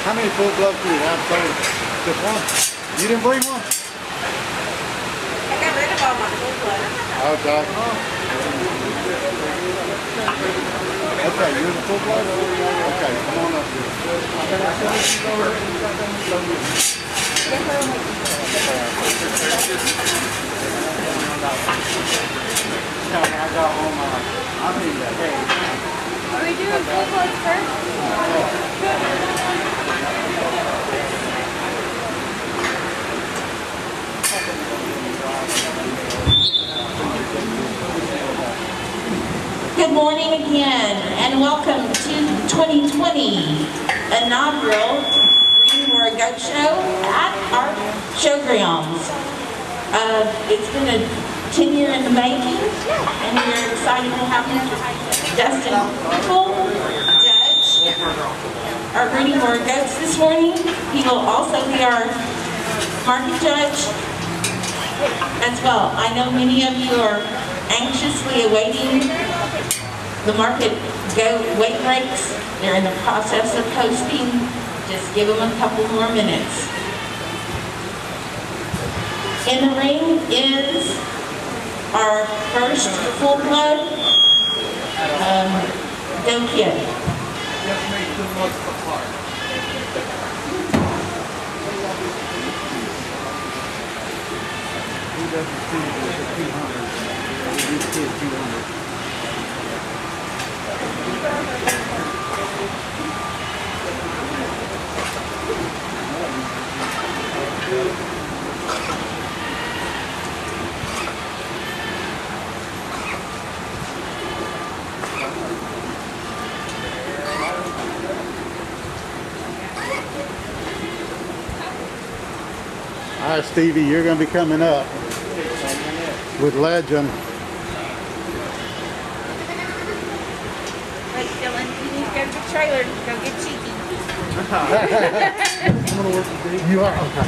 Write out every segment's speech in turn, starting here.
How many full bloods do you have total? Just one? You didn't bring one? I got rid of all my full bloods. Okay. Okay, you're the full blood? Okay, come on up here. I got all my, I mean, hey. Are we doing full bloods first? Good morning again, and welcome to the 2020 inaugural Breeding War Goat Show at our showgrounds. It's been a 10-year in the making, and we're excited to have Dustin Cole judge our Breeding War Goats this morning. He will also be our market judge as well. I know many of you are anxiously awaiting the market goat weight breaks. They're in the process of posting. Just give them a couple more minutes. In the ring is our first full-blood goat kid. Just make too much apart. He doesn't see the 200. He sees 200. All right, Stevie, you're going to be coming up with Legend. Wait, Dylan, you need to go to the trailer and go get cheeky. You are? Okay.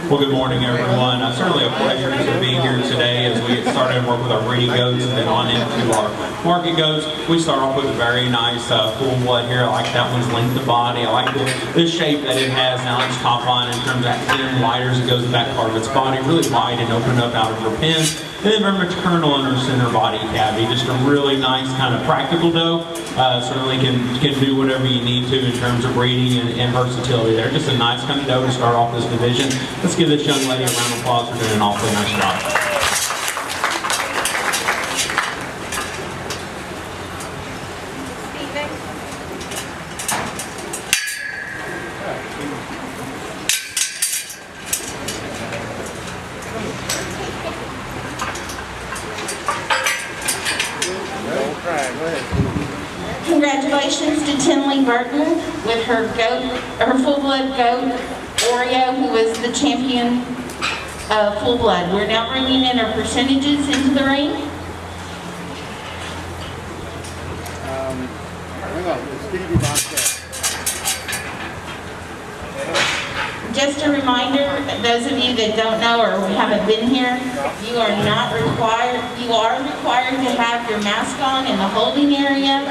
Well, good morning, everyone. Certainly a pleasure to be here today as we get started and work with our breeding goats and then on into our market goats. We start off with a very nice full blood here. I like that one's length of body. I like the shape that it has now its top line in terms of that thin, wider as it goes the back part of its body, really wide and open up out of her pen. And then very much kernel in her center body cavity. Just a really nice kind of practical doe. Certainly can do whatever you need to in terms of breeding and versatility there. Just a nice kind of doe to start off this division. Let's give this young lady a round of applause for doing an awfully nice job. Congratulations to Tinley Barton with her full-blood goat, Oreo, who was the champion of full-blood. We're now bringing in our percentages into the ring. Just a reminder, those of you that don't know or haven't been here, you are required to have your mask on in the holding area.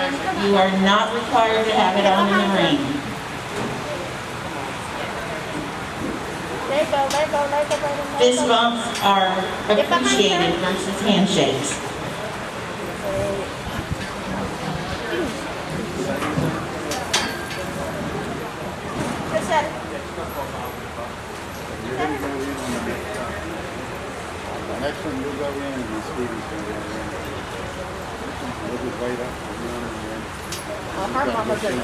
You are not required to have it on in the ring. Fist bumps are appreciated versus handshakes. Next one you'll go in and Stevie's going to go in. We'll just wait up for one and then. Her mama's in the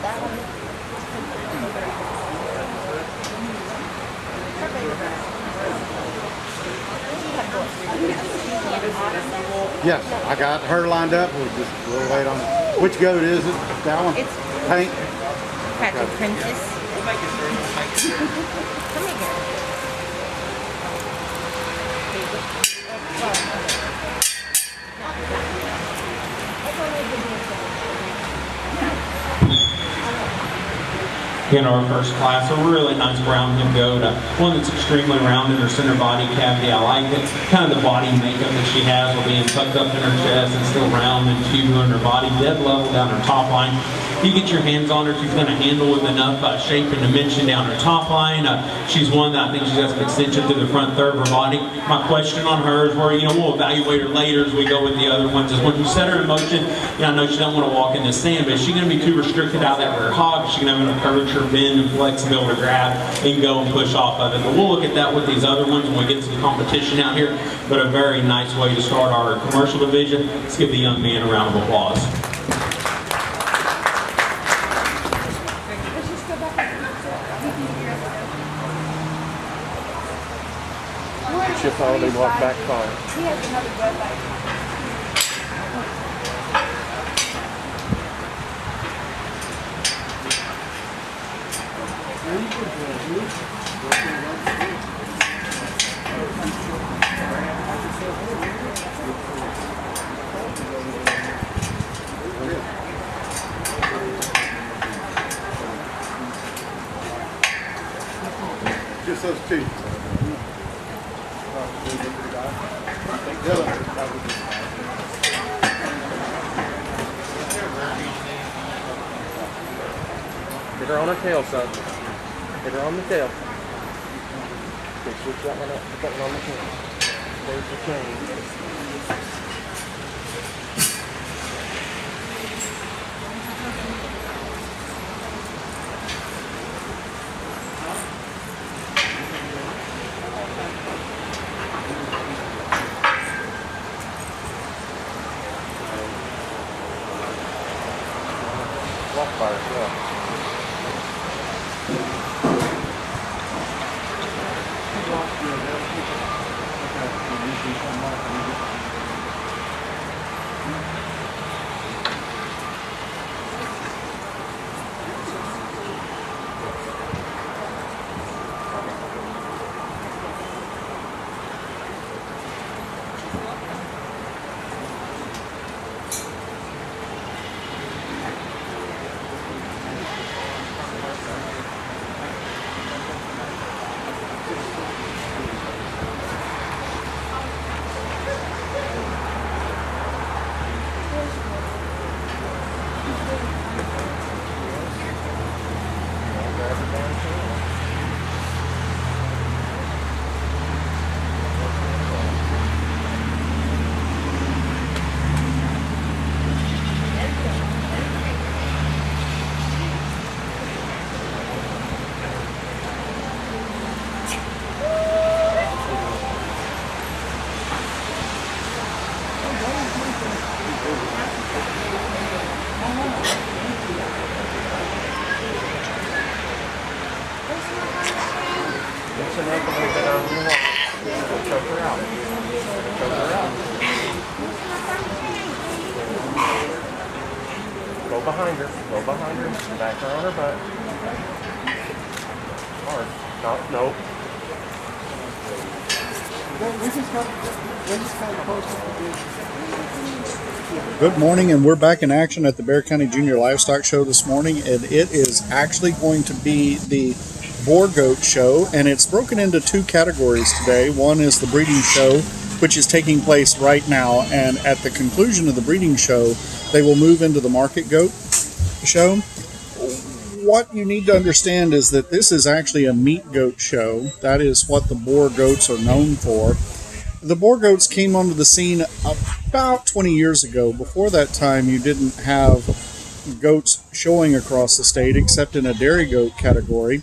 that one. Yes, I got her lined up. We'll wait on it. Which goat is it? That one? It's Paint? Patrick Princess. Come here. in our first class, a really nice brown hip goat, one that's extremely round in her center body cavity. I like it. Kind of the body makeup that she has, with being tucked up in her chest and still round and tubular in her body, dead level down her top line. You get your hands on her, she's going to handle with enough shape and dimension down her top line. She's one that I think she has an extension through the front third of her body. My question on her is where, we'll evaluate her later as we go with the other ones, is when you set her in motion, I know she don't want to walk in the sand, but is she going to be too restricted out of that rear hog? Is she going to have enough curvature, bend, and flexibility to grab and go and push off of it? But we'll look at that with these other ones when we get to the competition out here. But a very nice way to start our commercial division. Let's give the young man a round of applause. Just already walked back far. He has another red light. Just those two. Hit her on her tail, son. Hit her on the tail. Okay, switch that one up. Put that one on the tail. There's the chain. Walk by herself. Go behind her. Go behind her. Back her on her butt. Hard. No. Good morning, and we're back in action at the Bexar County Junior Livestock Show this morning, and it is actually going to be the Boer Goat Show, and it's broken into two categories today. One is the breeding show, which is taking place right now, and at the conclusion of the breeding show, they will move into the market goat show. What you need to understand is that this is actually a meat goat show. That is what the Boer goats are known for. The Boer goats came onto the scene about 20 years ago. Before that time, you didn't have goats showing across the state except in a dairy goat category.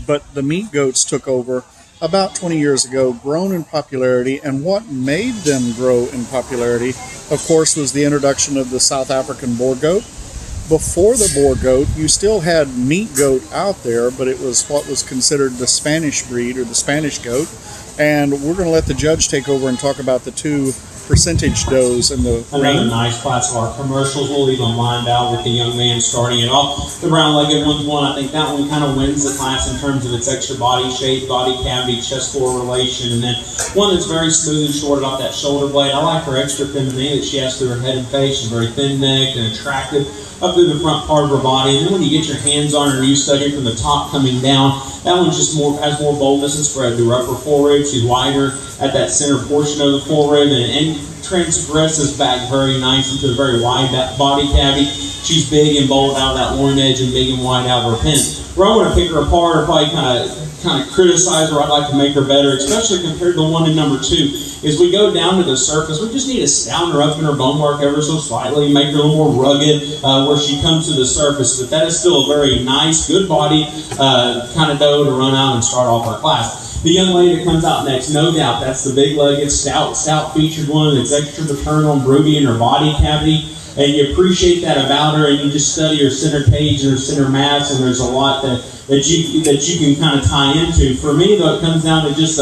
But the meat goats took over about 20 years ago, grown in popularity, and what made them grow in popularity, of course, was the introduction of the South African Boer goat. Before the Boer goat, you still had meat goat out there, but it was what was considered the Spanish breed or the Spanish goat. And we're going to let the judge take over and talk about the two percentage does in the Another ring. nice class of our commercials. We'll leave them lined out with the young man starting it off. The brown-legged one's one. I think that one kind of wins the class in terms of its extra body shape, body cavity, chest-floor relation, and then one that's very smooth and shorted off that shoulder blade. I like her extra femininity that she has through her head and face. She's very thin-necked and attractive up through the front part of her body. And then when you get your hands on her, you study from the top coming down, that one just has more boldness and spread through her upper forerib. She's wider at that center portion of the forerib and transgresses back very nice into a very wide body cavity. She's big and bold out of that loin edge and big and wide out of her pin. Where I want to pick her apart or probably kind of criticize her, I'd like to make her better, especially compared to the one in number 2, is we go down to the surface. We just need to sound her up in her bone mark ever so slightly, make her a little more rugged where she comes to the surface. But that is still a very nice, good body kind of doe to run out and start off our class. The young lady that comes out next, no doubt, that's the big-legged, stout featured one that's extra maternal and broody in her body cavity. And you appreciate that about her, and you just study her center cage and her center mass, and there's a lot that you can kind of tie into. For me, though, it comes down to just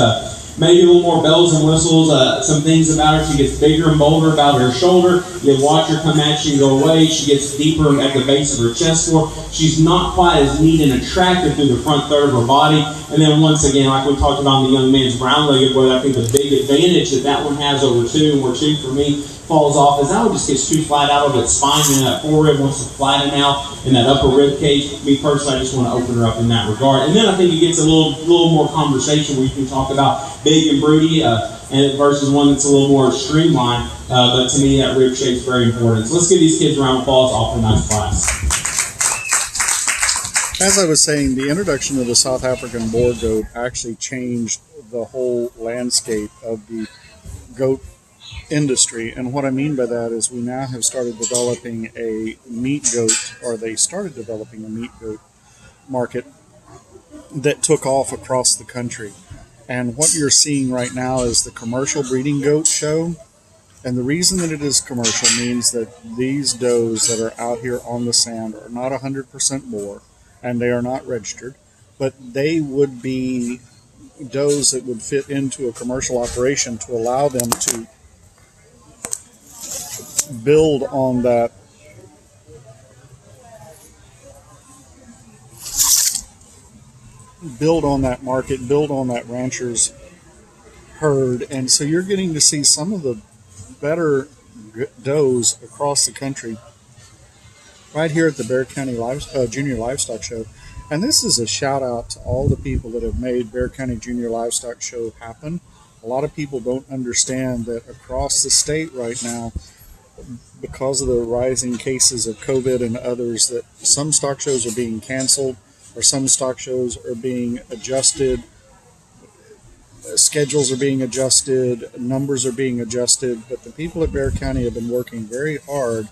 maybe a little more bells and whistles, some things about her. She gets bigger and bolder about her shoulder. You watch her come at you and go away. She gets deeper at the base of her chest floor. She's not quite as neat and attractive through the front third of her body. And then once again, like we talked about in the young man's brown-legged, where I think the big advantage that one has over 2, and where 2 for me falls off, is that one just gets too flat out of its spine, and that forerib wants to flatten out in that upper rib cage. Me personally, I just want to open her up in that regard. And then I think it gets a little more conversation where you can talk about big and broody and versus one that's a little more streamlined. But to me, that rib shape is very important. So let's give these kids a round of applause off a nice class. As I was saying, the introduction of the South African Boer goat actually changed the whole landscape of the goat industry. And what I mean by that is we now have started developing a meat goat, or they started developing a meat goat market that took off across the country. And what you're seeing right now is the commercial breeding goat show. And the reason that it is commercial means that these does that are out here on the sand are not 100% Boer, and they are not registered, but they would be does that would fit into a commercial operation to allow them to build on that market, build on that rancher's herd. And so you're getting to see some of the better does across the country right here at the Bear County Junior Livestock Show. And this is a shout out to all the people that have made Bear County Junior Livestock Show happen. A lot of people don't understand that across the state right now, because of the rising cases of COVID and others, that some stock shows are being canceled, or some stock shows are being adjusted, schedules are being adjusted, numbers are being adjusted. But the people at Bear County have been working very hard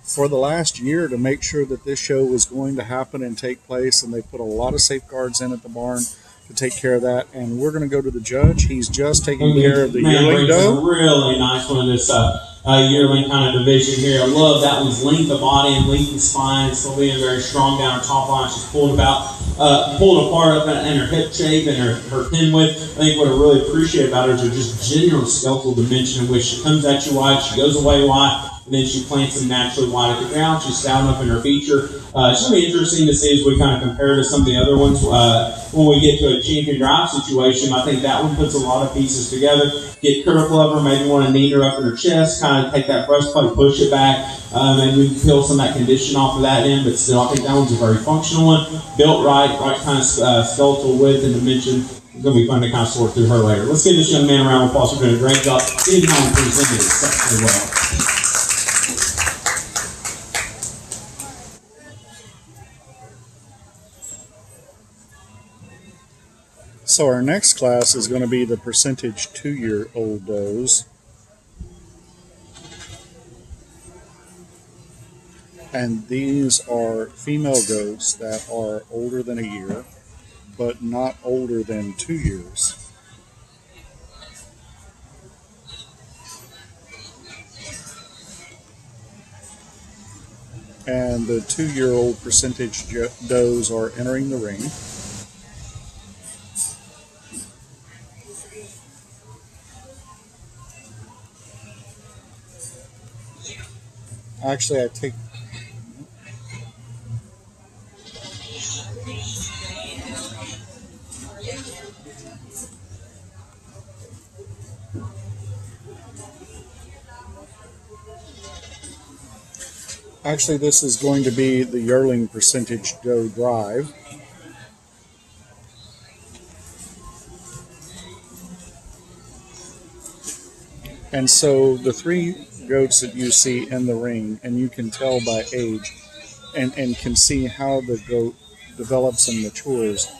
for the last year to make sure that this show was going to happen and take place, and they put a lot of safeguards in at the barn to take care of that. And we're going to go to the judge. He's just taking care of the yearling doe. A really nice one, this yearling kind of division here. I love that one's length of body and length of spine. Still being very strong down her top line. She's pulled apart up in her hip shape and her pin width. I think what I really appreciate about her is her just general skeletal dimension, in which she comes at you wide, she goes away wide, and then she plants them naturally wide at the ground. She's stout enough in her feature. It's going to be interesting to see as we kind of compare to some of the other ones. When we get to a champion drive situation, I think that one puts a lot of pieces together. Get critical of her, maybe want to knee her up in her chest, kind of take that breastplate, push it back, maybe we can peel some of that condition off of that end. But still, I think that one's a very functional one, built right kind of skeletal width and dimension. It's going to be fun to kind of sort through her later. Let's give this young man a round of applause. We're doing a great job. He's kind of presented exceptionally well. So our next class is going to be the percentage 2-year-old does. And these are female goats that are older than a year, but not older than 2 years. And the 2-year-old percentage does are entering the ring. Actually, I take. Actually, this is going to be the yearling percentage doe drive. And so the 3 goats that you see in the ring, and you can tell by age, and can see how the goat develops and matures.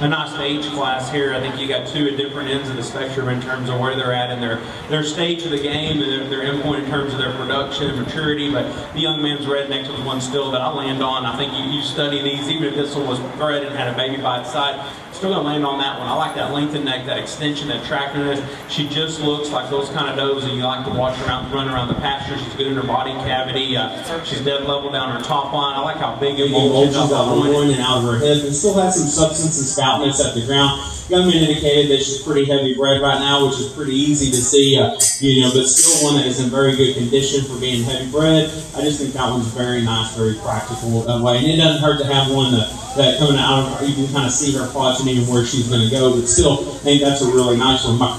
A nice age class here. I think you got 2 at different ends of the spectrum in terms of where they're at in their stage of the game and their endpoint in terms of their production and maturity. But the young man's redneck was one still that I land on. I think you study these, even if this one was bred and had a baby by its side, still gonna land on that one. I like that lengthened neck, that extension, that attractiveness. She just looks like those kind of does that you like to watch run around the pasture. She's good in her body cavity. She's dead level down her top line. I like how big and bulges out the loin and out of her head, and still has some substance and stoutness at the ground. Young man indicated that she's pretty heavy bred right now, which is pretty easy to see, but still one that is in very good condition for being heavy bred. I just think that one's very nice, very practical way, and it doesn't hurt to have one that coming out of her, you can kind of see her watching even where she's going to go, but still, I think that's a really nice one. I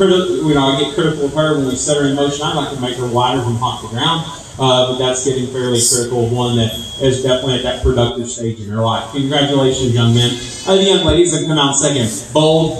get critical of her when we set her in motion. I'd like to make her wider from hop to ground. But that's getting fairly critical of one that is definitely at that productive stage in her life. Congratulations, young men. The young ladies that come out second. Bold,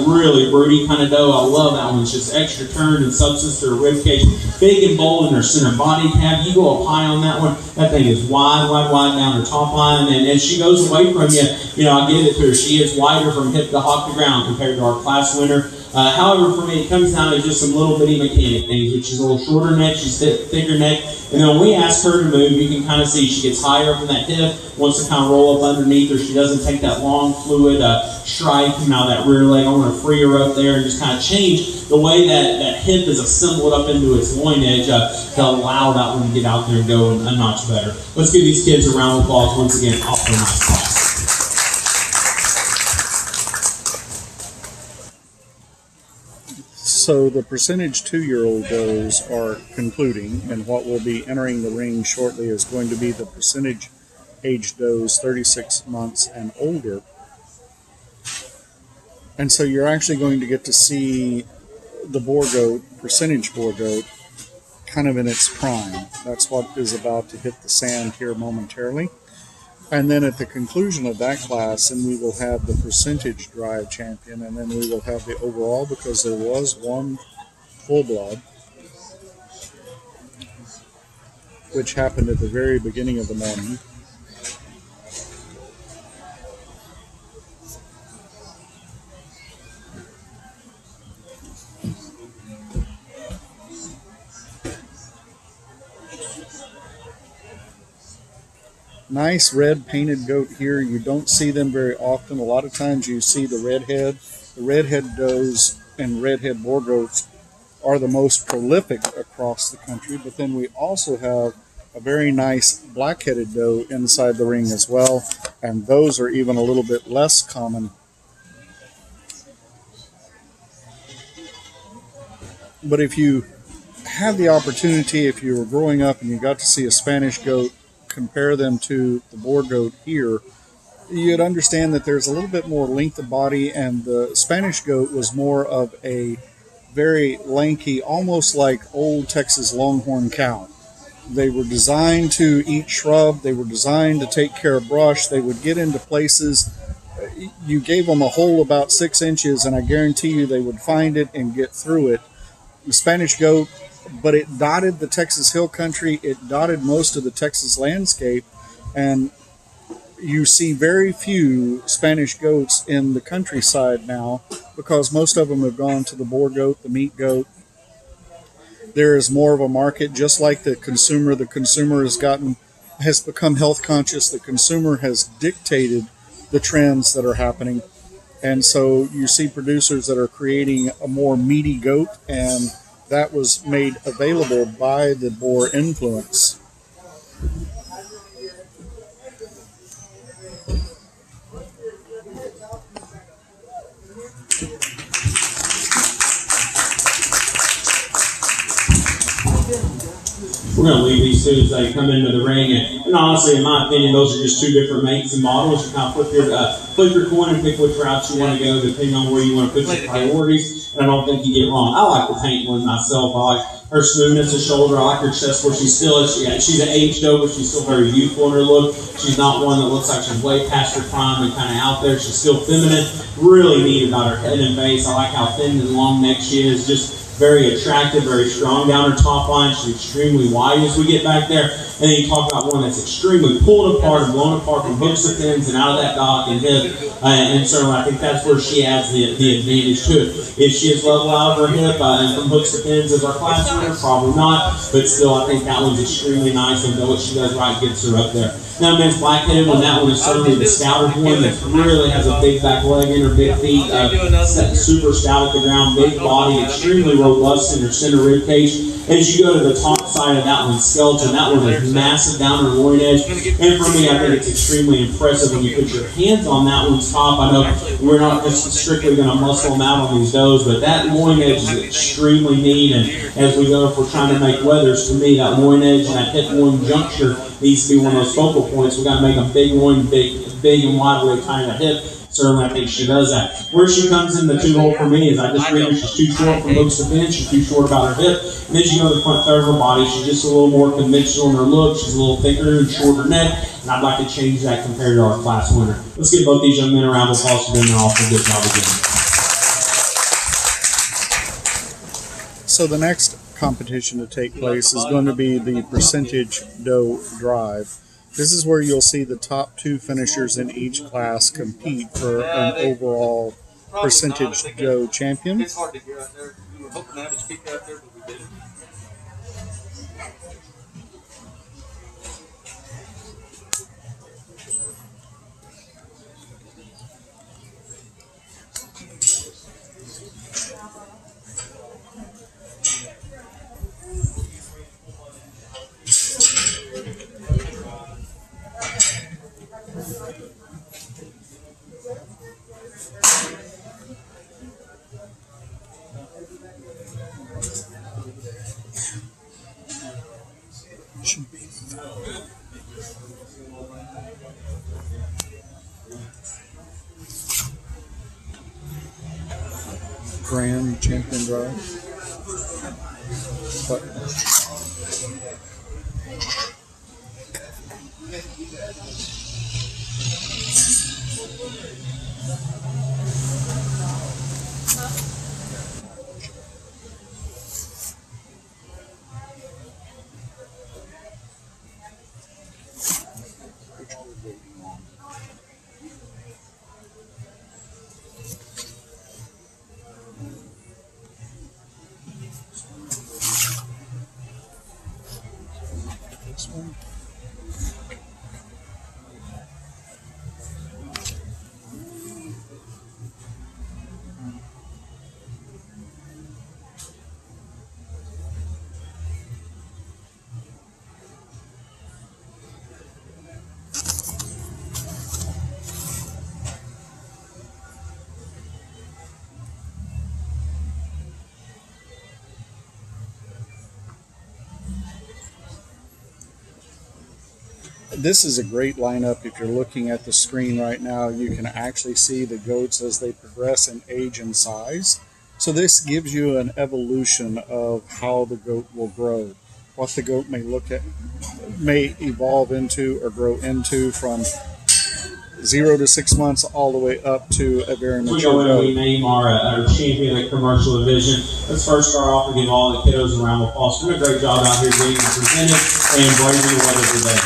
really broody kind of doe. I love that one. It's just extra turn and substance to her rib cage. Big and bold in her center body tab. You go up high on that one. That thing is wide down her top line. And as she goes away from you, I give it to her. She is wider from hip to hop to ground compared to our class winner. However, for me, it comes down to just some little bitty mechanic things, which is a little shorter neck, she's thicker neck. And then when we ask her to move, you can kind of see she gets higher up in that hip, wants to kind of roll up underneath her. She doesn't take that long, fluid stride coming out of that rear leg. I want to free her up there and just kind of change the way that hip is assembled up into its loin edge to allow that one to get out there and go a notch better. Let's give these kids a round of applause once again off their nice class. So the percentage 2-year-old does are concluding, and what will be entering the ring shortly is going to be the percentage age does 36 months and older. And so you're actually going to get to see the Boer goat, percentage Boer goat, kind of in its prime. That's what is about to hit the sand here momentarily. And then at the conclusion of that class, and we will have the percentage drive champion, and then we will have the overall, because there was one full blood, which happened at the very beginning of the morning. Nice red painted goat here. You don't see them very often. A lot of times you see the redhead. The redhead does and redhead Boer goats are the most prolific across the country, but then we also have a very nice black-headed doe inside the ring as well, and those are even a little bit less common. But if you have the opportunity, if you were growing up and you got to see a Spanish goat, compare them to the Boer goat here, you'd understand that there's a little bit more length of body, and the Spanish goat was more of a very lanky, almost like old Texas Longhorn cow. They were designed to eat shrub. They were designed to take care of brush. They would get into places. You gave them a hole about 6 inches, and I guarantee you they would find it and get through it. The Spanish goat, but it dotted the Texas hill country. It dotted most of the Texas landscape, and you see very few Spanish goats in the countryside now because most of them have gone to the Boer goat, the meat goat. There is more of a market, just like the consumer. The consumer has become health conscious. The consumer has dictated the trends that are happening. And so you see producers that are creating a more meaty goat, and that was made available by the Boer influence. We're going to leave these two as they come into the ring. And honestly, in my opinion, those are just two different makes and models. You kind of flip your coin and pick which route you want to go, depending on where you want to put your priorities. And I don't think you get it wrong. I like the paint one myself. I like her smoothness of shoulder. I like her chest where she's an aged doe, but she's still very youthful in her look. She's not one that looks like she's way past her prime and kind of out there. She's still feminine. Really neat about her head and face. I like how thin and long neck she is. Just very attractive, very strong down her top line. She's extremely wide as we get back there. And then you talk about one that's extremely pulled apart and blown apart from hooks to fins and out of that dock and hip. And certainly I think that's where she adds the advantage to it. If she is level out of her hip and from hooks to fins as our class winner, probably not. But still, I think that one's extremely nice, and what she does right gets her up there. Now, men's black-headed one, that one is certainly the stouter one that really has a big back leg in her, big feet, super stout at the ground, big body, extremely robust in her center rib cage. As you go to the top side of that one's skeleton, that one is massive down her loin edge. And for me, I think it's extremely impressive when you put your hands on that one's top. I know we're not just strictly going to muscle them out on these does, but that loin edge is extremely neat. And as we go, if we're trying to make weathers, to me, that loin edge and that hip loin juncture needs to be one of those focal points. We've got to make a big loin, big and wide where they tie that hip. Certainly, I think she does that. Where she comes in the two-hole for me is I just read her she's too short from hooks to fins. She's too short about her hip. And then you go to the front third of her body. She's just a little more conventional in her look. She's a little thicker and shorter neck. And I'd like to change that compared to our class winner. Let's give both these young men a round of applause for doing their awful good job again. So the next competition to take place is going to be the percentage doe drive. This is where you'll see the top two finishers in each class compete for an overall percentage doe champion. It's hard to hear out there. We were hoping to have a speaker out there, but we didn't. Grand champion drive. But this one. this is a great lineup. If you're looking at the screen right now, you can actually see the goats as they progress in age and size. So this gives you an evolution of how the goat will grow, what the goat may evolve into or grow into from 0 to 6 months all the way up to a very mature goat. We name our champion of commercial division. Let's first start off and give all the kiddos a round of applause. Doing a great job out here being presented and braving the weather today.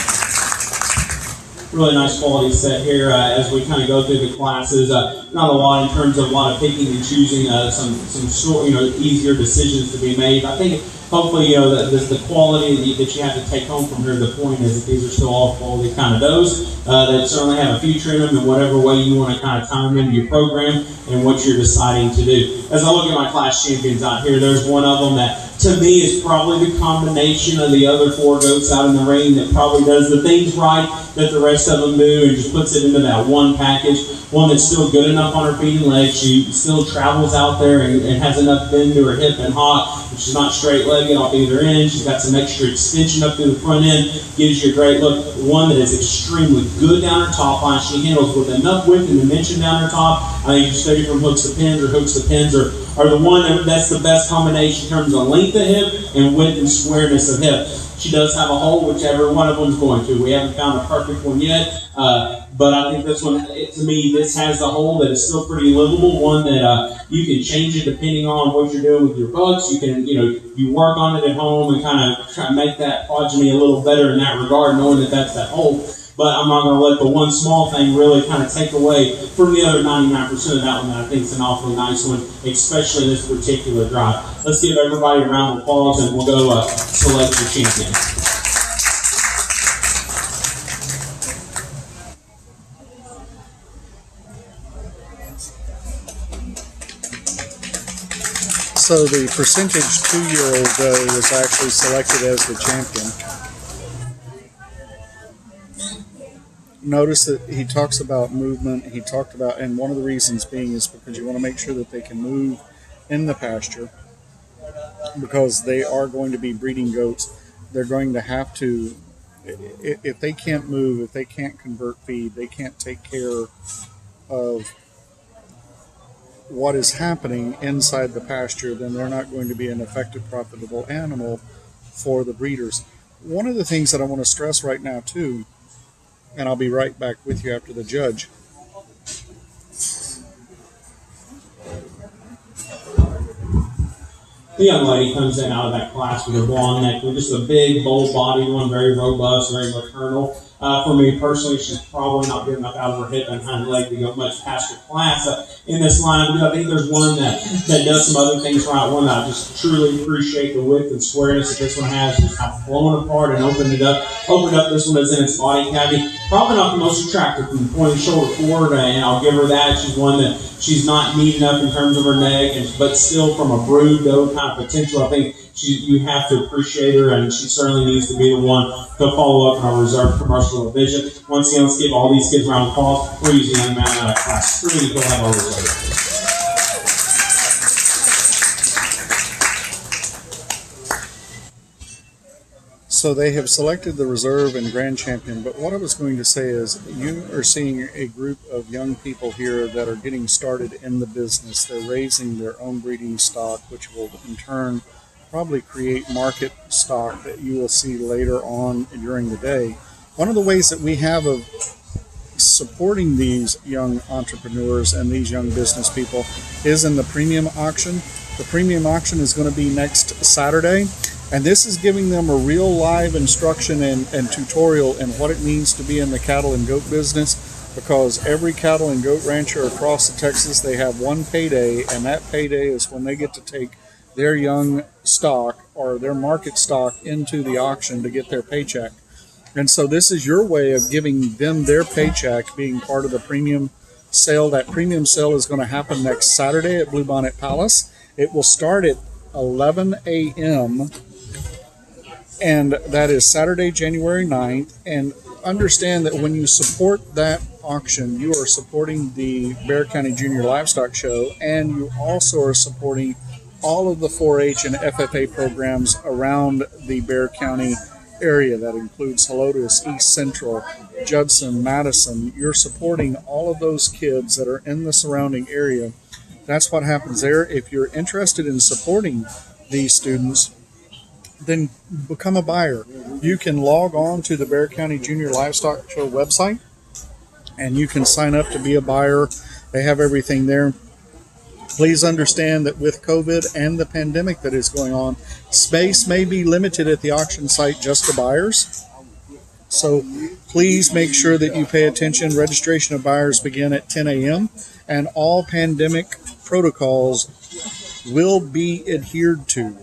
Really nice quality set here as we kind of go through the classes. Not a lot in terms of a lot of picking and choosing, some short, easier decisions to be made. I think hopefully, the quality that you have to take home from here, the point is that these are still all quality kind of does that certainly have a future in them in whatever way you want to kind of time into your program and what you're deciding to do. As I look at my class champions out here, there's one of them that to me is probably the combination of the other 4 goats out in the ring that probably does the things right that the rest of them do and just puts it into that one package. One that's still good enough on her feet and legs. She still travels out there and has enough bend to her hip and hop. She's not straight-legged off either end. She's got some extra extension up through the front end. Gives you a great look. One that is extremely good down her top line. She handles with enough width and dimension down her top. I think you study from hooks to pins are the one that's the best combination in terms of length of hip and width and squareness of hip. She does have a hole, whichever one of them's going to. We haven't found a perfect one yet, but I think this one, to me, this has a hole that is still pretty livable. One that you can change it depending on what you're doing with your bucks. You can, you work on it at home and kind of try to make that progeny a little better in that regard, knowing that that's that hole. But I'm not going to let the one small thing really kind of take away from the other 99% of that one that I think is an awfully nice one, especially in this particular drive. Let's give everybody a round of applause and we'll go select your champion. So the percentage 2-year-old doe was actually selected as the champion. Notice that he talks about movement. He talked about, and one of the reasons being is because you want to make sure that they can move in the pasture, because they are going to be breeding goats. They're going to have to, if they can't move, if they can't convert feed, they can't take care of what is happening inside the pasture, then they're not going to be an effective, profitable animal for the breeders. One of the things that I want to stress right now too, and I'll be right back with you after the judge. The young lady comes in out of that class with a blonde neck, with just a big, bold-bodied one, very robust, very maternal. For me personally, she's probably not good enough out of her hip and hind leg to go much past her class in this line. I think there's one that does some other things right. One that I just truly appreciate the width and squareness that this one has. Just kind of blown apart and opened it up. Opened up this one that's in its body cavity. Probably not the most attractive from the point of the shoulder forward, and I'll give her that. She's one that she's not neat enough in terms of her neck, but still from a brood doe kind of potential. I think you have to appreciate her, and she certainly needs to be the one to follow up in our reserve commercial division. Once again, let's give all these kids a round of applause. Please, young man out of class 3, go have our reserve. So they have selected the reserve and grand champion, but what I was going to say is you are seeing a group of young people here that are getting started in the business. They're raising their own breeding stock, which will in turn probably create market stock that you will see later on during the day. One of the ways that we have of supporting these young entrepreneurs and these young business people is in the premium auction. The premium auction is going to be next Saturday, and this is giving them a real live instruction and tutorial in what it means to be in the cattle and goat business, because every cattle and goat rancher across Texas, they have one payday, and that payday is when they get to take their young stock or their market stock into the auction to get their paycheck. And so this is your way of giving them their paycheck, being part of the premium sale. That premium sale is going to happen next Saturday at Bluebonnet Palace. It will start at 11 a.m. and that is Saturday, January 9th. And understand that when you support that auction, you are supporting the Bexar County Junior Livestock Show, and you also are supporting all of the 4-H and FFA programs around the Bexar County area. That includes Helotes, East Central, Judson, Madison. You're supporting all of those kids that are in the surrounding area. That's what happens there. If you're interested in supporting these students, then become a buyer. You can log on to the Bexar County Junior Livestock Show website and you can sign up to be a buyer. They have everything there. Please understand that with COVID and the pandemic that is going on, space may be limited at the auction site just to buyers. So please make sure that you pay attention. Registration of buyers begin at 10 a.m. and all pandemic protocols will be adhered to.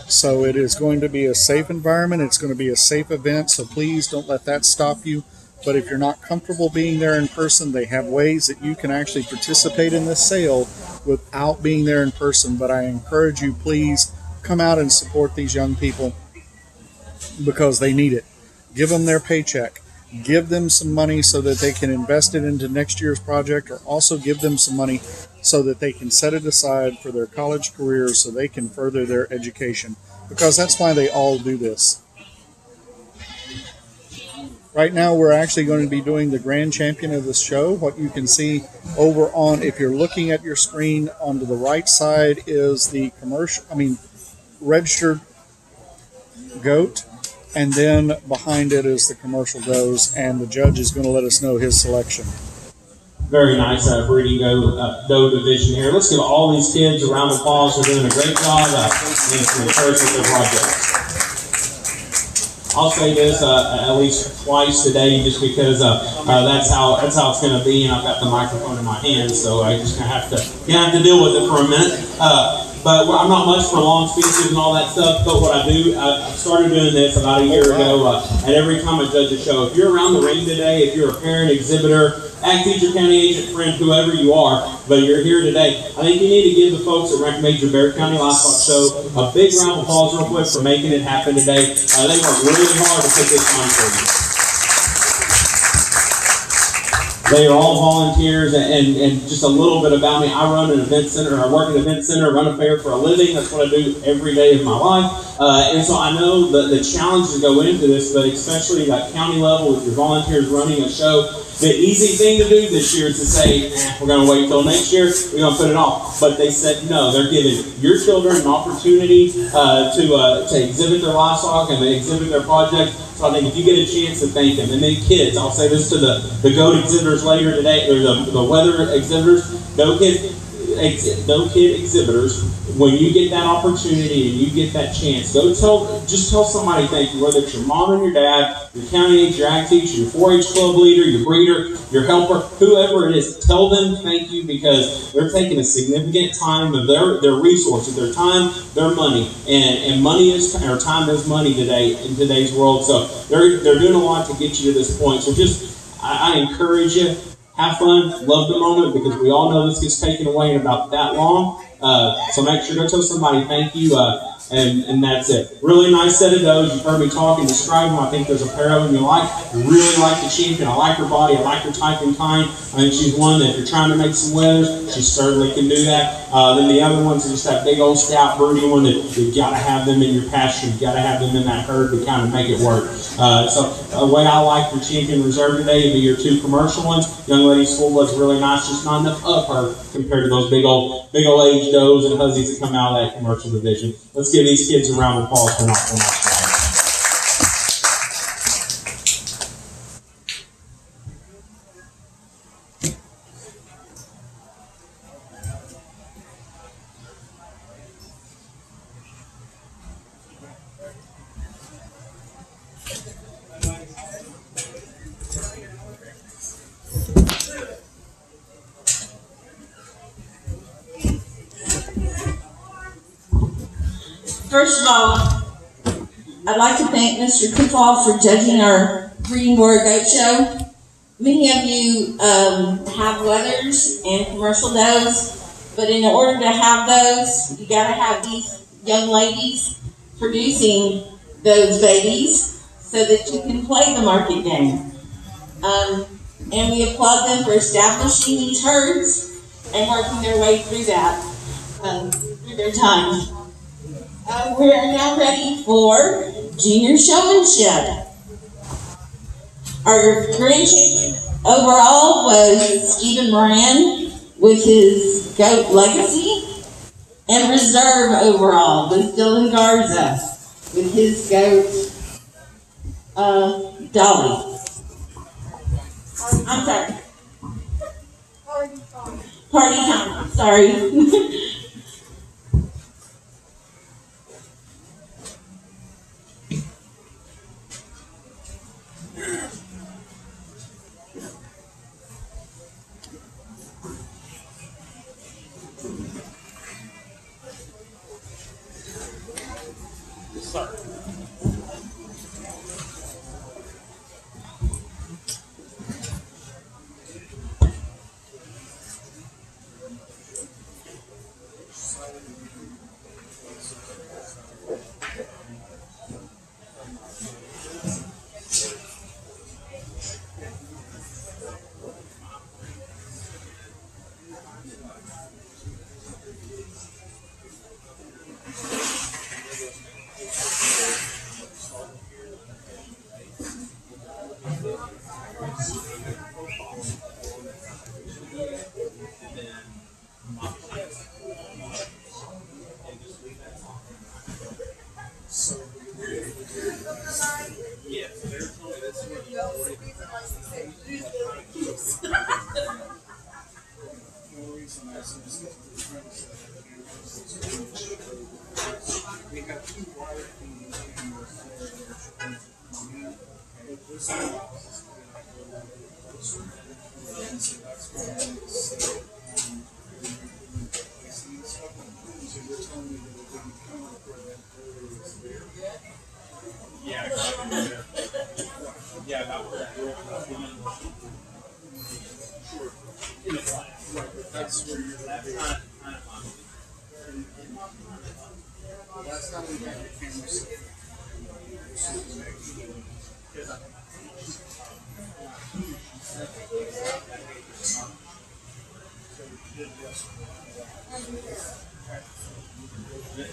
So it is going to be a safe environment. It's going to be a safe event. So please don't let that stop you. But if you're not comfortable being there in person, they have ways that you can actually participate in this sale without being there in person. But I encourage you, please come out and support these young people because they need it. Give them their paycheck. Give them some money so that they can invest it into next year's project, or also give them some money so that they can set it aside for their college careers so they can further their education, because that's why they all do this. Right now we're actually going to be doing the grand champion of the show. What you can see over on, if you're looking at your screen, on to the right side is the registered goat. And then behind it is the commercial does, and the judge is going to let us know his selection. Very nice breeding doe division here. Let's give all these kids a round of applause for doing a great job and encourage with their projects. I'll say this at least twice today, just because that's how it's going to be, and I've got the microphone in my hand, so I just have to deal with it for a minute. But I'm not much for long speeches and all that stuff, but what I do, I started doing this about a year ago, and every time I judge a show, if you're around the ring today, if you're a parent, exhibitor, ag teacher, county agent, friend, whoever you are, but you're here today, I think you need to give the folks at Rankin Major Bexar County Livestock Show a big round of applause real quick for making it happen today. They worked really hard to put this on for you. They are all volunteers, and just a little bit about me. I run an event center, I work at an event center, run a fair for a living. That's what I do every day of my life. And so I know the challenges that go into this, but especially at county level with your volunteers running a show, the easy thing to do this year is to say, we're going to wait until next year, we're going to put it off. But they said no, they're giving your children an opportunity to exhibit their livestock and exhibit their projects. So I think if you get a chance to thank them, and then kids, I'll say this to the goat exhibitors later today, or the weather exhibitors, no kid exhibitors, when you get that opportunity and you get that chance, just tell somebody thank you, whether it's your mom and your dad, your county agent, your ag teacher, your 4-H club leader, your breeder, your helper, whoever it is, tell them thank you, because they're taking a significant time of their resources, their time, their money, and money is, or time is money today in today's world. So they're doing a lot to get you to this point. So I encourage you. Have fun, love the moment, because we all know this gets taken away in about that long. So make sure to tell somebody thank you, and that's it. Really nice set of does. You've heard me talk and describe them. I think there's a pair of them you like. I really like the champion. I like her body. I like her type and kind. I think she's one that if you're trying to make some winners, she certainly can do that. Then the other ones are just that big old stout broody one that you've got to have them in your pasture. You've got to have them in that herd to kind of make it work. So the way I like your champion reserve today would be your two commercial ones. Young lady's full blood's really nice, just not enough of her compared to those big old age does and hussies that come out of that commercial division. Let's give these kids a round of applause for not doing that. First of all, I'd like to thank Mr. Kufall for judging our breeding Boer goat show. Many of you have wethers and commercial does, but in order to have those, you got to have these young ladies producing those babies so that you can play the market game. And we applaud them for establishing these herds and working their way through that, through their time. We are now ready for Junior Showmanship. Our grand champion overall was Stephen Moran with his goat Legacy. And reserve overall was Dylan Garza with his goat Dolly. I'm sorry. Party time. Sorry.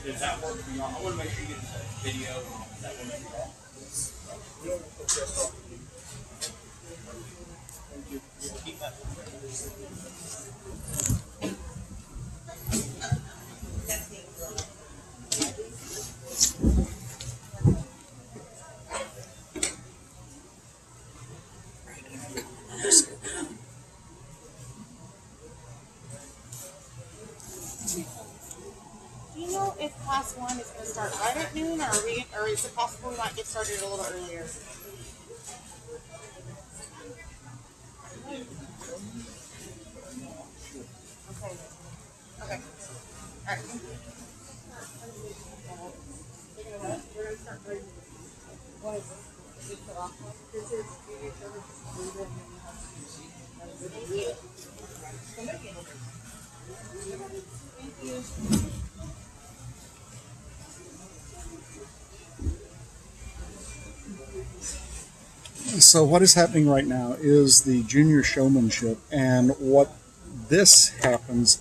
Does that work for y'all? I want to make sure you get the video. That one for y'all. Keep that. If class 1 is going to start right at noon, or is it possible we might get started a little earlier? Okay. Okay. All right. We're going to start right. What is it? Is the last one? This is BCJLS. Thank you. So what is happening right now is the junior showmanship, and what this happens,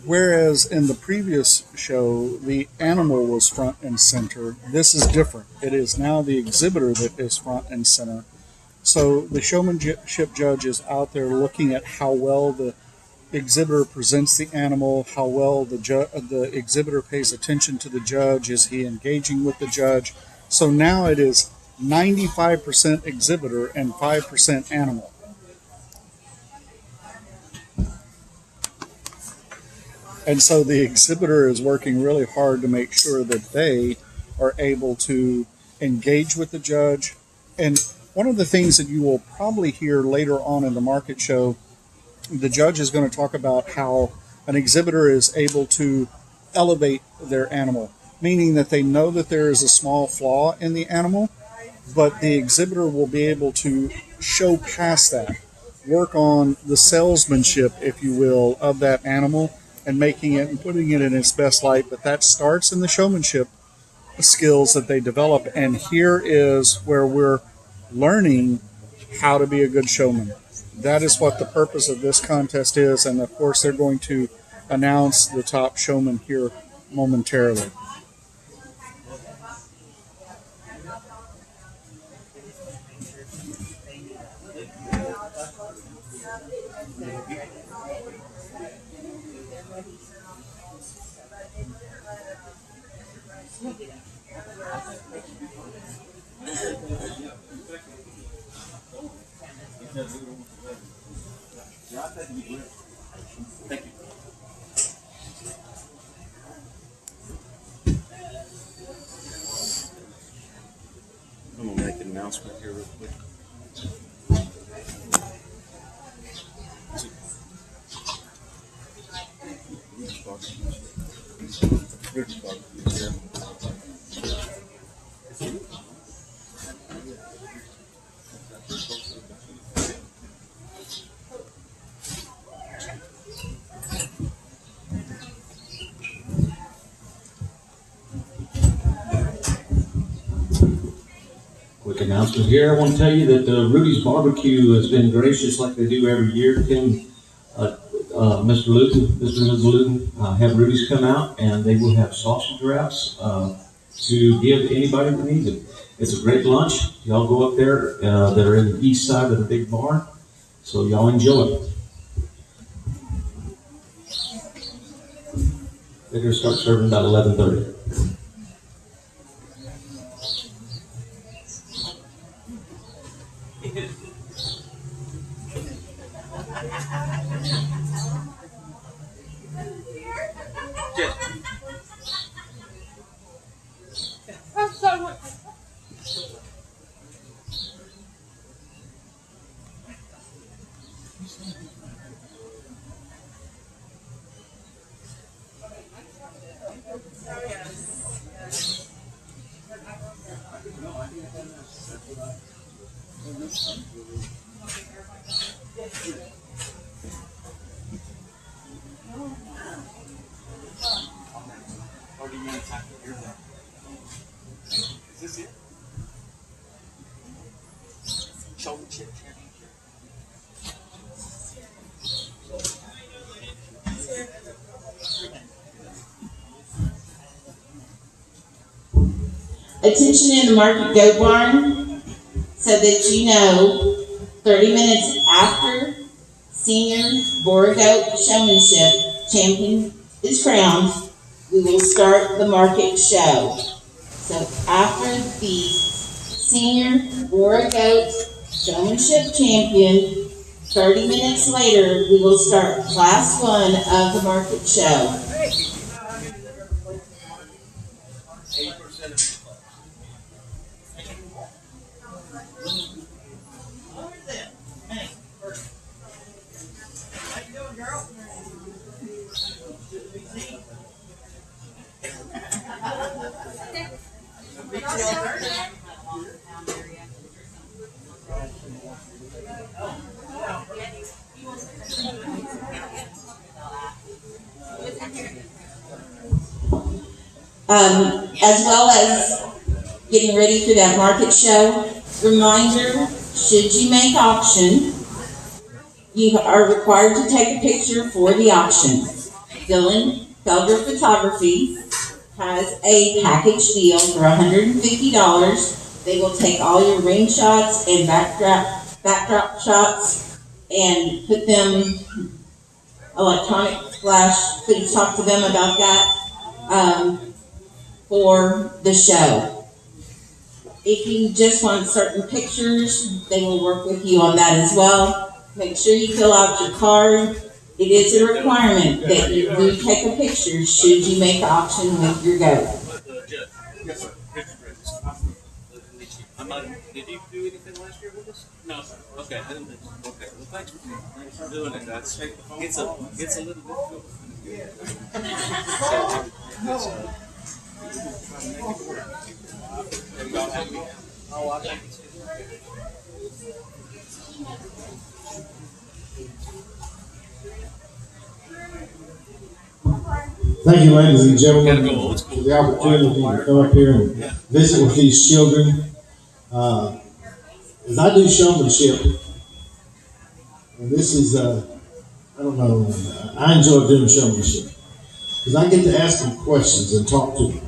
whereas in the previous show the animal was front and center, this is different. It is now the exhibitor that is front and center. So the showmanship judge is out there looking at how well the exhibitor presents the animal, how well the exhibitor pays attention to the judge, is he engaging with the judge. So now it is 95% exhibitor and 5% animal. And so the exhibitor is working really hard to make sure that they are able to engage with the judge. And one of the things that you will probably hear later on in the market show, the judge is going to talk about how an exhibitor is able to elevate their animal, meaning that they know that there is a small flaw in the animal, but the exhibitor will be able to show past that, work on the salesmanship, if you will, of that animal and making it and putting it in its best light. But that starts in the showmanship skills that they develop. And here is where we're learning how to be a good showman. That is what the purpose of this contest is. And of course, they're going to announce the top showman here momentarily. Quick announcement here. I want to tell you that Rudy's Barbecue has been gracious, like they do every year. Mr. Luton, Mr. and Ms. Luton, have Rudy's come out, and they will have sausage wraps to give to anybody that needs it. It's a great lunch. Y'all go up there. They're in the east side of the big barn, so y'all enjoy it. They're going to start serving about 11:30. Is this it? Showmanship championship. Attention in the market goat barn, so that you know, 30 minutes after senior Boer goat showmanship champion is crowned, we will start the market show. So after the senior Boer goat showmanship champion, 30 minutes later, we will start class 1 of the market show. 80% of the class. As well as getting ready for that market show. Reminder, should you make auction, you are required to take a picture for the auction. Dylan Felder Photography has a package deal for $150. They will take all your ring shots and backdrop shots and put them electronic flash. Please talk to them about that for the show. If you just want certain pictures, they will work with you on that as well. Make sure you fill out your card. It is a requirement that you do take a picture should you make auction with your goat. Jeff. Yes, sir. Did you do anything last year with us? No, sir. Okay, I didn't think so. Okay, well, thanks for doing it, guys. It's a little difficult. Oh, I think it's good. Thank you, ladies and gentlemen, for the opportunity to come up here and visit with these children. As I do showmanship, and this is, I don't know, I enjoy doing showmanship because I get to ask them questions and talk to them.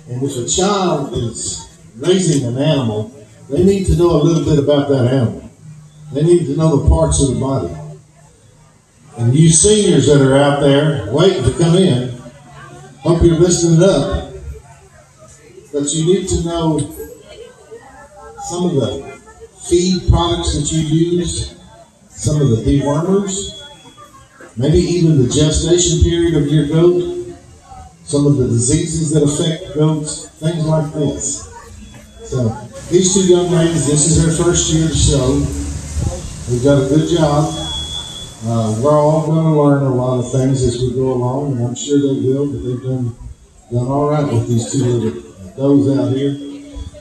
And if a child is raising an animal, they need to know a little bit about that animal. They need to know the parts of the body. And you seniors that are out there waiting to come in, hope you're listening up. But you need to know some of the feed products that you use, some of the dewormers, maybe even the gestation period of your goat, some of the diseases that affect goats, things like this. So These two young ladies, this is their first year to show. They've done a good job. We're all going to learn a lot of things as we go along, and I'm sure they will, but they've done all right with these two little does out here.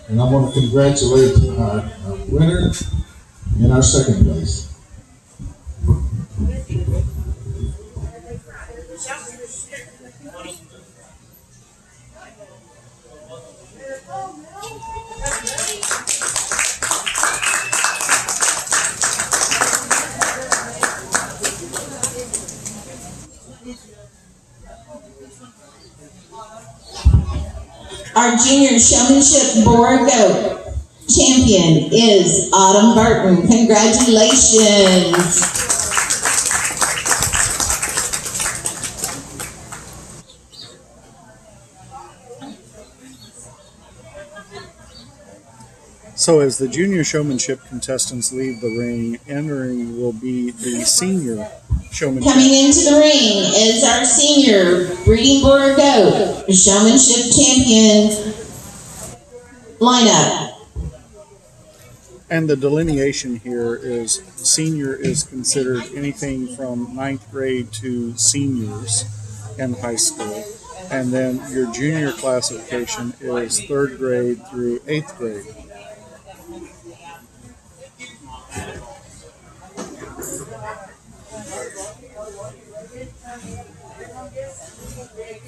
And I want to congratulate our winner and our second place. Our junior showmanship Boer goat champion is Barton. Congratulations. So as the junior showmanship contestants leave the ring, entering will be the senior showmanship. Coming into the ring is our senior breeding Boer goat showmanship champion lineup. And the delineation here is senior is considered anything from 9th grade to seniors in high school. And then your junior classification is 3rd grade through 8th grade.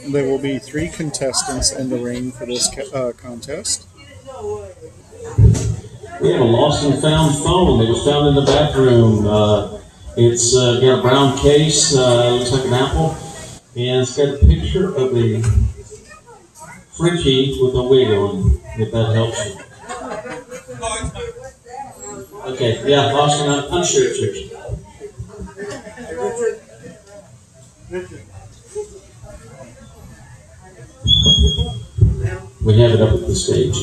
There will be 3 contestants in the ring for this contest. We have a lost and found phone. It was found in the back room. It's got a brown case, looks like an apple, and it's got a picture of a Frenchie with a wig on, if that helps you. Okay, yeah, Austin, I'm sure it's yours. We have it up at the stage.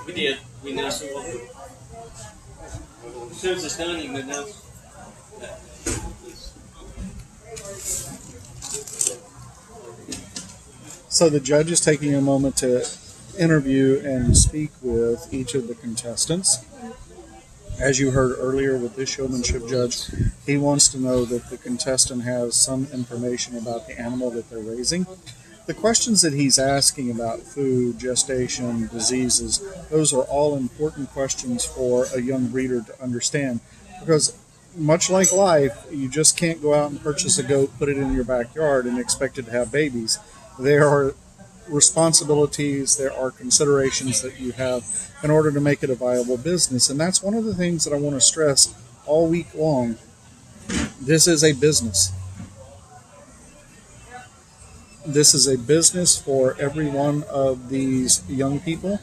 We did. We announced it. As soon as it's done, you can announce. So the judge is taking a moment to interview and speak with each of the contestants. As you heard earlier with this showmanship judge, he wants to know that the contestant has some information about the animal that they're raising. The questions that he's asking about food, gestation, diseases, those are all important questions for a young breeder to understand, because much like life, you just can't go out and purchase a goat, put it in your backyard, and expect it to have babies. There are responsibilities, there are considerations that you have in order to make it a viable business. And that's one of the things that I want to stress all week long. This is a business. This is a business for every one of these young people.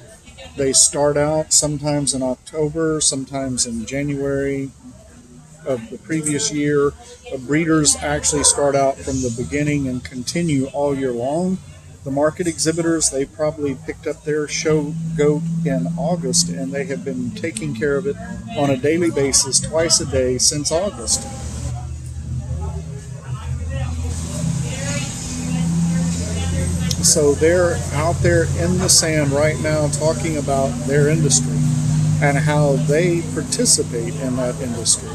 They start out sometimes in October, sometimes in January of the previous year. Breeders actually start out from the beginning and continue all year long. The market exhibitors, they probably picked up their show goat in August, and they have been taking care of it on a daily basis, twice a day since August. So they're out there in the sand right now talking about their industry and how they participate in that industry.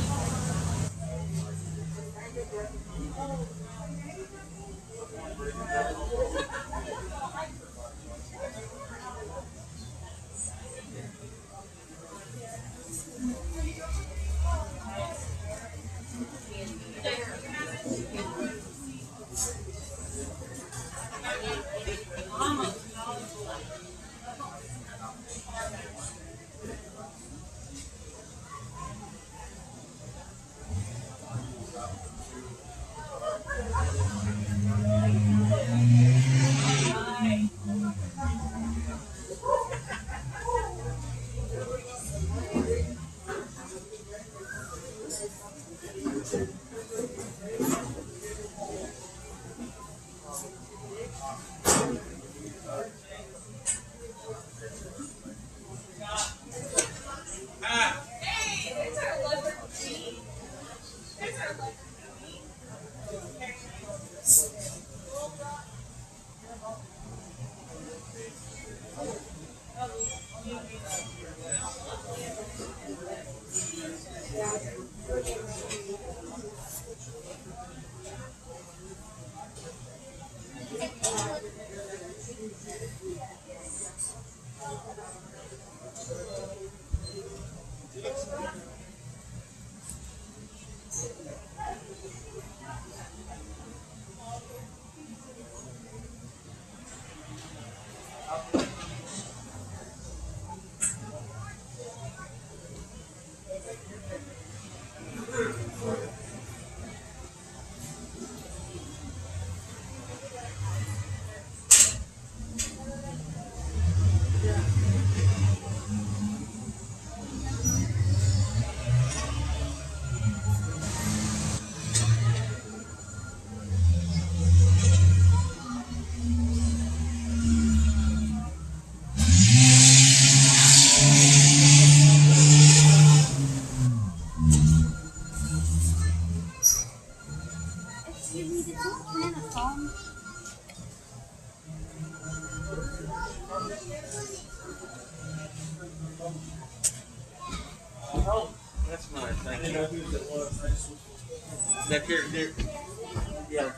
Excuse me, did you plant a phone? Oh, that's nice. Thank you. I didn't know who it was. They're, yeah.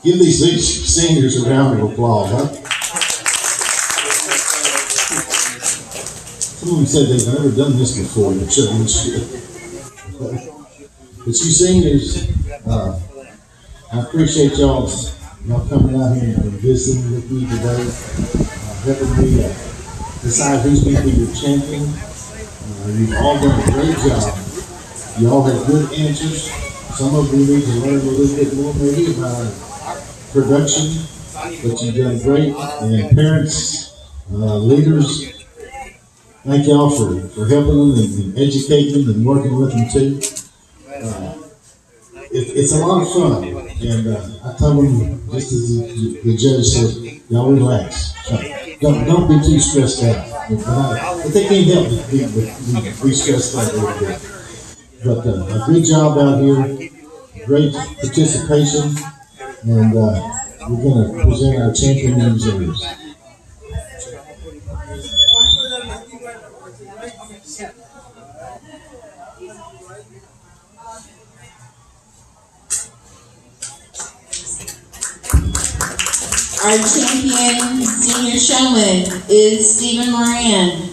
Give these seniors a round of applause, huh? Some of them said they've never done this before in the showmanship. But you seniors, I appreciate y'all coming out here and visiting with me today, helping me decide who's going to be your champion. You've all done a great job. You all have good answers. Some of you need to learn a little bit more maybe about production, but you've done great. And parents, leaders, thank y'all for helping them and educating them and working with them too. It's a lot of fun, and I told them, just as the judge said, y'all relax. Don't be too stressed out. But they can't help it be stressed out a little bit. But a good job out here, great participation, and we're going to present our champion and reserves. Our champion senior showman is Stephen Moran.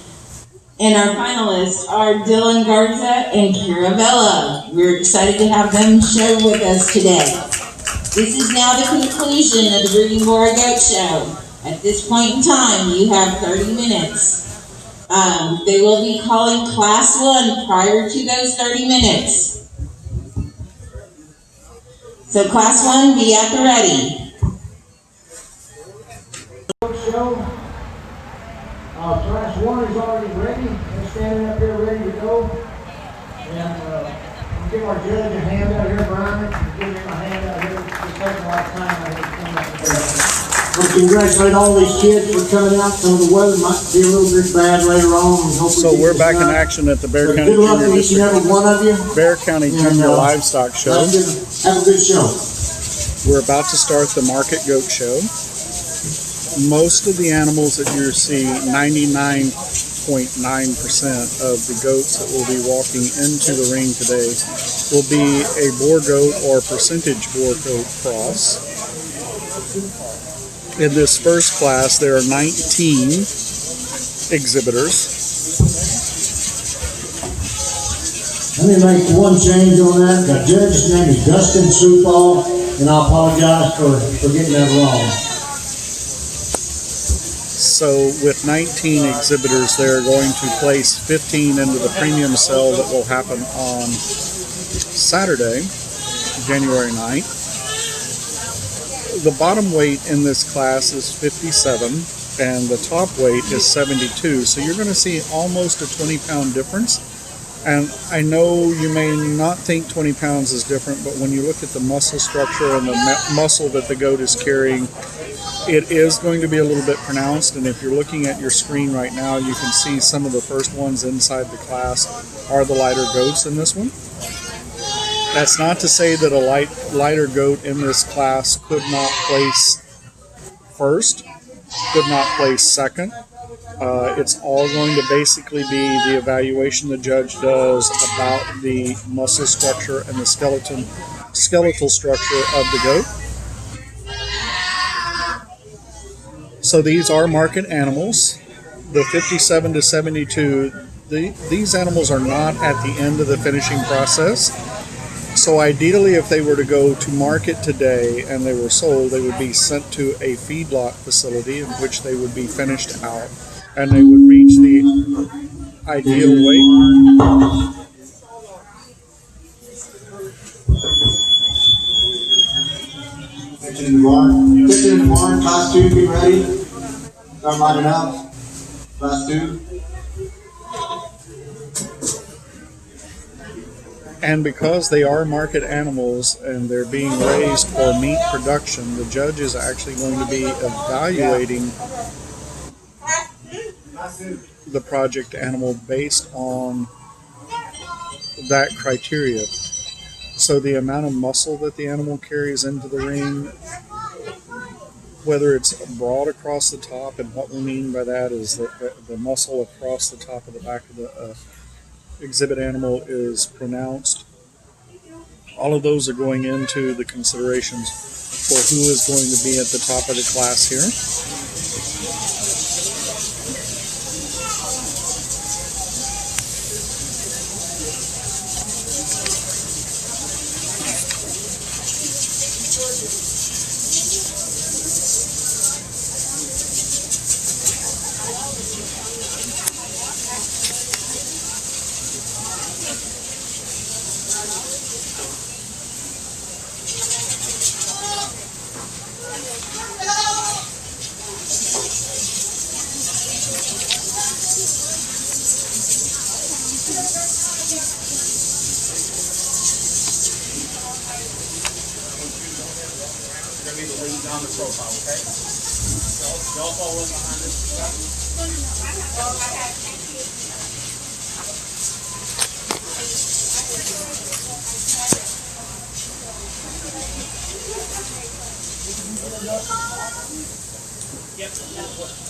And our finalists are Dylan Garza and Kira Vela. We're excited to have them show with us today. This is now the conclusion of the Breeding Boer Goat Show. At this point in time, you have 30 minutes. They will be calling Class 1 prior to those 30 minutes. So Class 1, be at the ready. Show. Class 1 is already ready. They're standing up here ready to go. And we'll give our judge a hand out here, Brian. We'll give him a hand out here. It's taking a lot of time out here to come up today. We'll congratulate all these kids for coming out. Some of the weather might be a little bit bad later on. So we're back in action at the Bear County Junior District. Bear County Junior Livestock Show. Have a good show. We're about to start the Market Goat Show. Most of the animals that you see, 99.9% of the goats that will be walking into the ring today will be a Boer goat or percentage Boer goat cross. In this first class, there are 19 exhibitors. Let me make one change on that. The judge's name is Dustin Supal, and I apologize for getting that wrong. So with 19 exhibitors, they're going to place 15 into the premium sale that will happen on Saturday, January 9th. The bottom weight in this class is 57 and the top weight is 72. So you're going to see almost a 20-pound difference. And I know you may not think 20 pounds is different, but when you look at the muscle structure and the muscle that the goat is carrying, it is going to be a little bit pronounced. And if you're looking at your screen right now, you can see some of the first ones inside the class are the lighter goats in this one. That's not to say that a lighter goat in this class could not place first, could not place second. It's all going to basically be the evaluation the judge does about the muscle structure and the skeletal structure of the goat. So these are market animals. The 57 to 72, these animals are not at the end of the finishing process. So ideally, if they were to go to market today and they were sold, they would be sent to a feedlot facility in which they would be finished out and they would reach the ideal weight. Kitchen in the barn, class 2, be ready. Start lining up. Class 2. And because they are market animals and they're being raised for meat production, the judge is actually going to be evaluating the project animal based on that criteria. So the amount of muscle that the animal carries into the ring, whether it's broad across the top, and what we mean by that is that the muscle across the top of the back of the exhibit animal is pronounced. All of those are going into the considerations for who is going to be at the top of the class here. On the profile, okay? Y'all follow in behind this. Yep.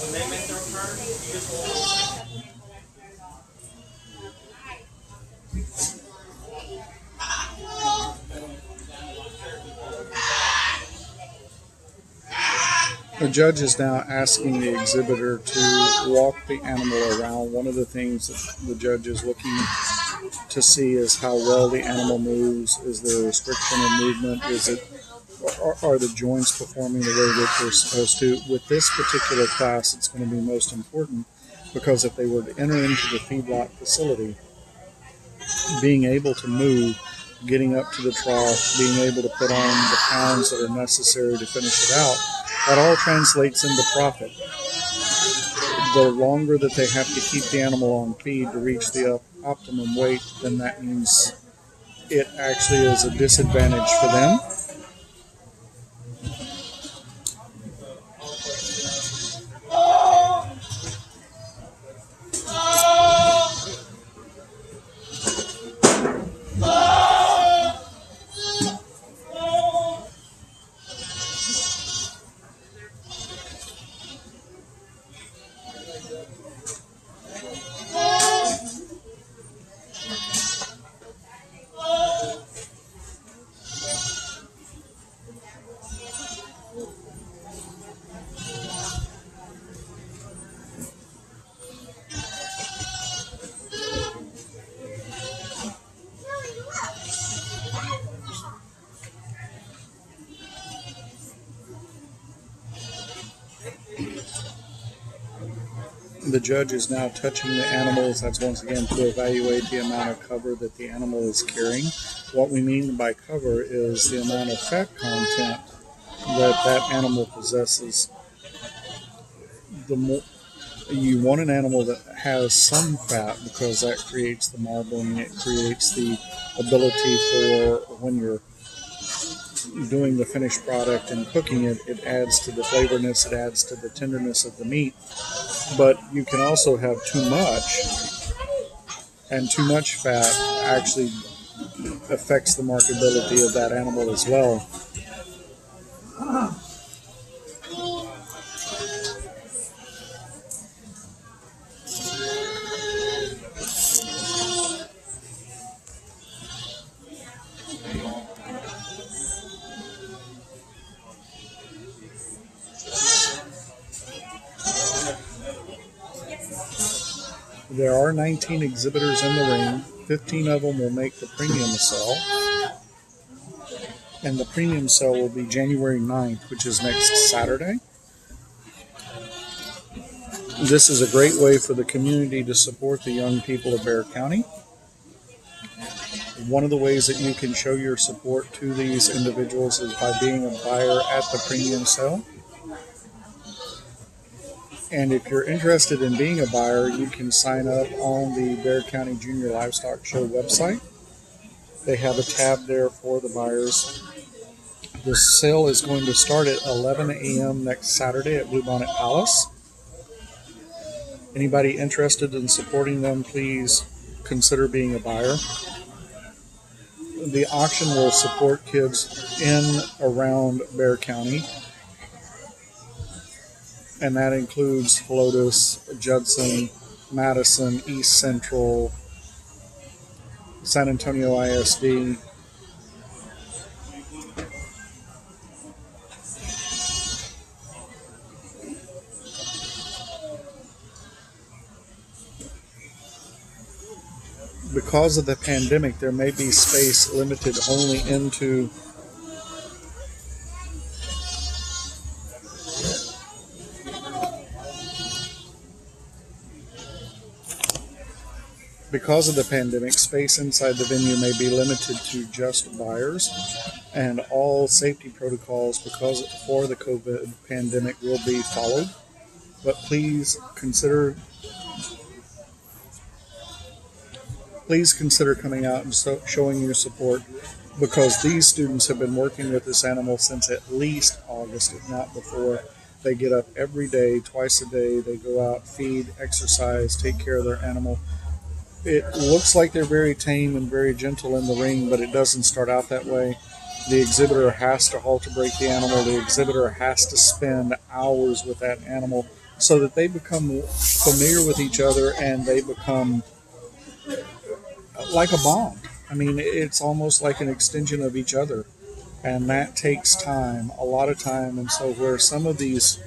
When they make their turn, you just hold. The judge is now asking the exhibitor to walk the animal around. One of the things that the judge is looking to see is how well the animal moves. Is there a restriction in movement? Are the joints performing the way that they're supposed to? With this particular class, it's going to be most important because if they were to enter into the feedlot facility, being able to move, getting up to the trough, being able to put on the pounds that are necessary to finish it out, that all translates into profit. The longer that they have to keep the animal on feed to reach the optimum weight, then that means it actually is a disadvantage for them. The judge is now touching the animals. That's once again to evaluate the amount of cover that the animal is carrying. What we mean by cover is the amount of fat content that animal possesses. You want an animal that has some fat because that creates the marbling. It creates the ability for when you're doing the finished product and cooking it, it adds to the flavorness, it adds to the tenderness of the meat. But you can also have too much, and too much fat actually affects the marketability of that animal as well. There are 19 exhibitors in the ring. 15 of them will make the premium cell. And the premium cell will be January 9th, which is next Saturday. This is a great way for the community to support the young people of Bexar County. One of the ways that you can show your support to these individuals is by being a buyer at the premium cell. And if you're interested in being a buyer, you can sign up on the Bexar County Junior Livestock Show website. They have a tab there for the buyers. The sale is going to start at 11 a.m. next Saturday at Bluebonnet Palace. Anybody interested in supporting them, please consider being a buyer. The auction will support kids in around Bexar County, and that includes Helotes, Judson, Madison, East Central, San Antonio ISD. Because of the pandemic, there may be space limited only into because of the pandemic, space inside the venue may be limited to just buyers, and all safety protocols for the COVID pandemic will be followed. But please consider coming out and showing your support, because these students have been working with this animal since at least August, if not before. They get up every day, twice a day. They go out, feed, exercise, take care of their animal. It looks like they're very tame and very gentle in the ring, but it doesn't start out that way. The exhibitor has to halter break the animal. The exhibitor has to spend hours with that animal so that they become familiar with each other and they become like a bond. I mean, it's almost like an extension of each other, and that takes time, a lot of time. And so where some of these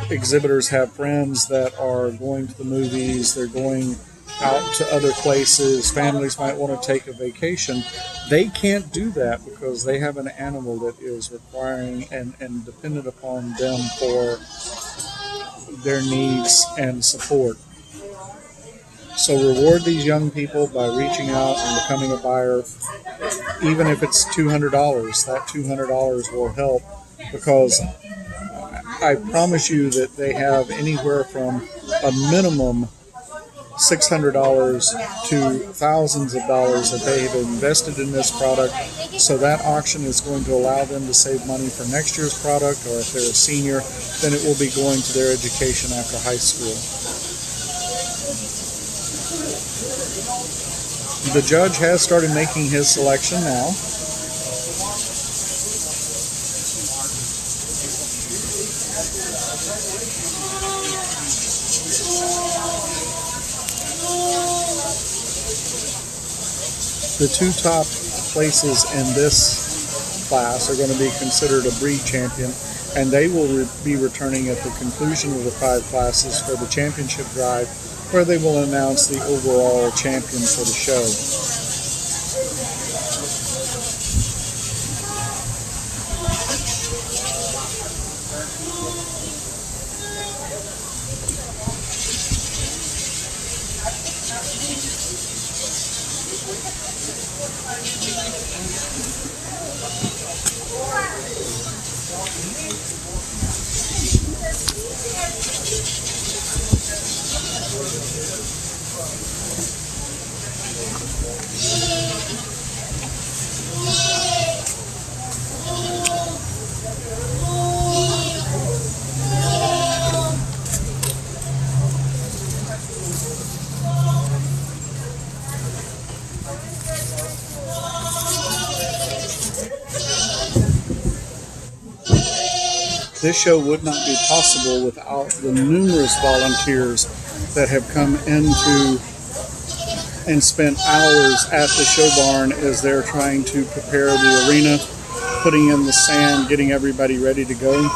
exhibitors have friends that are going to the movies, they're going out to other places, families might want to take a vacation, they can't do that because they have an animal that is requiring and dependent upon them for their needs and support. So reward these young people by reaching out and becoming a buyer. Even if it's $200, that $200 will help, because I promise you that they have anywhere from a minimum $600 to thousands of dollars that they have invested in this product. So that auction is going to allow them to save money for next year's product, or if they're a senior, then it will be going to their education after high school. The judge has started making his selection now. The two top places in this class are going to be considered a breed champion, and they will be returning at the conclusion of the 5 classes for the championship drive, where they will announce the overall champion for the show. This show would not be possible without the numerous volunteers that have come into and spent hours at the show barn as they're trying to prepare the arena, putting in the sand, getting everybody ready to go.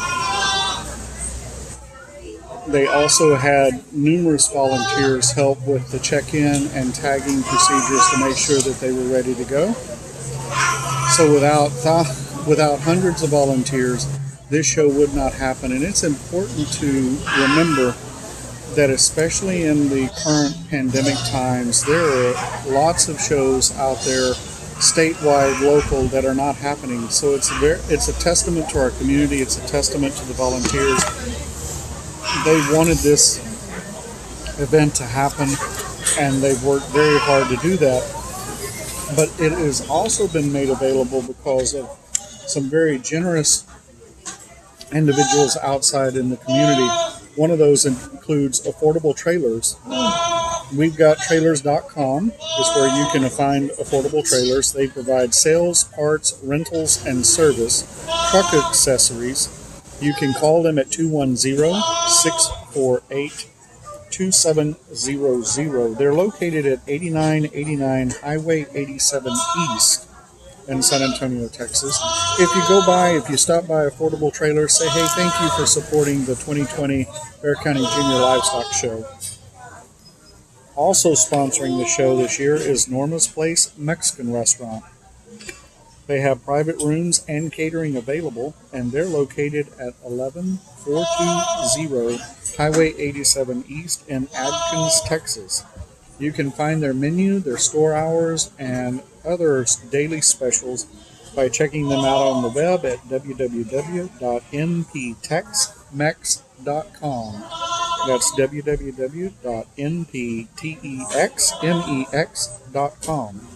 They also had numerous volunteers help with the check-in and tagging procedures to make sure that they were ready to go. So without hundreds of volunteers, this show would not happen. And it's important to remember that especially in the current pandemic times, there are lots of shows out there, statewide, local, that are not happening. So it's a testament to our community. It's a testament to the volunteers. They wanted this event to happen, and they've worked very hard to do that. but it has also been made available because of some very generous individuals outside in the community. One of those includes affordable trailers. We've got trailers.com is where you can find affordable trailers. They provide sales, parts, rentals, and service, truck accessories. You can call them at 210-648-2700. They're located at 8989 Highway 87 East in San Antonio, Texas. If you stop by Affordable Trailers, say, hey, thank you for supporting the 2020 Bexar County Junior Livestock Show. Also sponsoring the show this year is Norma's Place Mexican Restaurant. They have private rooms and catering available, and they're located at 11420 Highway 87 East in Adkins, Texas. You can find their menu, their store hours, and other daily specials by checking them out on the web at www.nptexmex.com. That's www.nptexmex.com.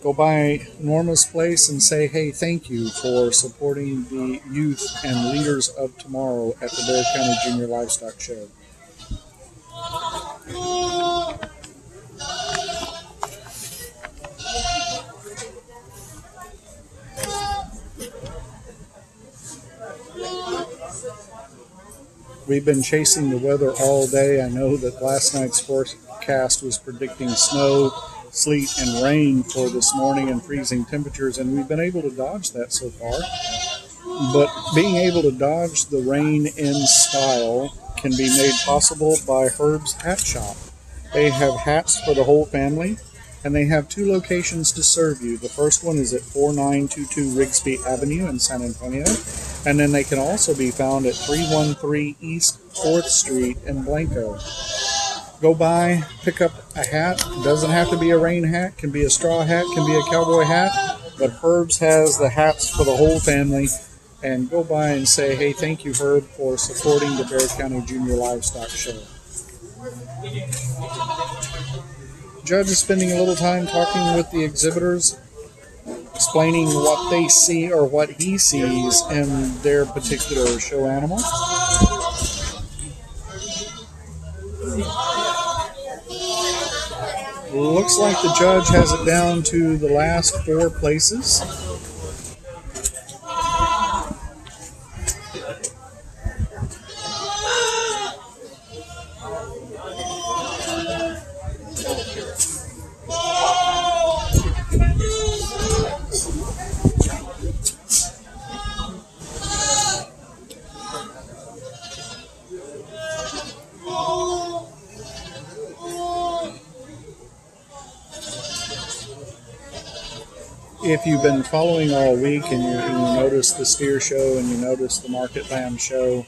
Go by Norma's Place and say, hey, thank you for supporting the youth and leaders of tomorrow at the Bexar County Junior Livestock Show. We've been chasing the weather all day. I know that last night's forecast was predicting snow, sleet, and rain for this morning and freezing temperatures, and we've been able to dodge that so far. But being able to dodge the rain in style can be made possible by Herb's Hat Shop. They have hats for the whole family, and they have 2 locations to serve you. The first one is at 4922 Rigsby Avenue in San Antonio, and then they can also be found at 313 East 4th Street in Blanco. Go by, pick up a hat. Doesn't have to be a rain hat, can be a straw hat, can be a cowboy hat, but Herb's has the hats for the whole family. And go by and say, hey, thank you, Herb, for supporting the Bexar County Junior Livestock Show. Judge is spending a little time talking with the exhibitors, explaining what they see or what he sees in their particular show animal. Looks like the judge has it down to the last 4 places. If you've been following all week and you notice the steer show and you notice the market lamb show,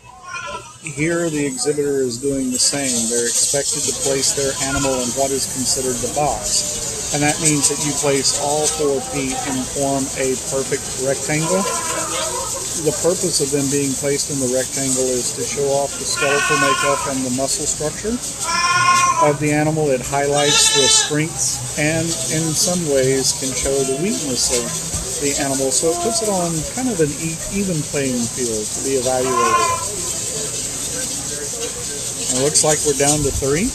here the exhibitor is doing the same. They're expected to place their animal in what is considered the box. And that means that you place all 4 feet and form a perfect rectangle. The purpose of them being placed in the rectangle is to show off the skeletal makeup and the muscle structure of the animal. It highlights the strengths and in some ways can show the weakness of the animal. So it puts it on kind of an even playing field to be evaluated. It looks like we're down to 3.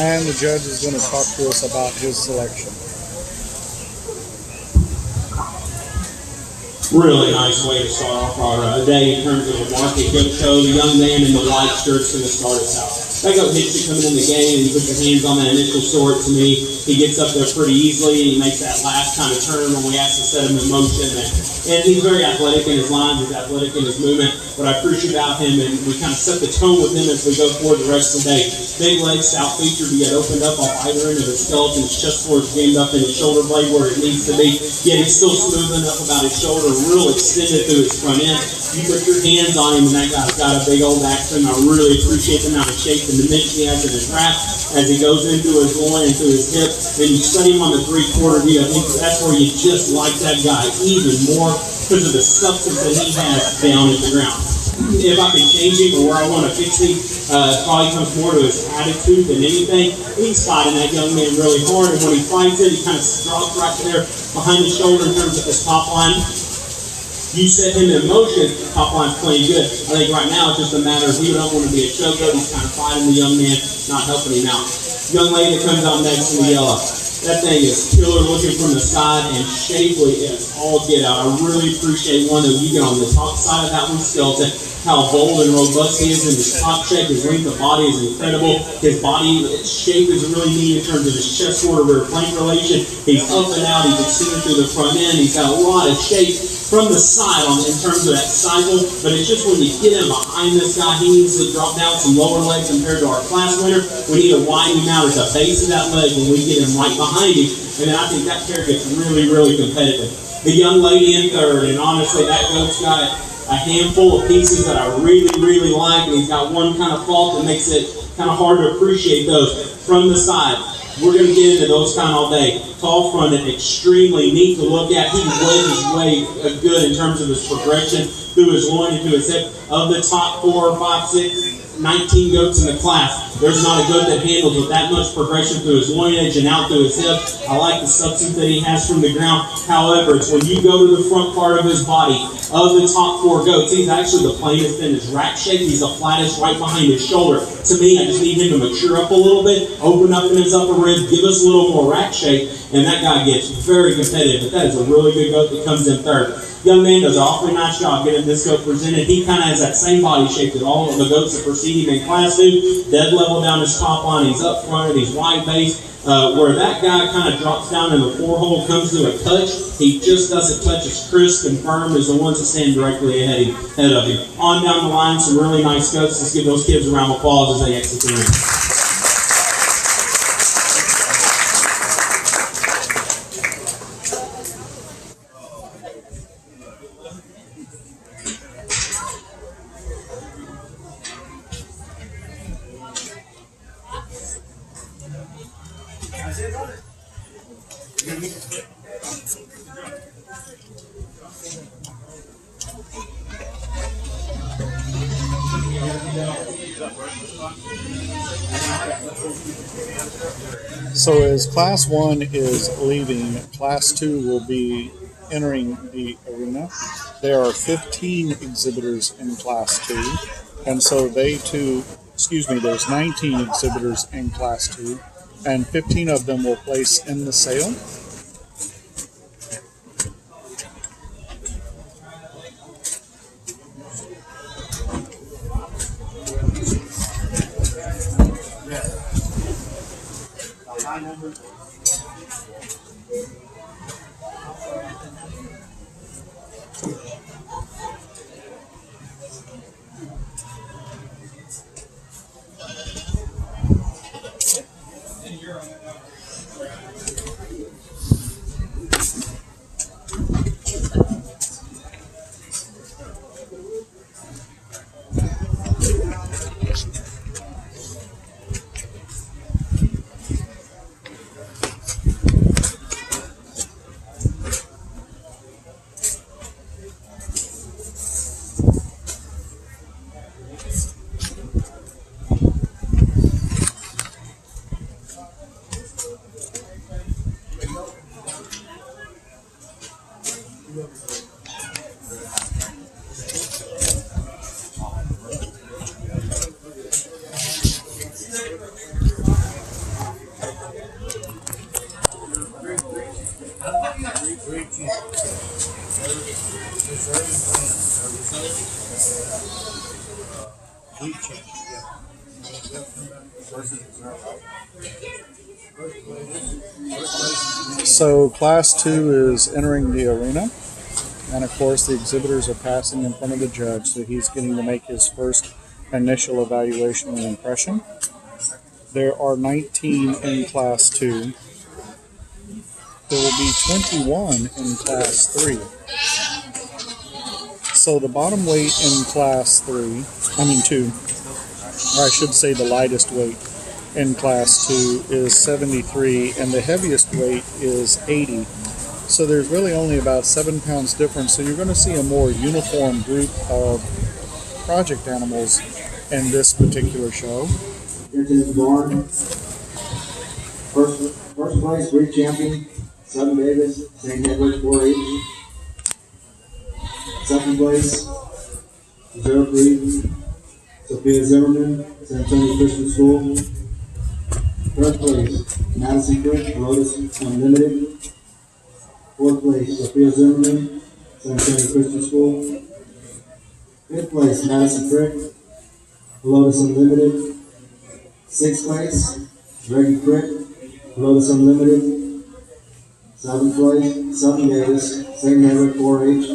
And the judge is going to talk to us about his selection. Really nice way to start off our day in terms of a market goat show. The young man in the white shirt's going to start us out. That goat hits you coming in the game, and you put your hands on that initial sort. To me, he gets up there pretty easily. He makes that last kind of turn when we ask to set him in motion. And he's very athletic in his lines, he's athletic in his movement. What I appreciate about him, and we kind of set the tone with him as we go forward the rest of the day. Big legs, stout featured, he had opened up off either end of his skeleton. His chest forward jammed up in his shoulder blade where it needs to be. Yet he's still smooth enough about his shoulder, real extended through his front end. You put your hands on him, and that guy's got a big old accent. I really appreciate the amount of shape and dimension he has in his wrap as he goes into his loin, into his hip, and you set him on the 3/4 view. I think that's where you just like that guy even more because of the substance that he has down at the ground. If I could change him or where I want to fix him, probably comes more to his attitude than anything. He's fighting that young man really hard, and when he fights it, he kind of drops right there behind his shoulder in terms of his top line. You set him in motion, top line's playing good. I think right now it's just a matter of he don't want to be a showgoat. He's kind of fighting the young man, not helping him out. Young lady that comes out next in the yellow. That thing is killer looking from the side and shapely as all get out. I really appreciate one that you get on the top side of that one skeleton, how bold and robust he is in his top shape. His length of body is incredible. His body shape is really neat in terms of his chest sort of plank relation. He's up and out. He's extended through the front end. He's got a lot of shape from the side in terms of that cycle, but it's just when you get him behind this guy, he needs to drop down some lower legs compared to our class winner. We need to widen him out at the base of that leg when we get him right behind him, and then I think that pair gets really, really competitive. The young lady in third, and honestly, that goat's got a handful of pieces that I really, really like, and he's got one kind of fault that makes it kind of hard to appreciate those from the side. We're going to get into those kind all day. Tall fronted, extremely neat to look at. He wedges way good in terms of his progression through his loin and to his hip. Of the top 4, 5, 6, 19 goats in the class, there's not a goat that handles with that much progression through his loin edge and out through his hip. I like the substance that he has from the ground. However, it's when you go to the front part of his body, of the top 4 goats, he's actually the plainest in his rack shape. He's the flattest right behind his shoulder. To me, I just need him to mature up a little bit, open up in his upper rib, give us a little more rack shape, and that guy gets very competitive. But that is a really good goat that comes in third. Young man does an awfully nice job getting this goat presented. He kind of has that same body shape that all of the goats that precede him in class do. Dead level down his top line. He's up fronted. He's wide based. Where that guy kind of drops down in the 4-hole, comes to a touch, he just doesn't touch as crisp and firm as the ones that stand directly ahead of him. On down the line, some really nice goats. Let's give those kids a round of applause as they exit the ring. So as Class 1 is leaving, Class 2 will be entering the arena. There are 15 exhibitors in Class 2, and so there's 19 exhibitors in Class 2, and 15 of them will place in the sale. So Class 2 is entering the arena, and of course the exhibitors are passing in front of the judge, so he's getting to make his first initial evaluation and impression. There are 19 in Class 2. There will be 21 in Class 3. So the bottom weight in Class 2, or I should say the lightest weight in Class 2 is 73, and the heaviest weight is 80. So there's really only about 7 pounds difference, so you're going to see a more uniform group of project animals in this particular show. Here's Barton. First place, breed champion, Sutton Davis, St. Edward 4-H. Second place, Zero Breed, Sophia Zimmerman, San Antonio Christian School. Third place, Madison Creek, Lotus Unlimited. Fourth place, Sophia Zimmerman, San Antonio Christian School. Fifth place, Madison Creek, Lotus Unlimited. Sixth place, Reggie Crick, Lotus Unlimited. Seventh place, Sutton Davis, St. Edward 4-H.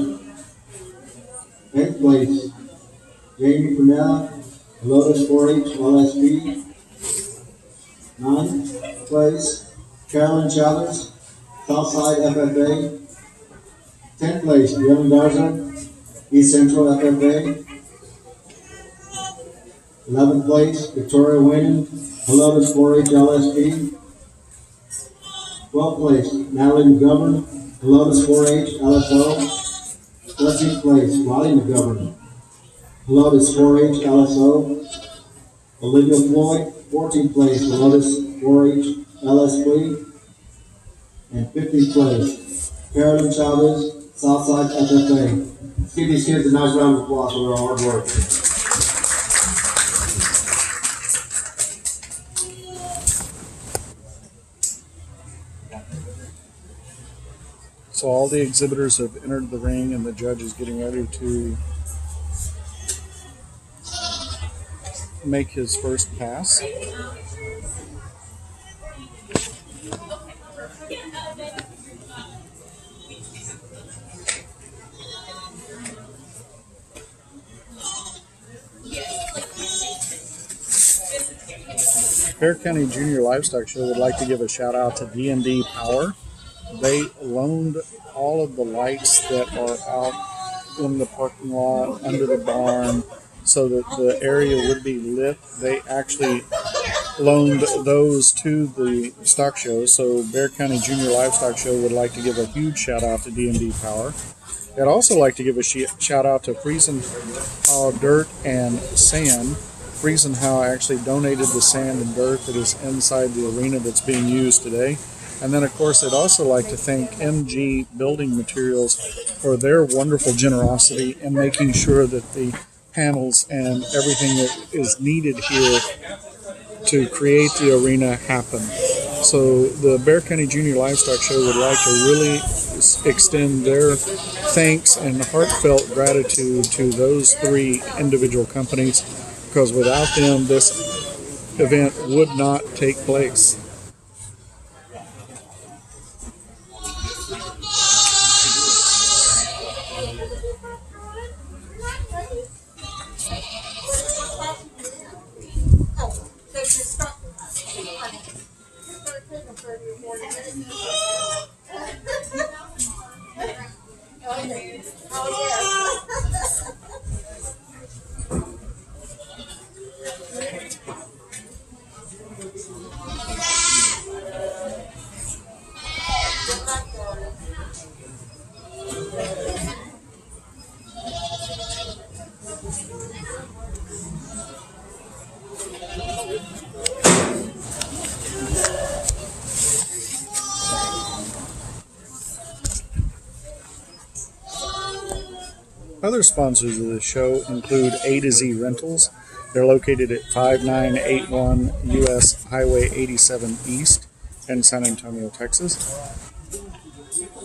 Eighth place, Jamie Prunella, Lotus 4-H LSP. Ninth place, Carolyn Chavez, Southside FFA. 10th place, Dylan Garza, East Central FFA. 11th place, Victoria Wayne, Lotus 4-H LSP. 12th place, Natalie McGovern, Lotus 4-H LSO. 13th place, Riley McGovern, Lotus 4-H LSO. Olivia Floyd, 14th place, Lotus 4-H LSP. And 15th place, Carolyn Chavez, Southside FFA. Let's give these kids a nice round of applause for their hard work. So all the exhibitors have entered the ring, and the judge is getting ready to make his first pass. Bear County Junior Livestock Show would like to give a shout out to D&D Power. They loaned all of the lights that are out in the parking lot, under the barn, so that the area would be lit. They actually loaned those to the stock show, so Bear County Junior Livestock Show would like to give a huge shout out to D&D Power. I'd also like to give a shout out to Friesenhow Dirt and Sand. Friesenhow actually donated the sand and dirt that is inside the arena that's being used today. And then, of course, I'd also like to thank MG Building Materials for their wonderful generosity in making sure that the panels and everything that is needed here to create the arena happen. So the Bear County Junior Livestock Show would like to really extend their thanks and heartfelt gratitude to those three individual companies, because without them, this event would not take place. Other sponsors of the show include A to Z Rentals. They're located at 5981 US Highway 87 East in San Antonio, Texas.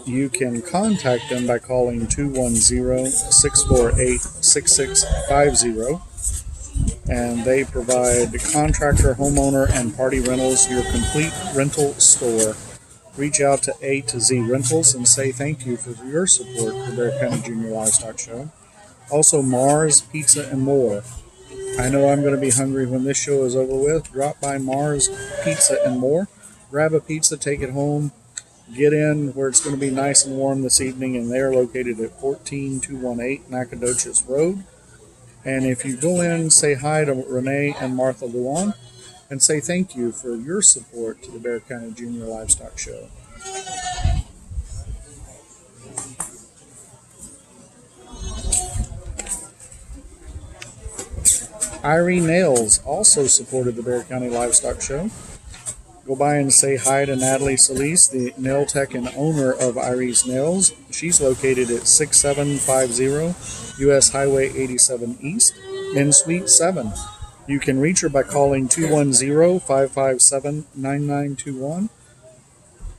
You can contact them by calling 210-648-6600. 6650. And they provide contractor, homeowner, and party rentals, your complete rental store. Reach out to A to Z Rentals and say thank you for your support for Bear County Junior Livestock Show. Also, Mars Pizza and More. I know I'm going to be hungry when this show is over with. Drop by Mars Pizza and More. Grab a pizza, take it home. Get in where it's going to be nice and warm this evening, and they're located at 14218 Nacogdoches Road. And if you go in, say hi to Renee and Martha Luan, and say thank you for your support to the Bear County Junior Livestock Show. Irene Nails also supported the Bear County Livestock Show. Go by and say hi to Natalie Solis, the nail tech and owner of Irene's Nails. She's located at 6750 US Highway 87 East in Suite 7. You can reach her by calling 210-557-9921.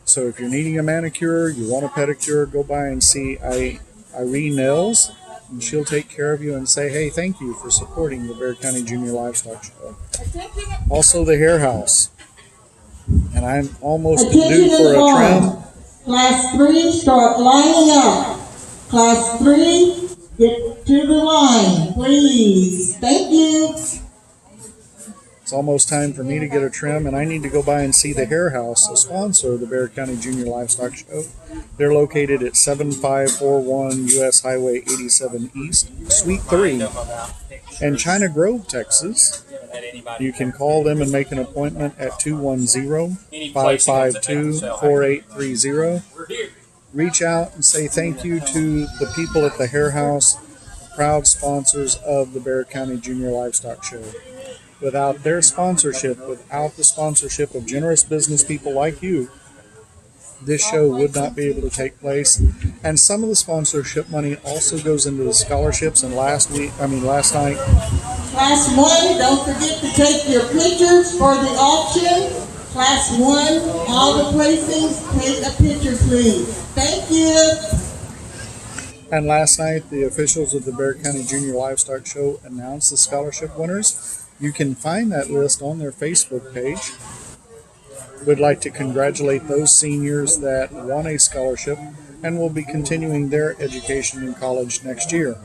So if you're needing a manicure, you want a pedicure, go by and see Irene Nails, and she'll take care of you and say, hey, thank you for supporting the Bear County Junior Livestock Show. Also, the Hair House. And I'm almost due for a trim. Class 3, start lining up. Class 3, get to the line, please. Thank you. It's almost time for me to get a trim, and I need to go by and see the Hair House, a sponsor of the Bear County Junior Livestock Show. They're located at 7541 US Highway 87 East, Suite 3, in China Grove, Texas. You can call them and make an appointment at 210-552-4830. Reach out and say thank you to the people at the Hair House, proud sponsors of the Bear County Junior Livestock Show. Without their sponsorship, without the sponsorship of generous business people like you, this show would not be able to take place. And some of the sponsorship money also goes into the scholarships. And last night, Class 1, don't forget to take your pictures for the auction. Class 1, all the placings, take a picture, please. Thank you. And last night, the officials of the Bear County Junior Livestock Show announced the scholarship winners. You can find that list on their Facebook page. We'd like to congratulate those seniors that won a scholarship and will be continuing their education in college next year.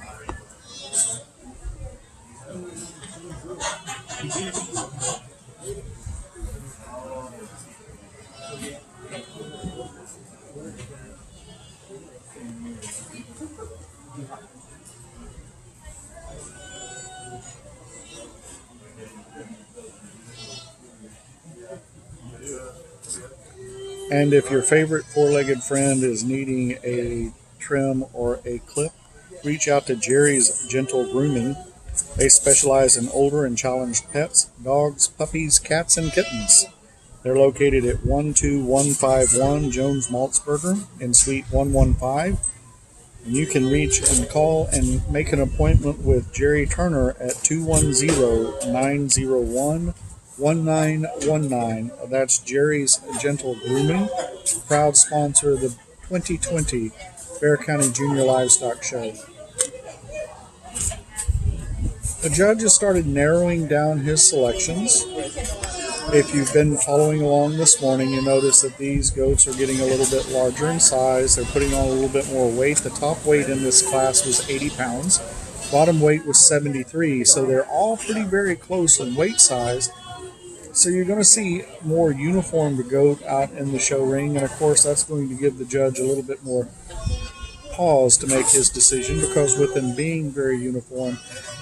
And if your favorite four-legged friend is needing a trim or a clip, reach out to Jerry's Gentle Grooming. They specialize in older and challenged pets, dogs, puppies, cats, and kittens. They're located at 12151 Jones Maltzberger in Suite 115. And you can reach and call and make an appointment with Jerry Turner at 210-901-1919. That's Jerry's Gentle Grooming, proud sponsor of the 2020 Bear County Junior Livestock Show. The judge has started narrowing down his selections. If you've been following along this morning, you notice that these goats are getting a little bit larger in size. They're putting on a little bit more weight. The top weight in this class was 80 pounds. Bottom weight was 73, so they're all pretty very close in weight size. So you're going to see more uniformed goat out in the show ring, and of course that's going to give the judge a little bit more pause to make his decision, because with them being very uniform,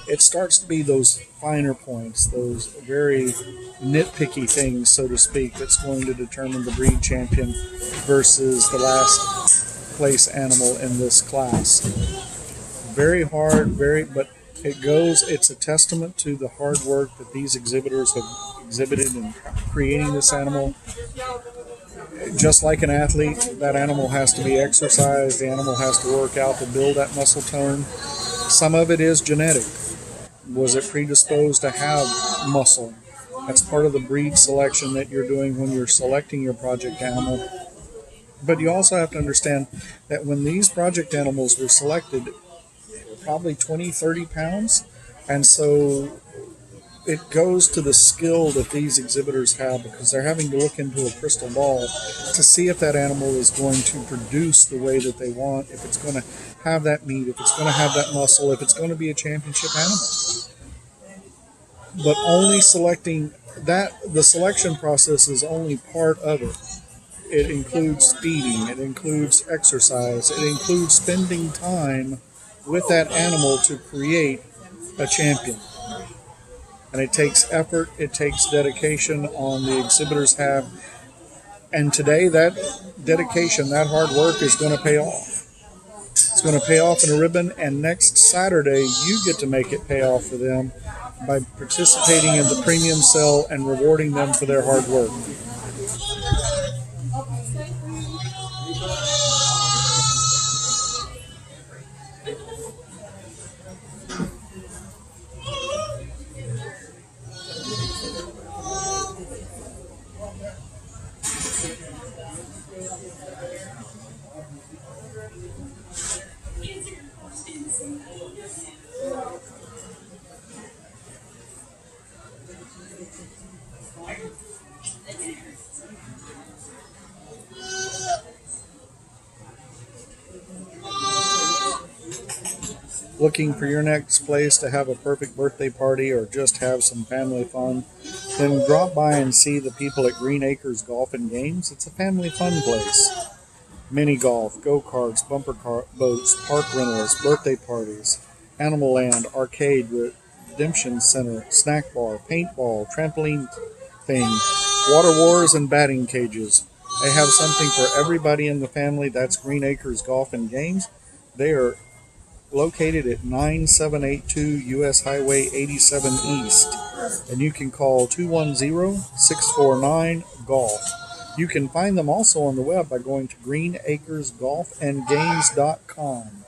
it starts to be those finer points, those very nitpicky things, so to speak, that's going to determine the breed champion versus the last place animal in this class. Very hard, but it's a testament to the hard work that these exhibitors have exhibited in creating this animal. Just like an athlete, that animal has to be exercised, the animal has to work out to build that muscle tone. Some of it is genetic. Was it predisposed to have muscle? That's part of the breed selection that you're doing when you're selecting your project animal. But you also have to understand that when these project animals were selected, probably 20, 30 pounds. And so it goes to the skill that these exhibitors have, because they're having to look into a crystal ball to see if that animal is going to produce the way that they want, if it's going to have that meat, if it's going to have that muscle, if it's going to be a championship animal. But only selecting that, the selection process is only part of it. It includes feeding, it includes exercise, it includes spending time with that animal to create a champion. And it takes effort, it takes dedication on the exhibitors have. And today that dedication, that hard work is going to pay off. It's going to pay off in a ribbon, and next Saturday you get to make it pay off for them by participating in the premium sale and rewarding them for their hard work. Looking for your next place to have a perfect birthday party or just have some family fun, then drop by and see the people at Green Acres Golf and Games. It's a family fun place. Mini golf, go-karts, bumper car boats, park rentals, birthday parties, Animal Land, arcade, redemption center, snack bar, paintball, trampoline thing, water wars, and batting cages. They have something for everybody in the family. That's Green Acres Golf and Games. They are located at 9782 U.S. Highway 87 East, and you can call 210-649-GOLF. You can find them also on the web by going to greenacresgolfandgames.com.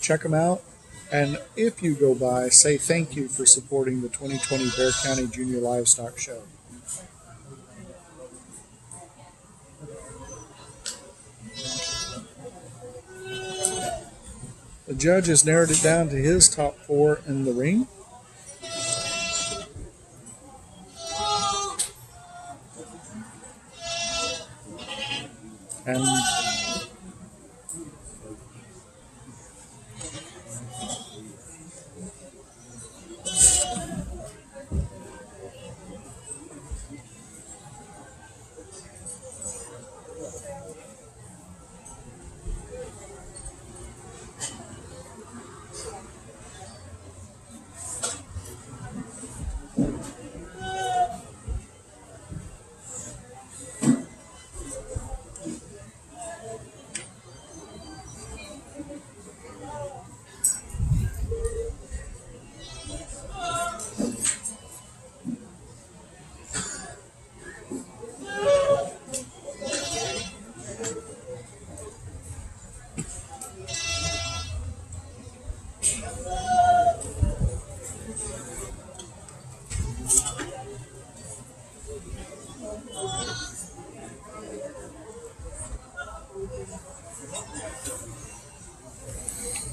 Check them out, and if you go by, say thank you for supporting the 2020 Bexar County Junior Livestock Show. The judge has narrowed it down to his top 4 in the ring.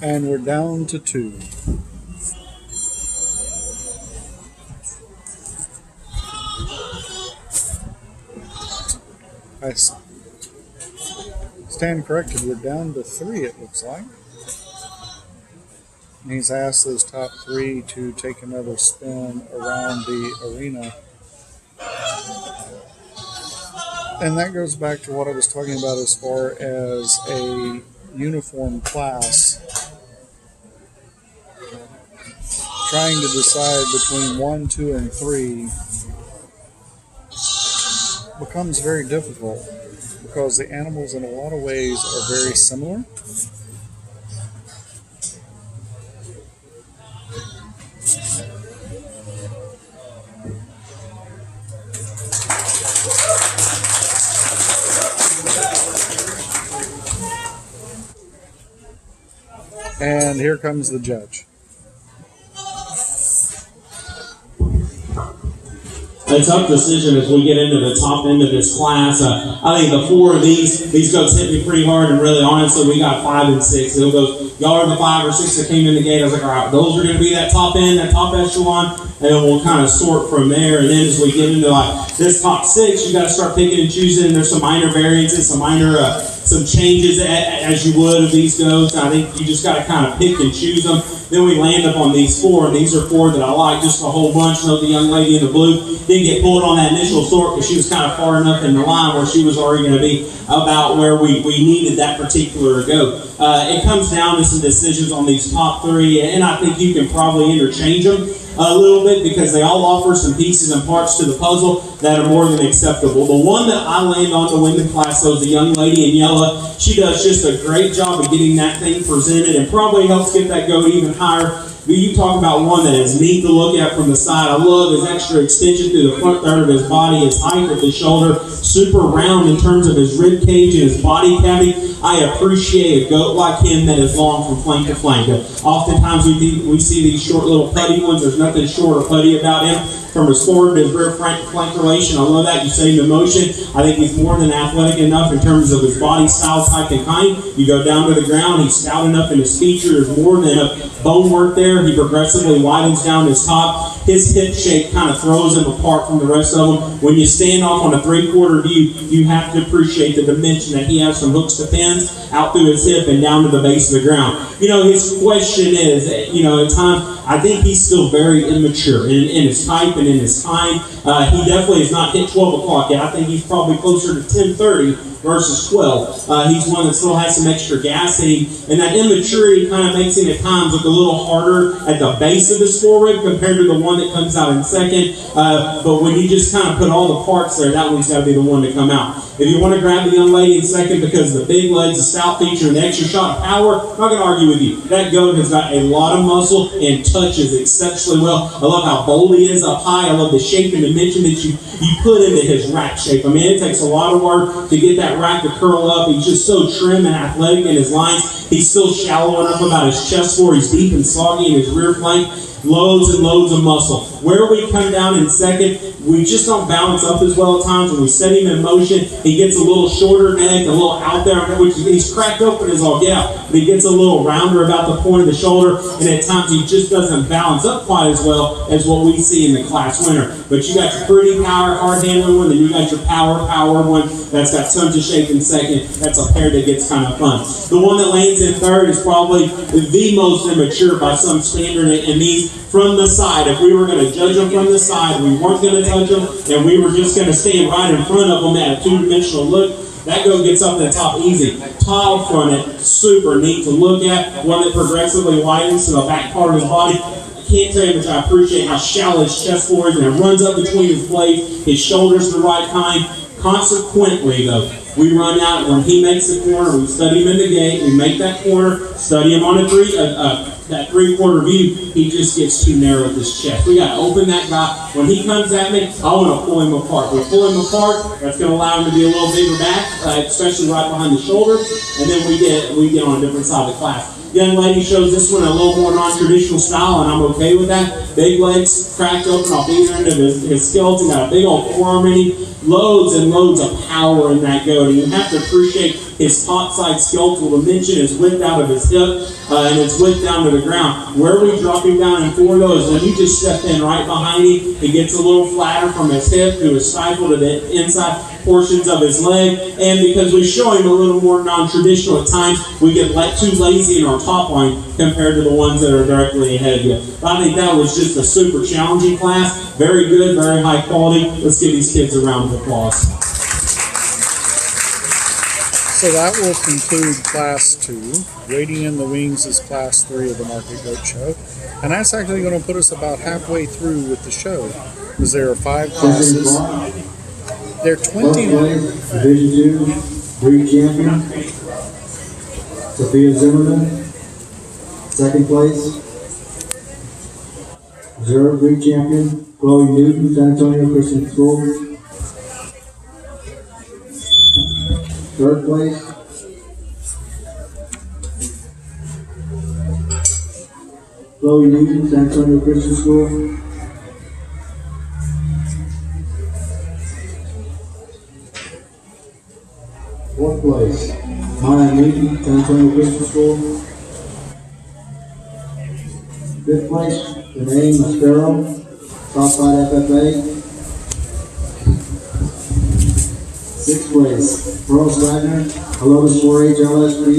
And we're down to 2. I stand corrected, we're down to 3, it looks like. And he's asked those top 3 to take another spin around the arena. And that goes back to what I was talking about as far as a uniform class. Trying to decide between 1, 2, and 3 becomes very difficult because the animals in a lot of ways are very similar. And here comes the judge. a tough decision as we get into the top end of this class. I think the 4 of these goats hit me pretty hard, and really honestly, we got 5 and 6. It goes, y'all are the 5 or 6 that came in the gate. I was like, all right, those are going to be that top end, that top echelon, and then we'll kind of sort from there. And then as we get into like this top 6, you got to start picking and choosing. There's some minor variances, some minor some changes as you would of these goats. I think you just got to kind of pick and choose them. Then we land up on these 4, and these are 4 that I like just a whole bunch. Note the young lady in the blue didn't get pulled on that initial sort because she was kind of far enough in the line where she was already going to be about where we needed that particular goat. It comes down to some decisions on these top 3, and I think you can probably interchange them a little bit because they all offer some pieces and parts to the puzzle that are more than acceptable. The one that I land on to win the class, though, is the young lady in yellow. She does just a great job of getting that thing presented and probably helps get that goat even higher. You talk about one that is neat to look at from the side. I love his extra extension through the front third of his body, his height of his shoulder, super round in terms of his rib cage and his body cavity. I appreciate a goat like him that is long from flank to flank. Oftentimes we see these short little putty ones. There's nothing short or putty about him. From his forward to his rear flank relation, I love that. You say the motion. I think he's more than athletic enough in terms of his body style, type, and kind. You go down to the ground, he's stout enough in his feature. There's more than a bone work there. He progressively widens down his top. His hip shape kind of throws him apart from the rest of them. When you stand off on a 3/4 view, you have to appreciate the dimension that he has from hooks to pins out through his hip and down to the base of the ground. You know, his question is, you know, at times, I think he's still very immature in his type and in his time. He definitely has not hit 12 o'clock yet. I think he's probably closer to 10:30 versus 12. He's one that still has some extra gas, and that immaturity kind of makes him at times look a little harder at the base of his forehead compared to the one that comes out in second. But when you just kind of put all the parts there, that one's got to be the one to come out. If you want to grab the young lady in second because of the big legs, the stout feature, and the extra shot of power, I'm not going to argue with you. That goat has got a lot of muscle and touches exceptionally well. I love how bold he is up high. I love the shape and dimension that you put into his rack shape. I mean, it takes a lot of work to get that rack to curl up. He's just so trim and athletic in his lines. He's still shallow enough about his chest where he's deep and soggy in his rear flank. Loads and loads of muscle. Where we come down in second, we just don't balance up as well at times. When we set him in motion, he gets a little shorter neck, a little out there, which he's cracked open as all get out. But he gets a little rounder about the point of the shoulder, and at times he just doesn't balance up quite as well as what we see in the class winner. But you got your pretty power, hard handling one, then you got your power one that's got tons of shape in second. That's a pair that gets kind of fun. The one that lands in third is probably the most immature by some standard, and these from the side. If we were going to judge them from the side, we weren't going to touch them, and we were just going to stand right in front of them at a two-dimensional look. That goat gets up to the top easy. Tile fronted, super neat to look at. One that progressively widens to the back part of his body. I can't tell you much I appreciate how shallow his chest floor is, and it runs up between his blades. His shoulders the right kind. Consequently, though, we run out when he makes the corner. We study him in the gate. We make that corner. Study him on that 3/4 view. He just gets too narrow at his chest. We got to open that guy. When he comes at me, I want to pull him apart. We pull him apart. That's going to allow him to be a little bigger back, especially right behind the shoulder. And then we get on a different side of the class. Young lady shows this one a little more non-traditional style, and I'm okay with that. Big legs cracked open off either end of his skeleton. Got a big old forearm in him. Loads and loads of power in that goat. And you have to appreciate his top side skeletal dimension, his width out of his hip, and its width down to the ground. Where we drop him down in 4 of those, when you just step in right behind him, he gets a little flatter from his hip to his stifle to the inside portions of his leg. And because we show him a little more non-traditional at times, we get too lazy in our top line compared to the ones that are directly ahead of you. But I think that was just a super challenging class. Very good, very high quality. Let's give these kids a round of applause. So that will conclude Class 2. Waiting in the wings is Class 3 of the Market Goat Show. And that's actually going to put us about halfway through with the show, because there are 5 classes. There are 21. Division 2, breed champion, Sophia Zimmerman. Second place, reserve breed champion, Chloe Newton, San Antonio Christian School. Third place, Chloe Newton, San Antonio Christian School. Fourth place, Maya Meaton, San Antonio Christian School. Fifth place, Renee Mascaro, Southside FFA. Sixth place, Pearl Wagner, Helotes 4-H LSP.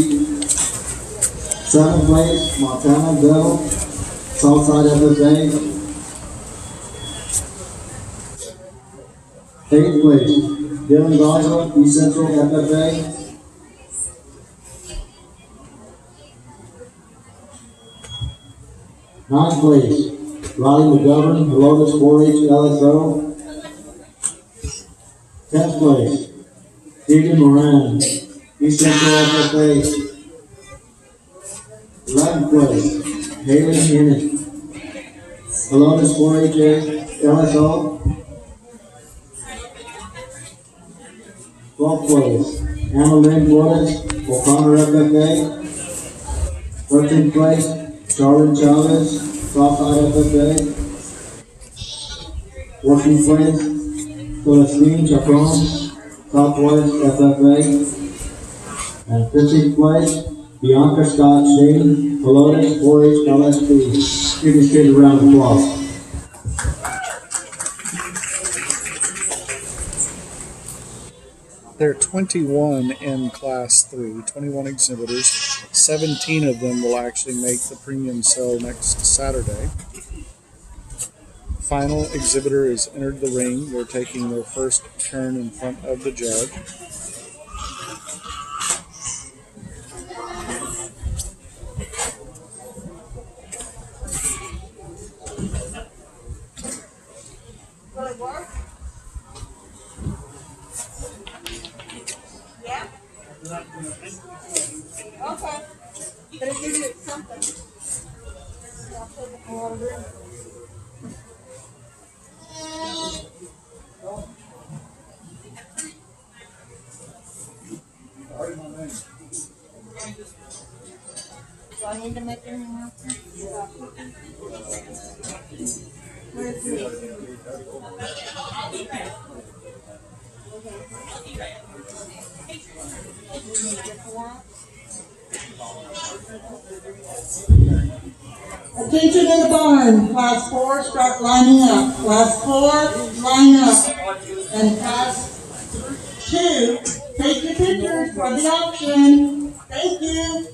Seventh place, Montana Bell, Southside FFA. Eighth place, Dylan Gaza, East Central FFA. Ninth place, Riley McGovern, Helotes 4-H LSO. 10th place, Stephen Moran, East Central FFA. 11th place, Haley Hennick, Helotes 4-H LSO. 12th place, Anna Lynn Flores, O'Connor FFA. 13th place, Charlie Chavez, Southside FFA. 14th place, Celestine Chacron, Southwest FFA. And 15th place, Bianca Scott Shane, Helotes 4-H LSP. Give these kids a round of applause. There are 21 in Class 3, 21 exhibitors. 17 of them will actually make the premium sale next Saturday. Final exhibitor is entered the ring. They're taking their first turn in front of the judge. Will it work? Yeah? Okay. But it gives you something. I'll put it in water room. Do I need to make any more? Where's Attention in the barn, class 4, start lining up. Class 4, line up. And class 2, take your pictures for the auction. Thank you.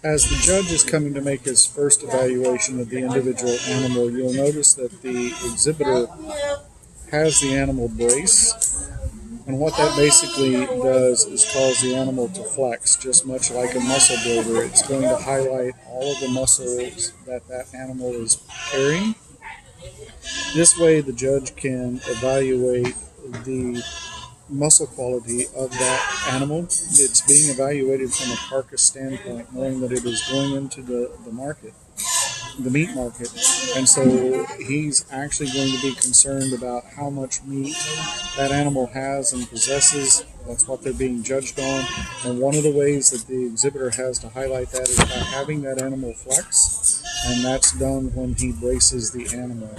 As the judge is coming to make his first evaluation of the individual animal, you'll notice that the exhibitor has the animal brace. And what that basically does is cause the animal to flex, just much like a muscle builder. It's going to highlight all of the muscles that that animal is carrying. This way the judge can evaluate the muscle quality of that animal. It's being evaluated from a carcass standpoint, knowing that it is going into the market, the meat market, and so he's actually going to be concerned about how much meat that animal has and possesses. That's what they're being judged on, and one of the ways that the exhibitor has to highlight that is by having that animal flex, and that's done when he braces the animal.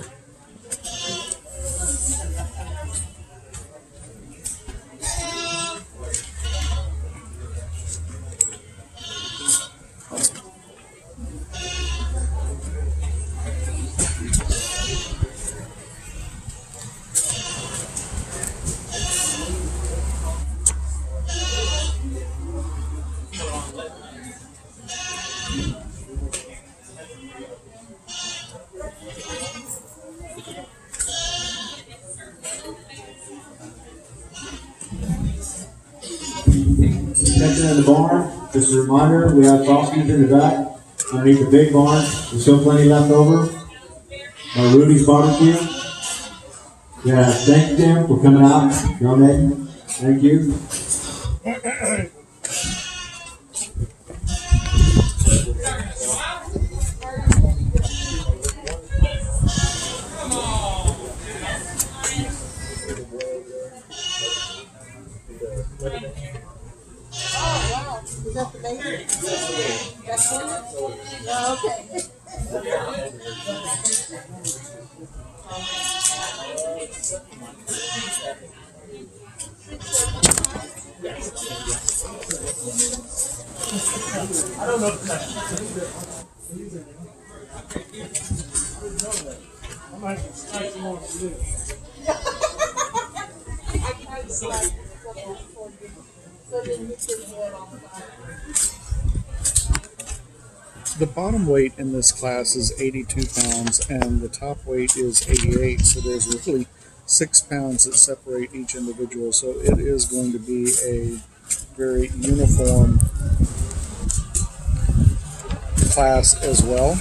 Attention in the barn, just a reminder, we have sausage in the back, underneath the big barn. There's still plenty left over. Rudy's barbecue. Yeah, thank you, Tim, for coming out, donating. Thank you. Is that the baby? That's one? Oh, okay. I don't know if that's I might have to strike some more to do. I tried to slide something before you, so then you could head on fire. The bottom weight in this class is 82 pounds and the top weight is 88, so there's really 6 pounds that separate each individual, so it is going to be a very uniform class as well.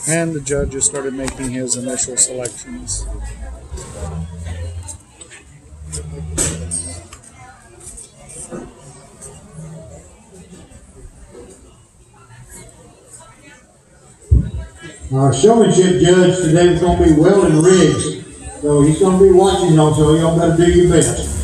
And the judge has started making his initial selections. Our showmanship judge today is going to be Weldon Riggs. So he's going to be watching y'all, so y'all better do your best.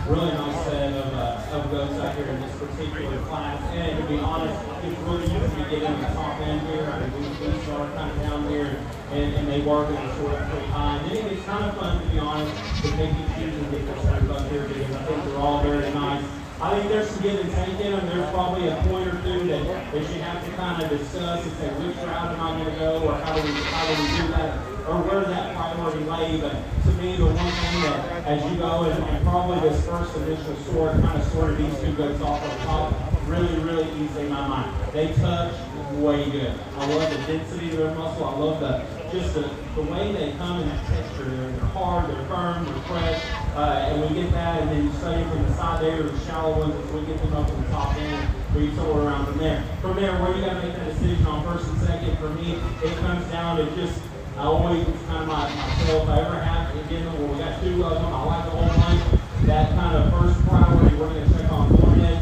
Really nice set of goats out here in this particular class. And to be honest, it's really easy to get in the top end here. I mean, we start kind of down here and they work in the short pretty high. And then it's kind of fun, to be honest, to make you choose and get the setters up here because I think they're all very nice. I think there's some give and take in them. There's probably a point or two that you have to kind of discuss and say, which route am I going to go, or how do we do that, or where does that priority lay. But to me, the one thing that as you go and probably this first initial sort, kind of sorted these two goats off on top, really easy in my mind. They touch way good. I love the density of their muscle. I love the way they come in that texture. They're hard, they're firm, they're fresh. And we get that, and then you study from the side there, the shallow ones, as we get them up to the top end, where you sort around from there. From there, where you got to make that decision on first and second, for me, it comes down to just, I always, it's kind of my tail, if I ever have to get them, well, we got two of them, I like the whole bunch. That kind of first priority, we're going to check on forehead.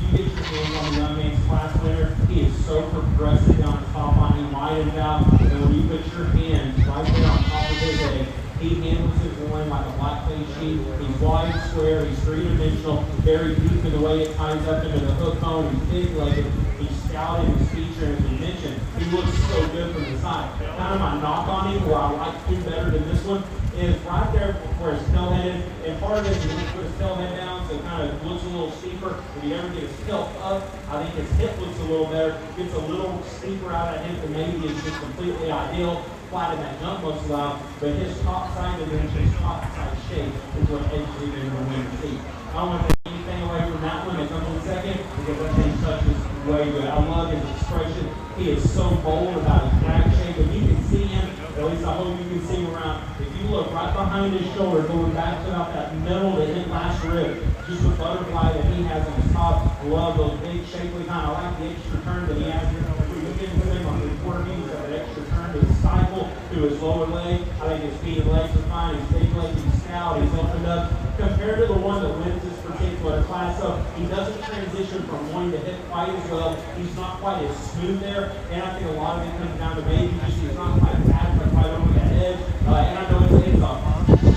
You get your hands on the young man's class winner. He is so progressive down the top line, he widens out, and when you put your hands right there on top of his head, he handles his loin like a black-faced sheep. He's wide and square. He's three-dimensional, very deep in the way it ties up into the hook bone. He's big-legged. He's stout in his feature, as we mentioned. He looks so good from the side. Kind of my knock on him, where I like two better than this one, is right there where his tail headed. And part of it is he put his tail head down, so it kind of looks a little steeper. If you ever get his tail up, I think his hip looks a little better. Gets a little steeper out of hip, and maybe it's just completely ideal. Flat in that jump muscle out, but his top side and then his top side shape is what edges him into the wing seat. I don't want to take anything away from that one that comes in second because that thing touches way good. I love his expression. He is so bold about his back shape, and you can see him, at least I hope you can see him around. If you look right behind his shoulder, going back to about that middle to hit last rib, just the butterfly that he has on his top. I love those big, shapely kind. I like the extra turn that he has here. We get with him on the quarter view, he's got an extra turn to his stifle, to his lower leg. I think his feet and legs are fine. His big leg, he's stout, he's opened up. Compared to the one that wins this particular class, so he doesn't transition from one to hit quite as well. He's not quite as smooth there, and I think a lot of it comes down to maybe just he's not quite adequate right over that edge. And I know it's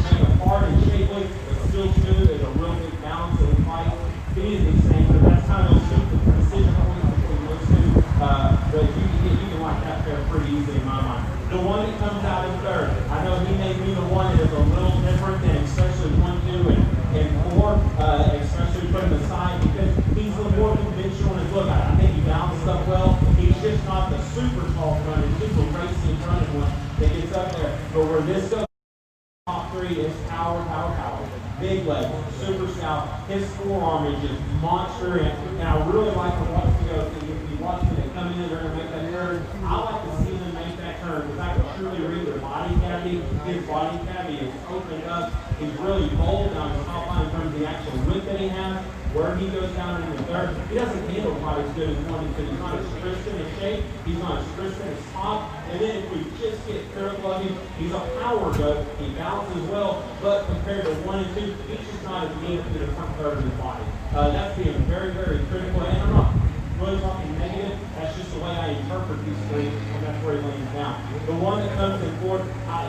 kind of hard and shapely, but still smooth. There's a real big balance in the fight. Any of these things, but that's kind of those two decision points between those two. But you can get The one that comes out in third, I know he may be the one that is a little different than especially 1, 2, and 4, especially putting aside because he's a little more conventional in his look. I think he balances up well. He's just not the super tall front and super racy in front of one that gets up there. But where this goes, top 3 is power. Big leg, super stout. His forearm is just monster, and I really like to watch if you watch them come in there and make that turn. I like to see them make that turn because I can truly read their body cavity. His body cavity is opened up. He's really bold down his top line in terms of the actual width that he has. Where he goes down in the third, he doesn't handle quite as good as one because he's not as crisp in his shape, he's not as crisp in his top, and then if we just get critical of him, he's a power goat, he balances well, but compared to 1 and 2, he's just not as neat to the front third of his body. That's being very, very critical, and I'm not really talking negative, that's just the way I interpret these 3, and that's where he lays down. The one that comes in fourth, I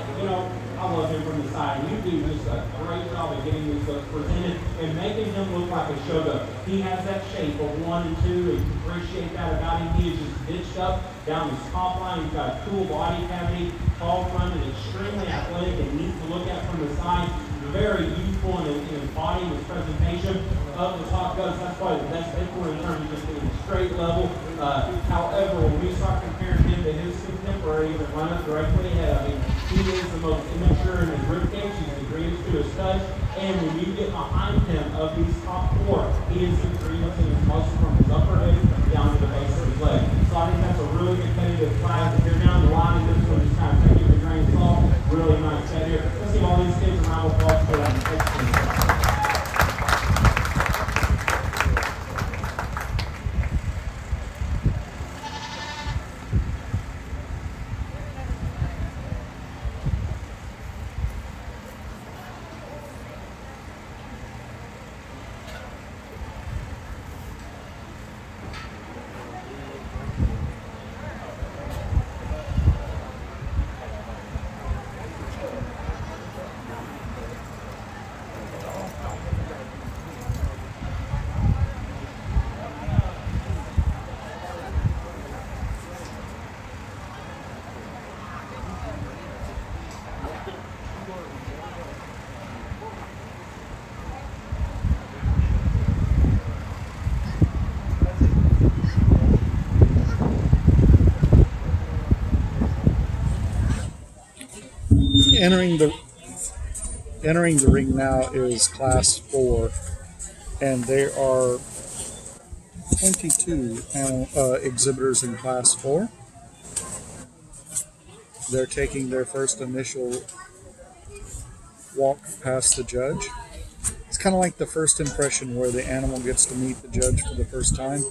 love him from the side. You do just a great job of getting these looks presented and making him look like a show-go. He has that shape of 1 and 2, and you appreciate that about him. He is just ditched up down his top line. He's got a cool body cavity, tall front, and extremely athletic and neat to look at from the side. Very youthful in his body, his presentation of the top goats. That's probably the best pick for him in terms of just being straight level. However, when we start comparing him to his contemporaries that run up directly ahead of him, he is the most immature in his ribcage. He's the greenest to his touch. And when you get behind him of these top 4, he is the greenest in his muscle from his upper hip down to the base of his leg. So I think that's a really competitive class. If you're down the line, this one just kind of take it with a grain of salt. Really nice set here. Let's give all these kids a round of applause for that excellent job. Entering the ring now is Class 4, and there are 22 exhibitors in Class 4. They're taking their first initial walk past the judge. It's kind of like the first impression where the animal gets to meet the judge for the first time.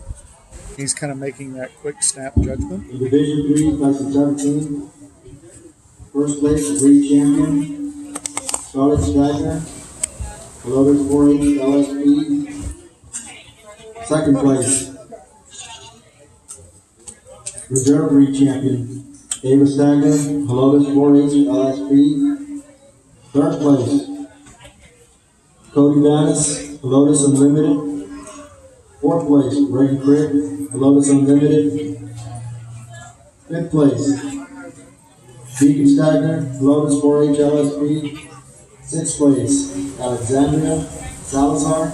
He's kind of making that quick snap judgment. In Division 3, Class 17, first place, breed champion, Scarlet Stagger, Lotus 4-H LSP. Second place, reserve breed champion, Ava Stagger, Lotus 4-H LSP. Third place, Cody Vanis, Lotus Unlimited. Fourth place, Reagan Crick, Lotus Unlimited. Fifth place, Deacon Stagner, Lotus 4-H LSP. Sixth place, Alexandria Salazar.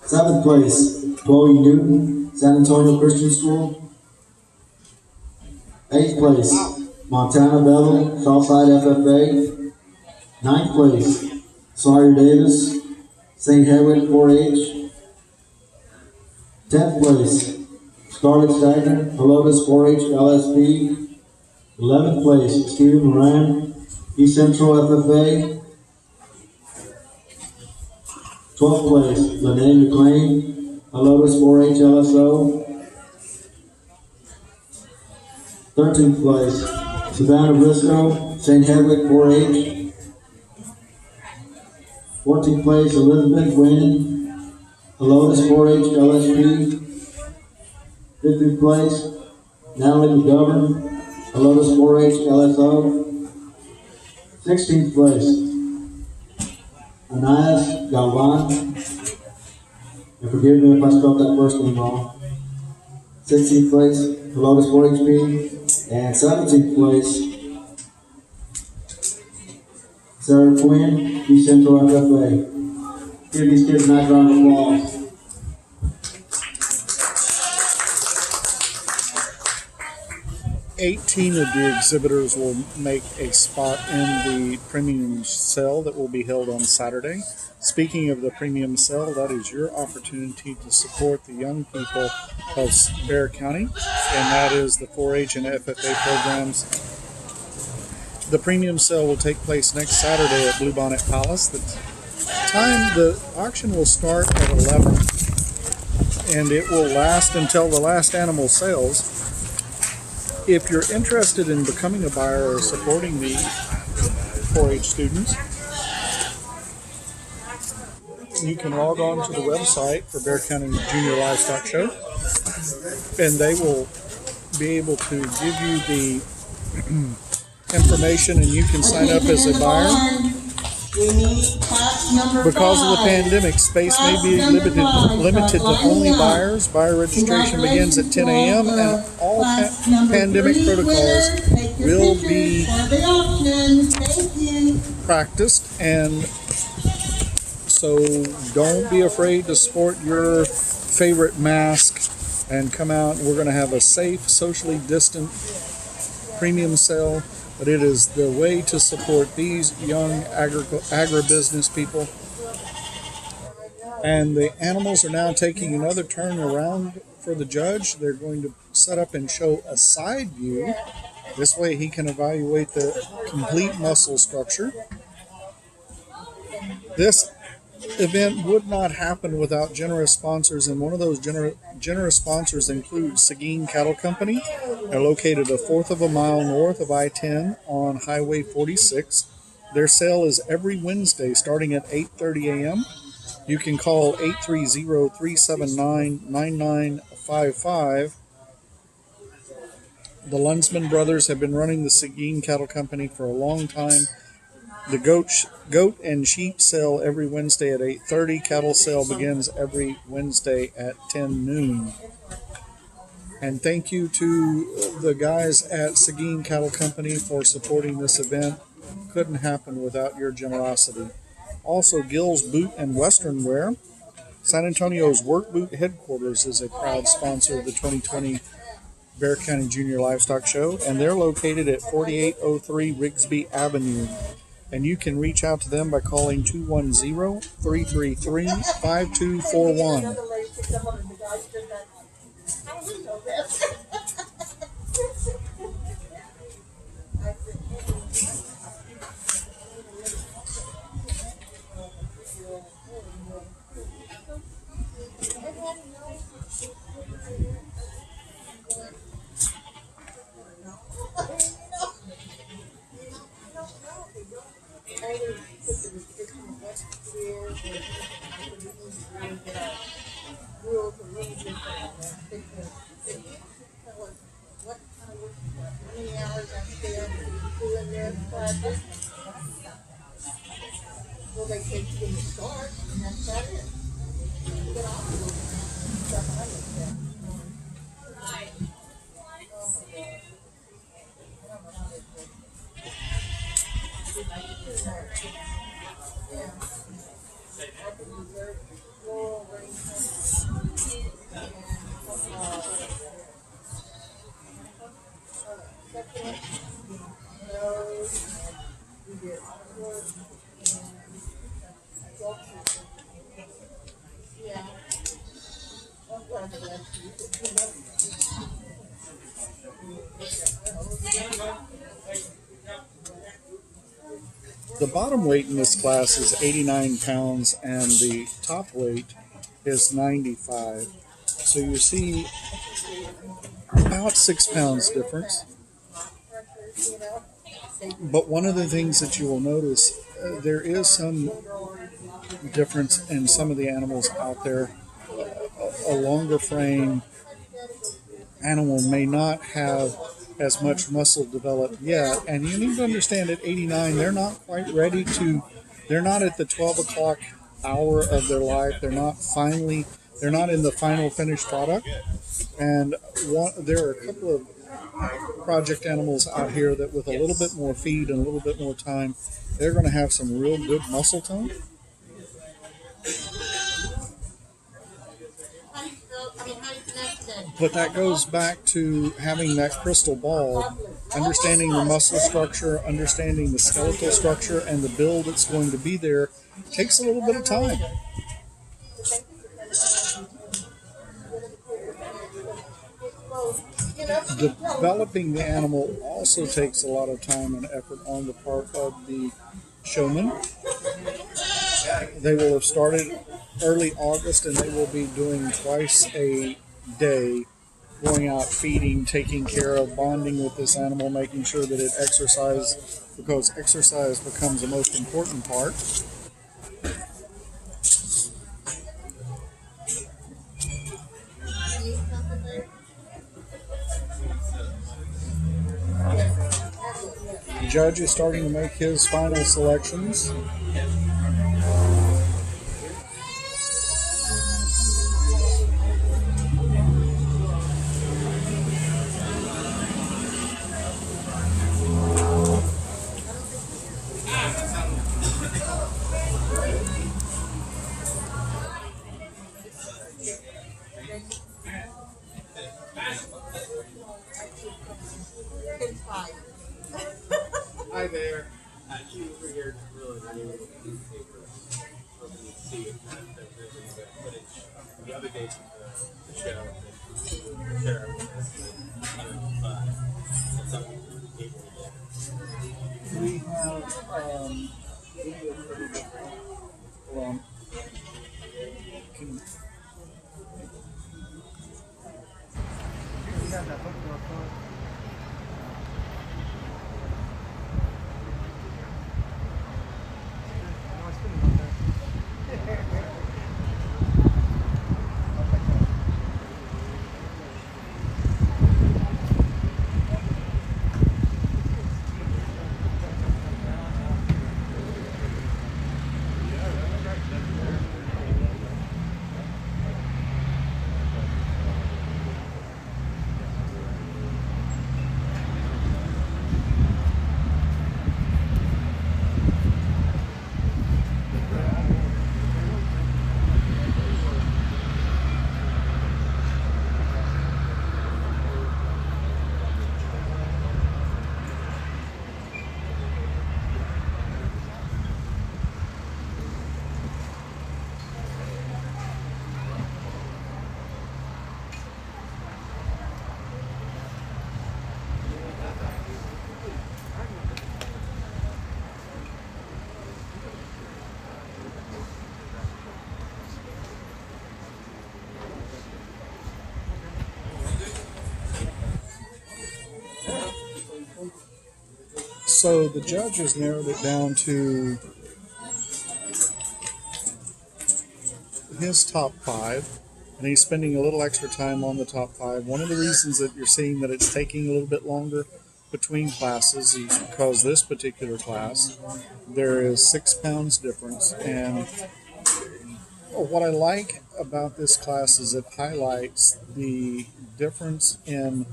Seventh place, Chloe Newton, San Antonio Christian School. Eighth place, Montana Bevel, Southside FFA. Ninth place, Sawyer Davis, St. Hedwig 4-H. 10th place, Scarlet Stagner, Lotus 4-H LSP. 11th place, Stephen Moran, East Central FFA. 12th place, Lene McLean, Lotus 4-H LSO. 13th place, Savannah Briscoe, St. Hedwig 4-H. 14th place, Elizabeth Wayne, Lotus 4-H LSP. 15th place, Natalie McGovern, Lotus 4-H LSO. 16th place, Anais Galvan. And forgive me if I spelled that first name wrong. 16th place, Helotes 4-HP, and 17th place, Sarah Quinn, East Central FFA. Give these kids a nice round of applause. $18 of the exhibitors will make a spot in the premium sale that will be held on Saturday. Speaking of the premium sale, that is your opportunity to support the young people of Bear County, and that is the 4-H and FFA programs. The premium sale will take place next Saturday at Bluebonnet Palace. The auction will start at 11, and it will last until the last animal sells. If you're interested in becoming a buyer or supporting the 4-H students, you can log on to the website for Bear County Junior Livestock Show, and they will be able to give you the information, and you can sign up as a buyer. Because of the pandemic, space may be limited to only buyers. Buyer registration begins at 10 a.m. and all pandemic protocols will be practiced, and so don't be afraid to sport your favorite mask and come out. We're going to have a safe, socially distant premium sale. But it is the way to support these young agribusiness people. And the animals are now taking another turn around for the judge. They're going to set up and show a side view. This way he can evaluate the complete muscle structure. This event would not happen without generous sponsors, and one of those generous sponsors includes Seguin Cattle Company. They're located a fourth of a mile north of I-10 on Highway 46. Their sale is every Wednesday starting at 8:30 a.m. You can call 830-379-9955. The Lunsman brothers have been running the Seguin Cattle Company for a long time. The goat and sheep sale every Wednesday at 8:30. Cattle sale begins every Wednesday at 10 noon. And thank you to the guys at Seguin Cattle Company for supporting this event. Couldn't happen without your generosity. Also, Gill's Boot and Western Wear. San Antonio's Work Boot headquarters is a proud sponsor of the 2020 Bear County Junior Livestock Show, and they're located at 4803 Rigsby Avenue. And you can reach out to them by calling 210-333-5241. The bottom weight in this class is 89 pounds and the top weight is 95. So you see about 6 pounds difference. But one of the things that you will notice, there is some difference in some of the animals out there. A longer frame animal may not have as much muscle developed yet, and you need to understand at 89 they're not quite ready to, they're not at the 12 o'clock hour of their life, they're not in the final finished product. And there are a couple of project animals out here that with a little bit more feed and a little bit more time, they're going to have some real good muscle tone. But that goes back to having that crystal ball, understanding the muscle structure, understanding the skeletal structure, and the build that's going to be there. Takes a little bit of time. Developing the animal also takes a lot of time and effort on the part of the showman. They will have started early August, and they will be doing twice a day, going out feeding, taking care of, bonding with this animal, making sure that it exercises, because exercise becomes the most important part. The judge is starting to make his final selections. Hi there. You were here really hoping to see if there's footage from the other days of the show and share it with us. That's something we're able to do. We have video footage. So the judge has narrowed it down to his top 5, and he's spending a little extra time on the top 5. One of the reasons that you're seeing that it's taking a little bit longer between classes is because this particular class, there is 6 pounds difference, and what I like about this class is it highlights the difference in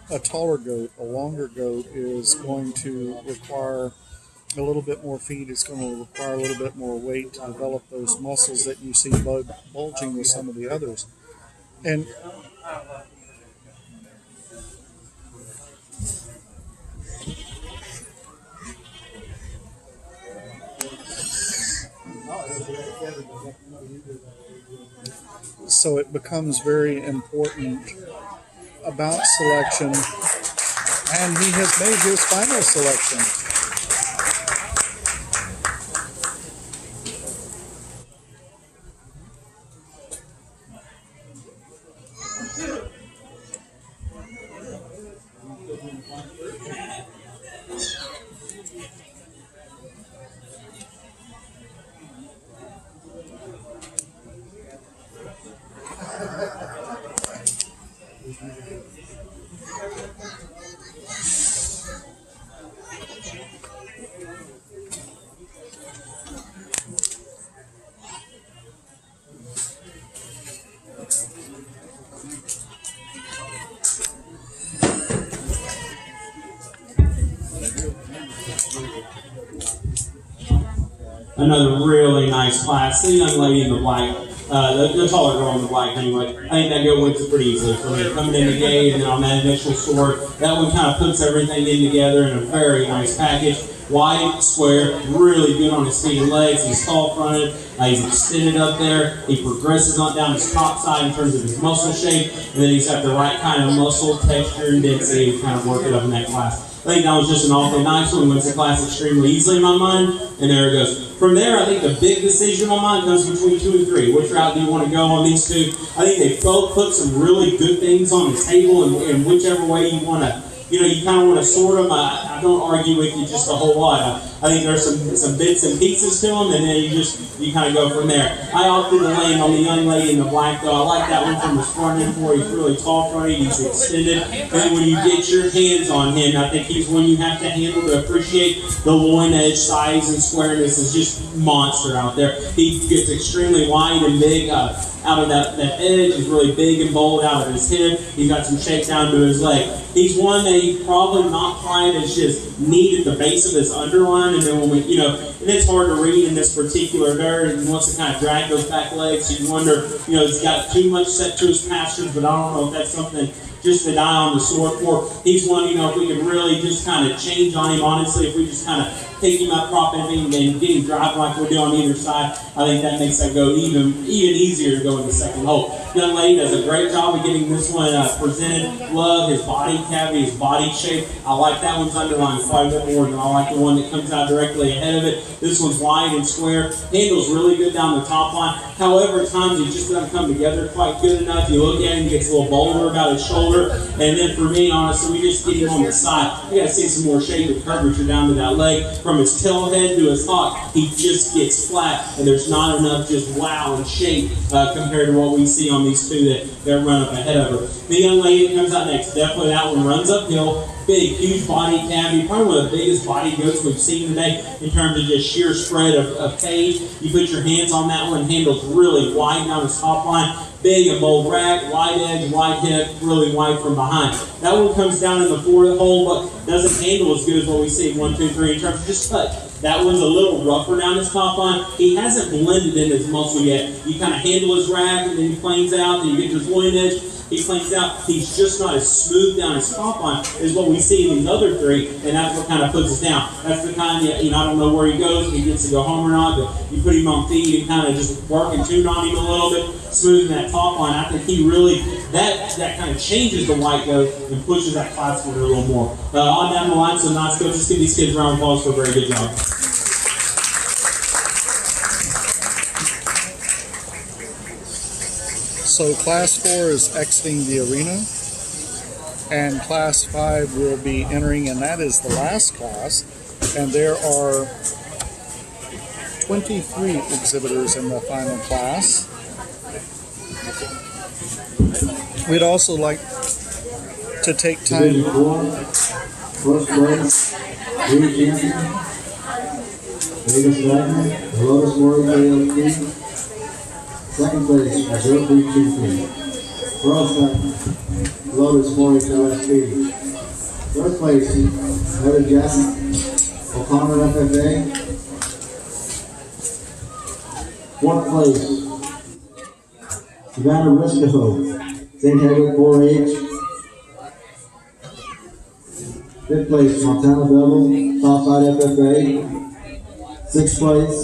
a taller goat. A longer goat is going to require a little bit more feed. It's going to require a little bit more weight to develop those muscles that you see bulging with some of the others. And so it becomes very important about selection, and he has made his final selection. another really nice class. The young lady in the black, the taller girl in the black anyway, I think that go wins it pretty easily for me. Coming in the gate and then on that initial sword, that one kind of puts everything in together in a very nice package. Wide, square, really good on his feet and legs. He's tall fronted, he's extended up there. He progresses on down his top side in terms of his muscle shape, and then he's got the right kind of muscle texture and density to kind of work it up in that class. I think that was just an awfully nice one. Wins the class extremely easily in my mind, and there it goes. From there, I think the big decision on mine comes between 2 and 3. Which route do you want to go on these two? I think they both put some really good things on the table, and whichever way you want to, you kind of want to sort them. I don't argue with you just a whole lot. I think there's some bits and pieces to them, and then you kind of go from there. I opted to land on the young lady in the black, though. I like that one from his front end for. He's really tall fronted, he's extended, and when you get your hands on him, I think he's one you have to handle to appreciate. The loin edge size and squareness is just monster out there. He gets extremely wide and big out of that edge. Is really big and bold out of his hip. He's got some shakedown to his leg. He's one that he's probably not quite as just neat at the base of his underline, and then when we, and it's hard to read in this particular dirt, and he wants to kind of drag those back legs, so you wonder, he's got too much set to his pastures, but I don't know if that's something just to die on the sword for. He's one, if we could really just kind of change on him, honestly, if we just kind of take him out, prop him, and get him driving like we do on either side, I think that makes that go even easier to go in the second hole. Young lady does a great job of getting this one presented. Love his body cavity, his body shape. I like that one's underlined quite a bit more than I like the one that comes out directly ahead of it. This one's wide and square. Handles really good down the top line. However, at times it just doesn't come together quite good enough. You look at him, he gets a little bolder about his shoulder. And then for me, honestly, we just get him on the side. We got to see some more shape and curvature down to that leg. From his tail head to his hock, he just gets flat, and there's not enough just wow and shape compared to what we see on these two that run up ahead of her. The young lady that comes out next, definitely that one runs uphill. Big, huge body cavity, probably one of the biggest body goats we've seen today in terms of just sheer spread of cage. You put your hands on that one, handles really wide down his top line. Big and bold rack, wide edge, wide hip, really wide from behind. That one comes down in the 4th hole, but doesn't handle as good as what we see in 1, 2, 3 in terms of just touch. That one's a little rougher down his top line. He hasn't blended in his muscle yet. You kind of handle his rack, and then he planes out, and you get his loin edge. He planes out. He's just not as smooth down his top line as what we see in these other 3, and that's what kind of puts us down. That's the kind that, I don't know where he goes, if he gets to go home or not, but you put him on feet and kind of just work and tune on him a little bit, smoothing that top line. I think he really, that kind of changes the white goat and pushes that class forward a little more. On down the line, so nice coaches. Just give these kids a round of applause for a very good job. So Class 4 is exiting the arena, and Class 5 will be entering, and that is the last class. And there are 23 exhibitors in the final class. We'd also like to take time. Division 4, first place, Green Champion, Vegas Wagner, Lotus Warrior KLP. Second place, Brazil Green Champion. First place, Lotus Warrior LSP. Third place, Heather Jackson, O'Connor FFA. Fourth place, Savannah Risco, St. Hedwig 4-H. Fifth place, Montana Bevel, Southside FFA. Sixth place,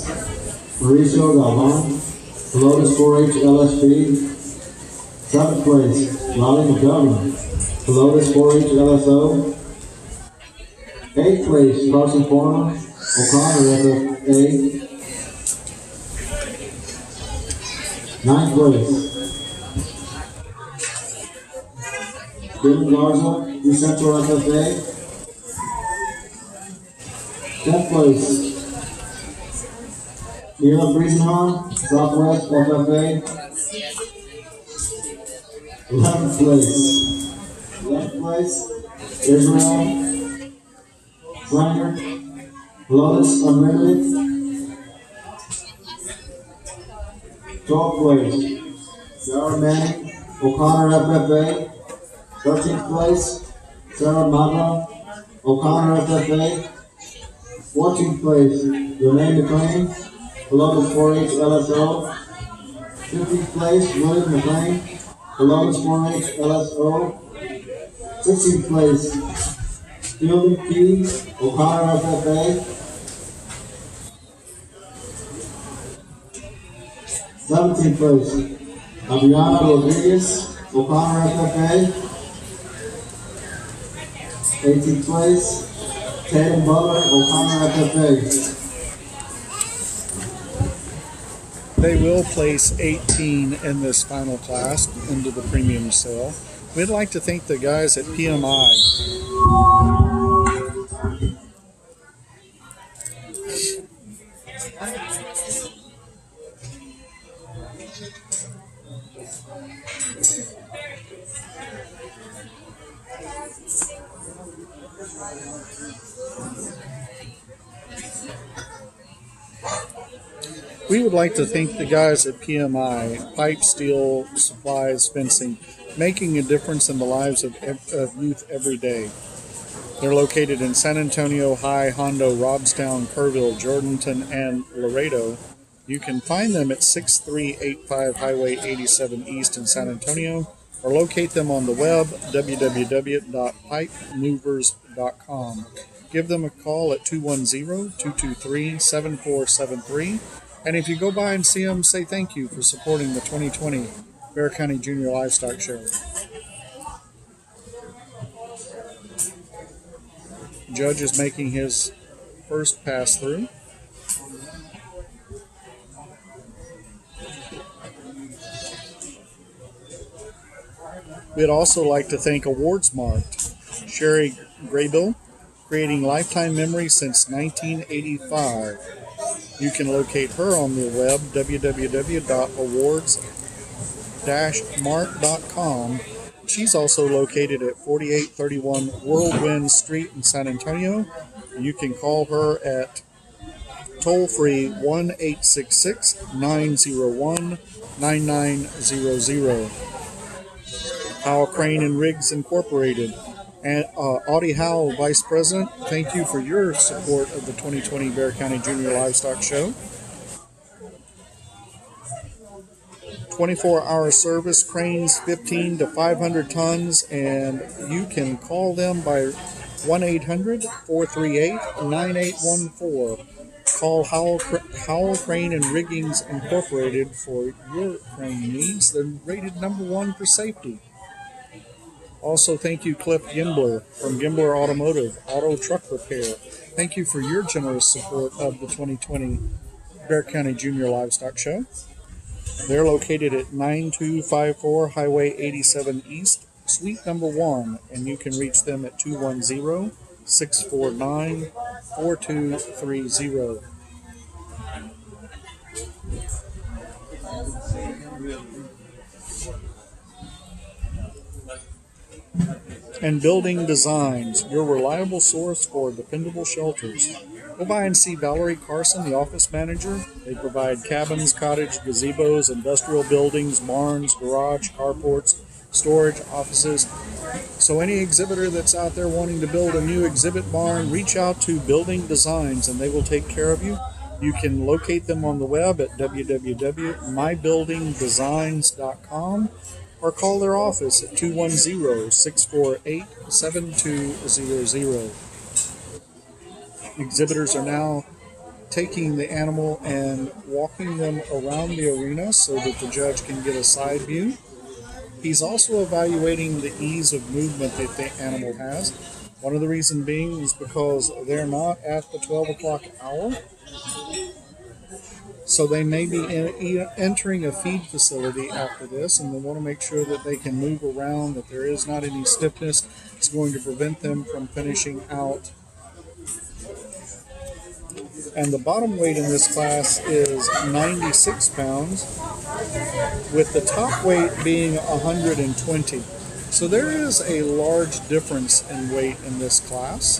Mauricio Galvan, Lotus 4-H LSP. Seventh place, Raleigh McGovern, Lotus 4-H LSO. Eighth place, Carson Forman, O'Connor FFA. Ninth place, Dylan Garza, East Central FFA. 10th place, Neil Briesenhahn, Southwest FFA. 11th place, Israel Slanger, Lotus Unlimited. 12th place, Sarah Manning, O'Connor FFA. 13th place, Sarah Magna, O'Connor FFA. 14th place, Renee McLean, Columbus 4-H LSO. 15th place, William McLean, Columbus 4-H LSO. 16th place, Fielding P, O'Connor FFA. 17th place, Aviana Rodriguez, O'Connor FFA. 18th place, Tatum Butler, O'Connor FFA. They will place 18 in this final class into the premium sale. We'd like to thank the guys at PMI. We would like to thank the guys at PMI, Pipe, Steel, Supplies, Fencing, making a difference in the lives of youth every day. They're located in San Antonio, High, Hondo, Robstown, Kerrville, Jordanton, and Laredo. You can find them at 6385 Highway 87 East in San Antonio, or locate them on the web, www.pipemovers.com. Give them a call at 210-223-7473. And if you go by and see them, say thank you for supporting the 2020 Bexar County Junior Livestock Show. Judge is making his first pass through. We'd also like to thank Awards Marked, Sherry Graybill, creating lifetime memories since 1985. You can locate her on the web, www.awards-mark.com. She's also located at 4831 Whirlwind Street in San Antonio. You can call her at toll-free 1-866-901-9900. Howell Crane and Riggs Incorporated. And Audie Howell, Vice President, thank you for your support of the 2020 Bexar County Junior Livestock Show. 24-hour service, cranes 15 to 500 tons, and you can call them by 1-800-438-9814. Call Howell Crane and Riggings Incorporated for your crane needs. They're rated #1 for safety. Also, thank you, Cliff Gimbler from Gimbler Automotive, Auto Truck Repair. Thank you for your generous support of the 2020 Bexar County Junior Livestock Show. They're located at 9254 Highway 87 East, Suite #1, and you can reach them at 210-649-4230. And Building Designs, your reliable source for dependable shelters. Go by and see Valerie Carson, the office manager. They provide cabins, cottage, gazebos, industrial buildings, barns, garage, carports, storage, offices. So any exhibitor that's out there wanting to build a new exhibit barn, reach out to Building Designs and they will take care of you. You can locate them on the web at www.mybuildingdesigns.com. or call their office at 210-648-7200. Exhibitors are now taking the animal and walking them around the arena so that the judge can get a side view. He's also evaluating the ease of movement that the animal has. One of the reasons being is because they're not at the 12 o'clock hour. So they may be entering a feed facility after this, and they want to make sure that they can move around, that there is not any stiffness that's going to prevent them from finishing out. And the bottom weight in this class is 96 pounds, with the top weight being 120. So there is a large difference in weight in this class.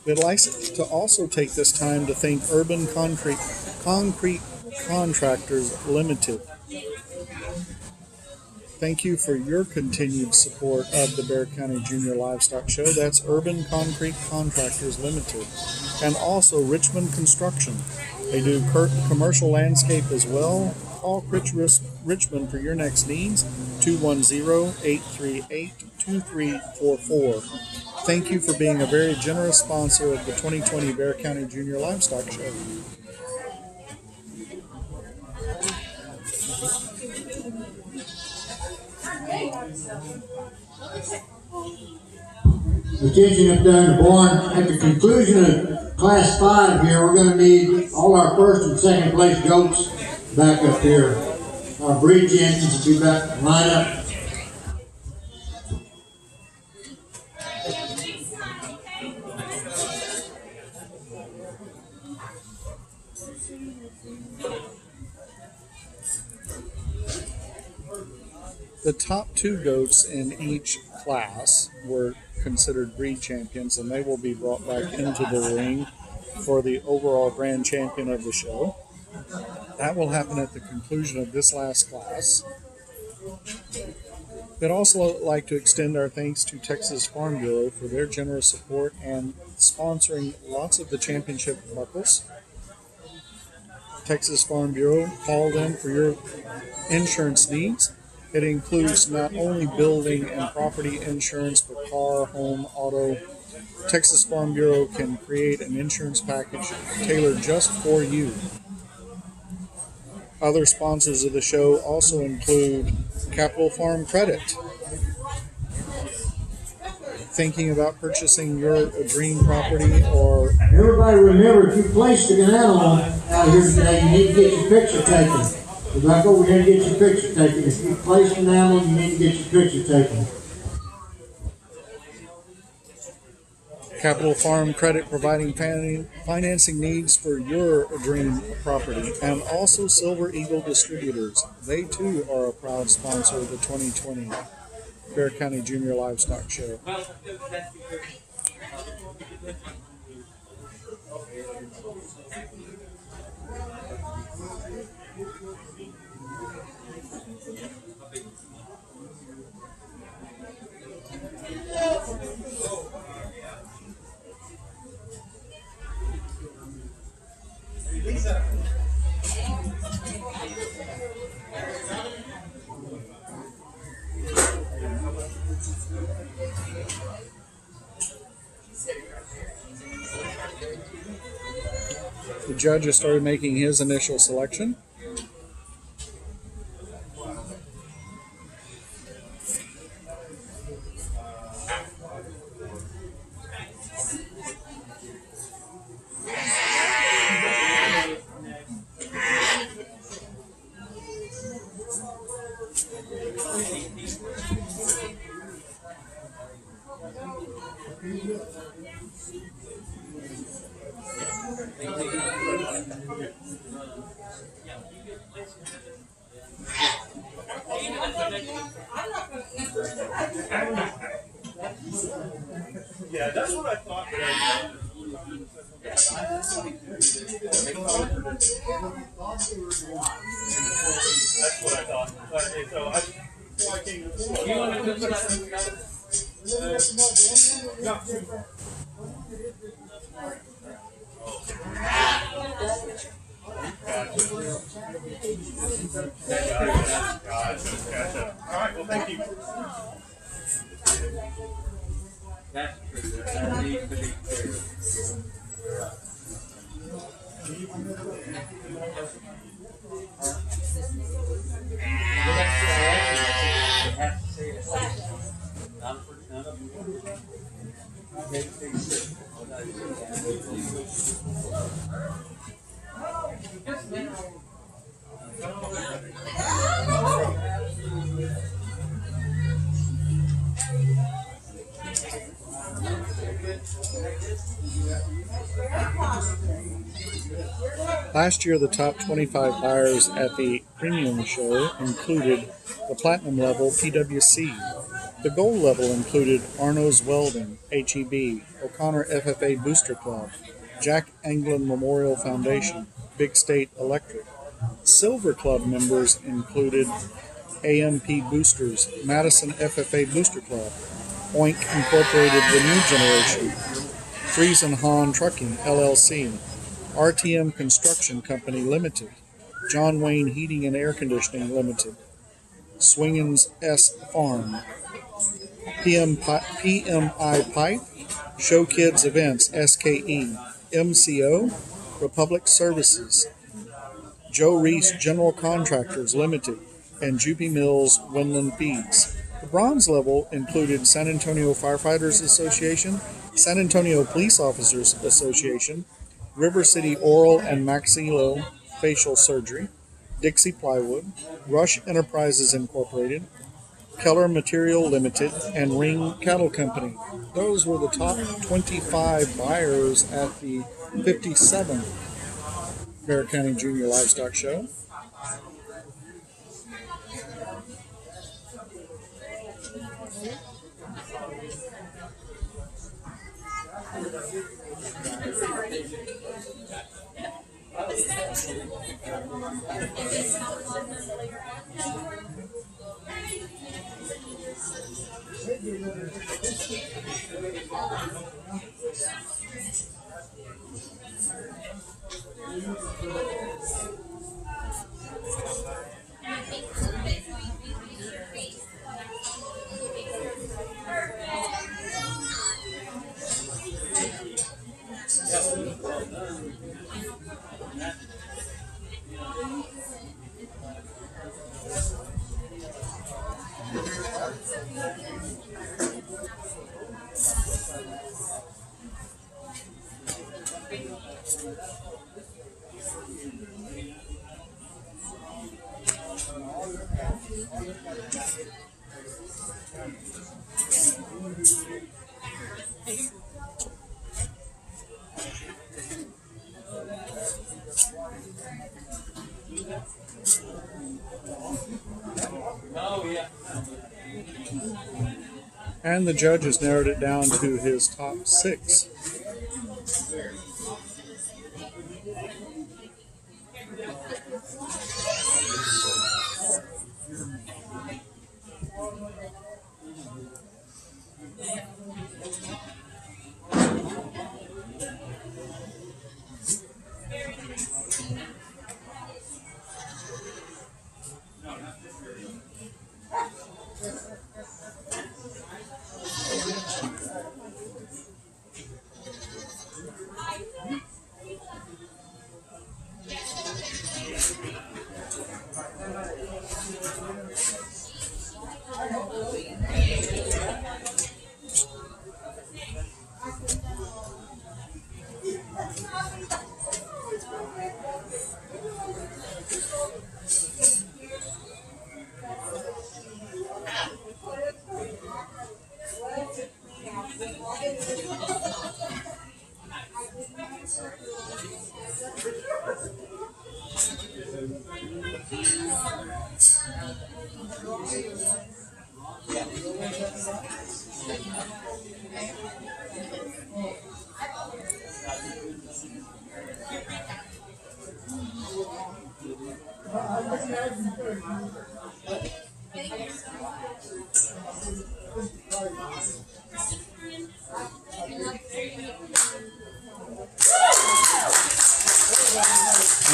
We'd like to also take this time to thank Urban Concrete Contractors Limited. Thank you for your continued support of the Bexar County Junior Livestock Show. That's Urban Concrete Contractors Limited. And also Richmond Construction. They do commercial landscape as well. Call Richmond for your next needs, 210-838-2344. Thank you for being a very generous sponsor of the 2020 Bexar County Junior Livestock Show. Attention up there in the barn. At the conclusion of Class 5 here, we're going to need all our first and second place goats back up here. Our breed champions will be back, line up. The top 2 goats in each class were considered breed champions, and they will be brought back into the ring for the overall grand champion of the show. That will happen at the conclusion of this last class. I'd also like to extend our thanks to Texas Farm Bureau for their generous support and sponsoring lots of the championship buckles. Texas Farm Bureau, call them for your insurance needs. It includes not only building and property insurance for car, home, auto. Texas Farm Bureau can create an insurance package tailored just for you. Other sponsors of the show also include Capital Farm Credit. Thinking about purchasing your dream property or... Everybody remember, if you placed an animal out here today, you need to get your picture taken. Rebecca, we're going to get your picture taken. If you placed an animal, you need to get your picture taken. Capital Farm Credit providing financing needs for your dream property. And also Silver Eagle Distributors. They too are a proud sponsor of the 2020 Bexar County Junior Livestock Show. The judge has started making his initial selection. Yeah, that's what I thought. That's what I thought. So I came to you want to do something? No. Gotcha. All right, well, thank you. That's true. That needs to be clear. Last year, the top 25 buyers at the premium show included the platinum level PWC. The gold level included Arno's Welding, HEB, O'Connor FFA Booster Club, Jack Anglin Memorial Foundation, Big State Electric. Silver Club members included AMP Boosters, Madison FFA Booster Club, Oink Incorporated The New Generation, Friesen Hahn Trucking LLC, RTM Construction Company Limited, John Wayne Heating and Air Conditioning Limited, Swingens S Farm, PMI Pipe, Show Kids Events SKE, MCO, Republic Services, Joe Reese General Contractors Limited, and Jupi Mills Winland Feeds. The bronze level included San Antonio Firefighters Association, San Antonio Police Officers Association, River City Oral and Maxillofacial Surgery, Dixie Plywood, Rush Enterprises Incorporated, Keller Material Limited, and Ring Cattle Company. Those were the top 25 buyers at the 57th Bexar County Junior Livestock Show. And the judge has narrowed it down to his top 6.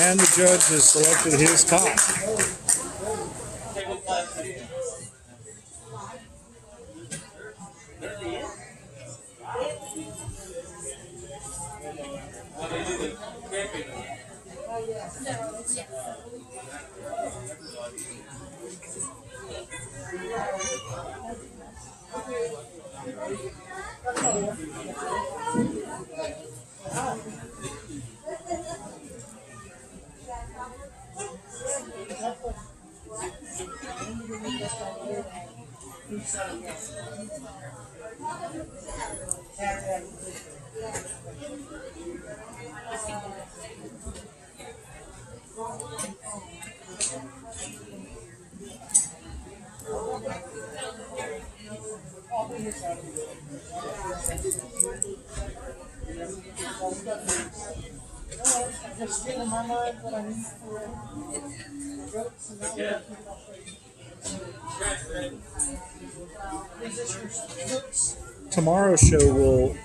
And the judge has selected his top. Tomorrow's show will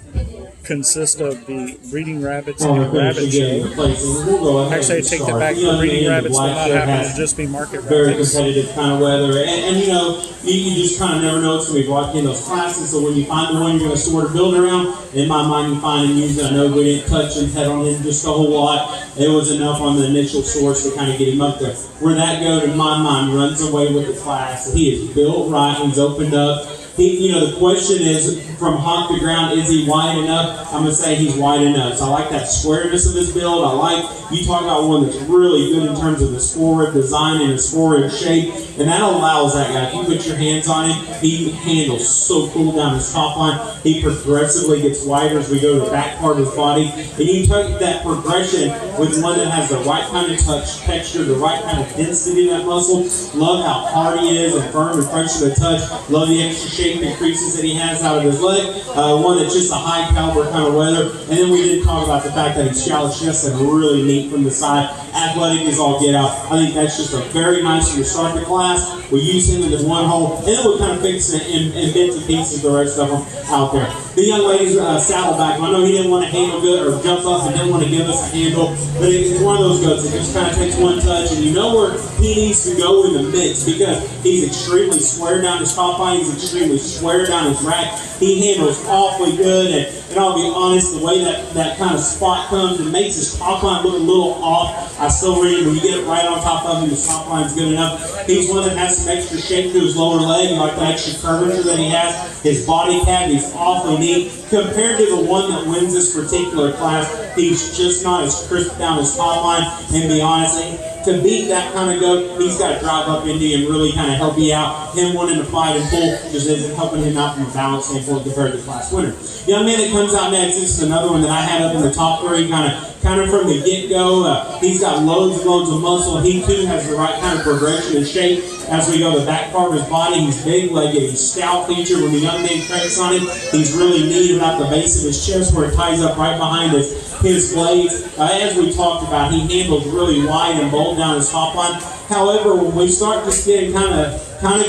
consist of the breeding rabbits and rabbit show. Actually, I take that back. The breeding rabbits will not happen. It'll just be market very rabbits. competitive kind of weather, and you know, you just kind of never know what's going to be walking in those classes. So when you find the one you're going to sort of build around, in my mind, you find him using. I know we didn't touch and head on him just a whole lot. It was enough on the initial source to kind of get him up there. Where that goat, in my mind, runs away with the class. He is built right. He's opened up. You know, the question is, from hop to ground, is he wide enough? I'm going to say he's wide enough. So I like that squareness of his build. I like, you talk about one that's really good in terms of the score of design and his score and shape, and that allows that guy, if you put your hands on him, he handles so cool down his top line. He progressively gets wider as we go to the back part of his body. And you take that progression with one that has the right kind of touch, texture, the right kind of density in that muscle. Love how hard he is and firm and fresh to the touch. Love the extra shape and creases that he has out of his leg. One that's just a high caliber kind of weather. And then we didn't talk about the fact that he's shallow chest and really neat from the side. Athletic as all get out. I think that's just a very nice way to start the class. We use him in the one hole, and then we kind of fix it in bits and pieces the rest of them out there. The young lady's saddleback. I know he didn't want to handle good or jump up and didn't want to give us a handle, but it's one of those goats that just kind of takes one touch, and you know where he needs to go in the mix because he's extremely square down his top line. He's extremely square down his rack. He handles awfully good, and I'll be honest, the way that kind of spot comes, it makes his top line look a little off. I still read when you get it right on top of him, his top line's good enough. He's one that has some extra shape to his lower leg, like the extra curvature that he has. His body cavity is awfully neat. Compared to the one that wins this particular class, he's just not as crisp down his top line. And be honest, to beat that kind of goat, he's got to drive up into you and really kind of help you out. Him wanting to fight and pull just isn't helping him out from a balance standpoint compared to the class winner. Young man that comes out next, this is another one that I had up in the top three, kind of from the get-go. He's got loads and loads of muscle. He too has the right kind of progression and shape as we go to the back part of his body. He's big-legged, he's stout featured. When the young man cranks on him, he's really neat about the base of his chest where it ties up right behind his blades. As we talked about, he handles really wide and bold down his top line. However, when we start just getting kind of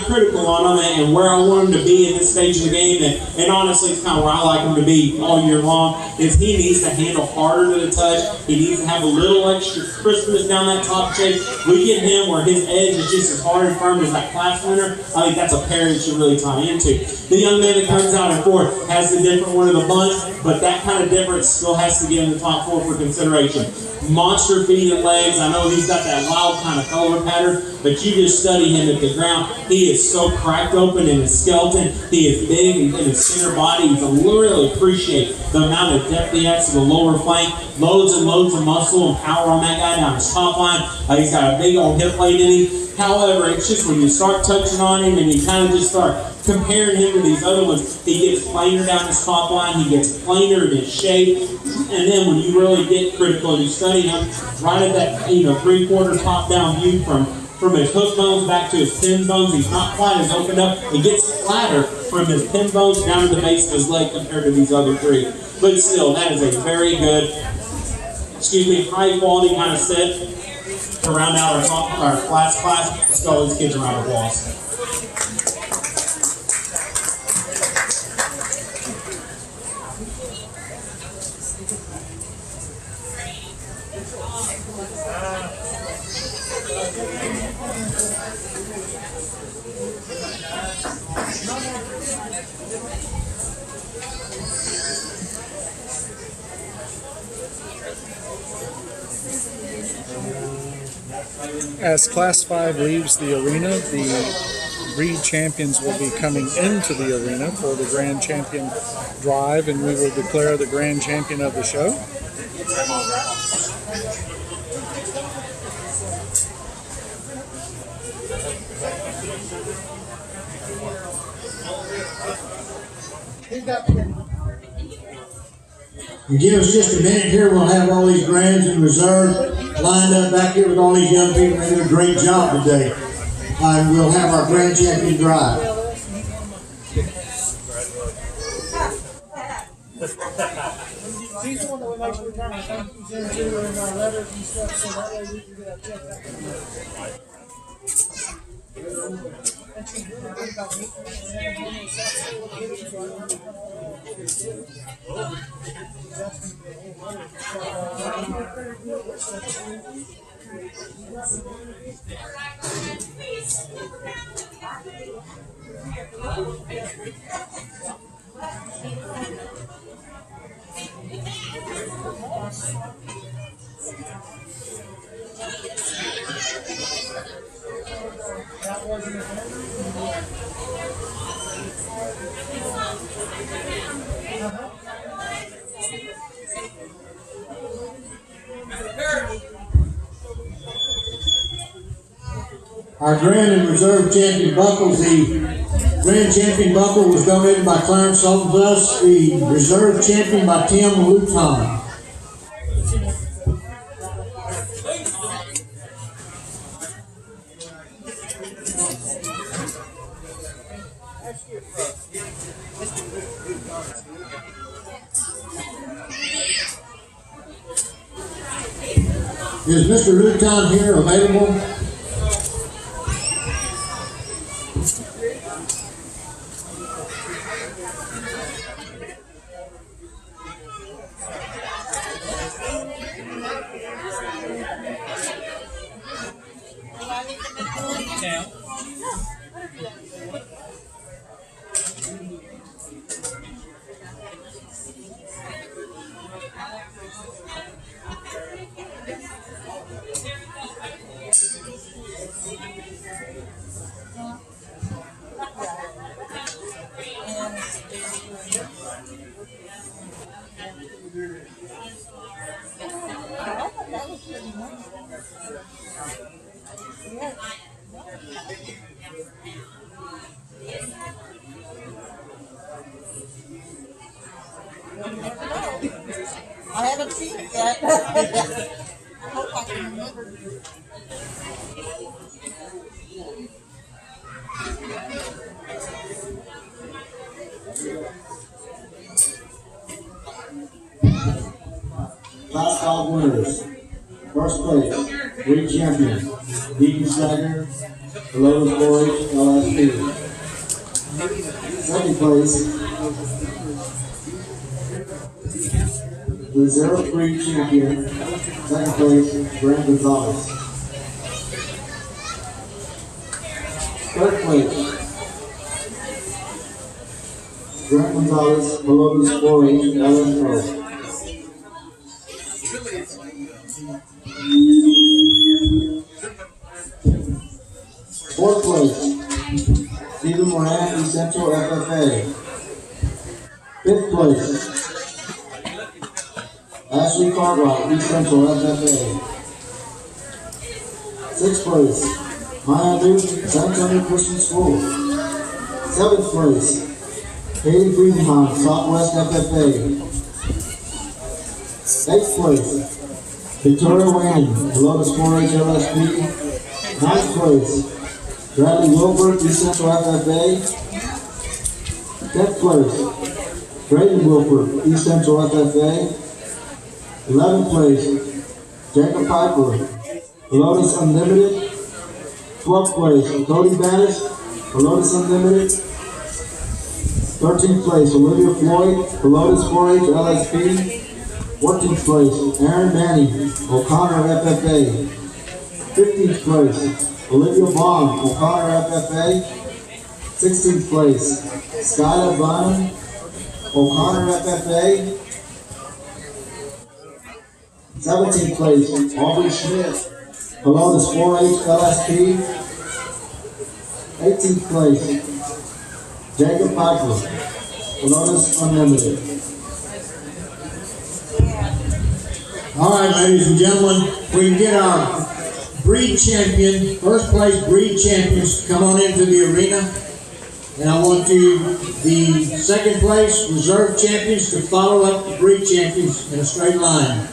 critical on him and where I want him to be in this stage of the game, and honestly, it's kind of where I like him to be all year long, is he needs to handle harder to the touch. He needs to have a little extra crispness down that top shape. We get him where his edge is just as hard and firm as that class winner. I think that's a pair that you really tie into. The young man that comes out in fourth has the different one of the bunch, but that kind of difference still has to get in the top four for consideration. Monster feet and legs. I know he's got that wild kind of color pattern, but you just study him at the ground. He is so cracked open in his skeleton. He is big in his center body. You can really appreciate the amount of depth he has to the lower flank. Loads and loads of muscle and power on that guy down his top line. He's got a big old hip plate in him. However, it's just when you start touching on him and you kind of just start comparing him to these other ones, he gets plainer down his top line, he gets plainer in his shape, and then when you really get critical and you study him, right at that 3/4 top down view from his hook bones back to his pin bones, he's not quite as opened up. He gets flatter from his pin bones down to the base of his leg compared to these other three. But still, that is a very good, high quality kind of set to round out our class. Let's go, these kids around the walls. As Class 5 leaves the arena, the breed champions will be coming into the arena for the Grand Champion Drive, and we will declare the Grand Champion of the show. Give us just a minute here. We'll have all these grands in reserve lined up back here with all these young people. They did a great job today. And we'll have our Grand Champion Drive. He's the one that we make sure we turn our thank yous into and our letters and stuff, so that way we can get our check out. Our grand and reserve champion buckles. The grand champion buckle was donated by Clarence Sultan Plus. The reserve champion by Tim Luton. Is Mr. Luton here available? I haven't seen it yet. I hope I can remember. Last 5 winners. First place, breed champion, Deacon Stagger, Lotus Boys, LSP. Second place, reserve breed champion, second place, Grant Gonzalez. Third place, Grant Gonzalez, Lotus 4H, LSO. Fourth place, Stephen Moran, East Central FFA. Fifth place, Ashley Cartwright, East Central FFA. Sixth place, Maya Duke, San Antonio Christian School. Seventh place, Haley Friedenheim, Southwest FFA. Eighth place, Victoria Wayne, Lotus 4H LSP. Ninth place, Bradley Wilbur, East Central FFA. 10th place, Brayden Wilford, East Central FFA. 11th place, Jacob Piper, Lotus Unlimited. 12th place, Cody Bannis, Lotus Unlimited. 13th place, Olivia Floyd, Lotus 4H LSP. 14th place, Aaron Manny, O'Connor FFA. 15th place, Olivia Vaughn, O'Connor FFA. 16th place, Skylar Bynum, O'Connor FFA. 17th place, Aubrey Schmidt, Lotus 4H LSP. 18th place, Jacob Piper, Lotus Unlimited. All right, ladies and gentlemen, we can get our breed champion, first place breed champions to come on into the arena. And I want the second place reserve champions to follow up the breed champions in a straight line.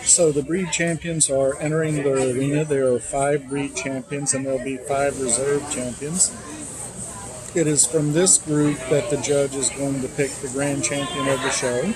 So the breed champions are entering the arena. There are 5 breed champions and there'll be 5 reserve champions. It is from this group that the judge is going to pick the grand champion of the show.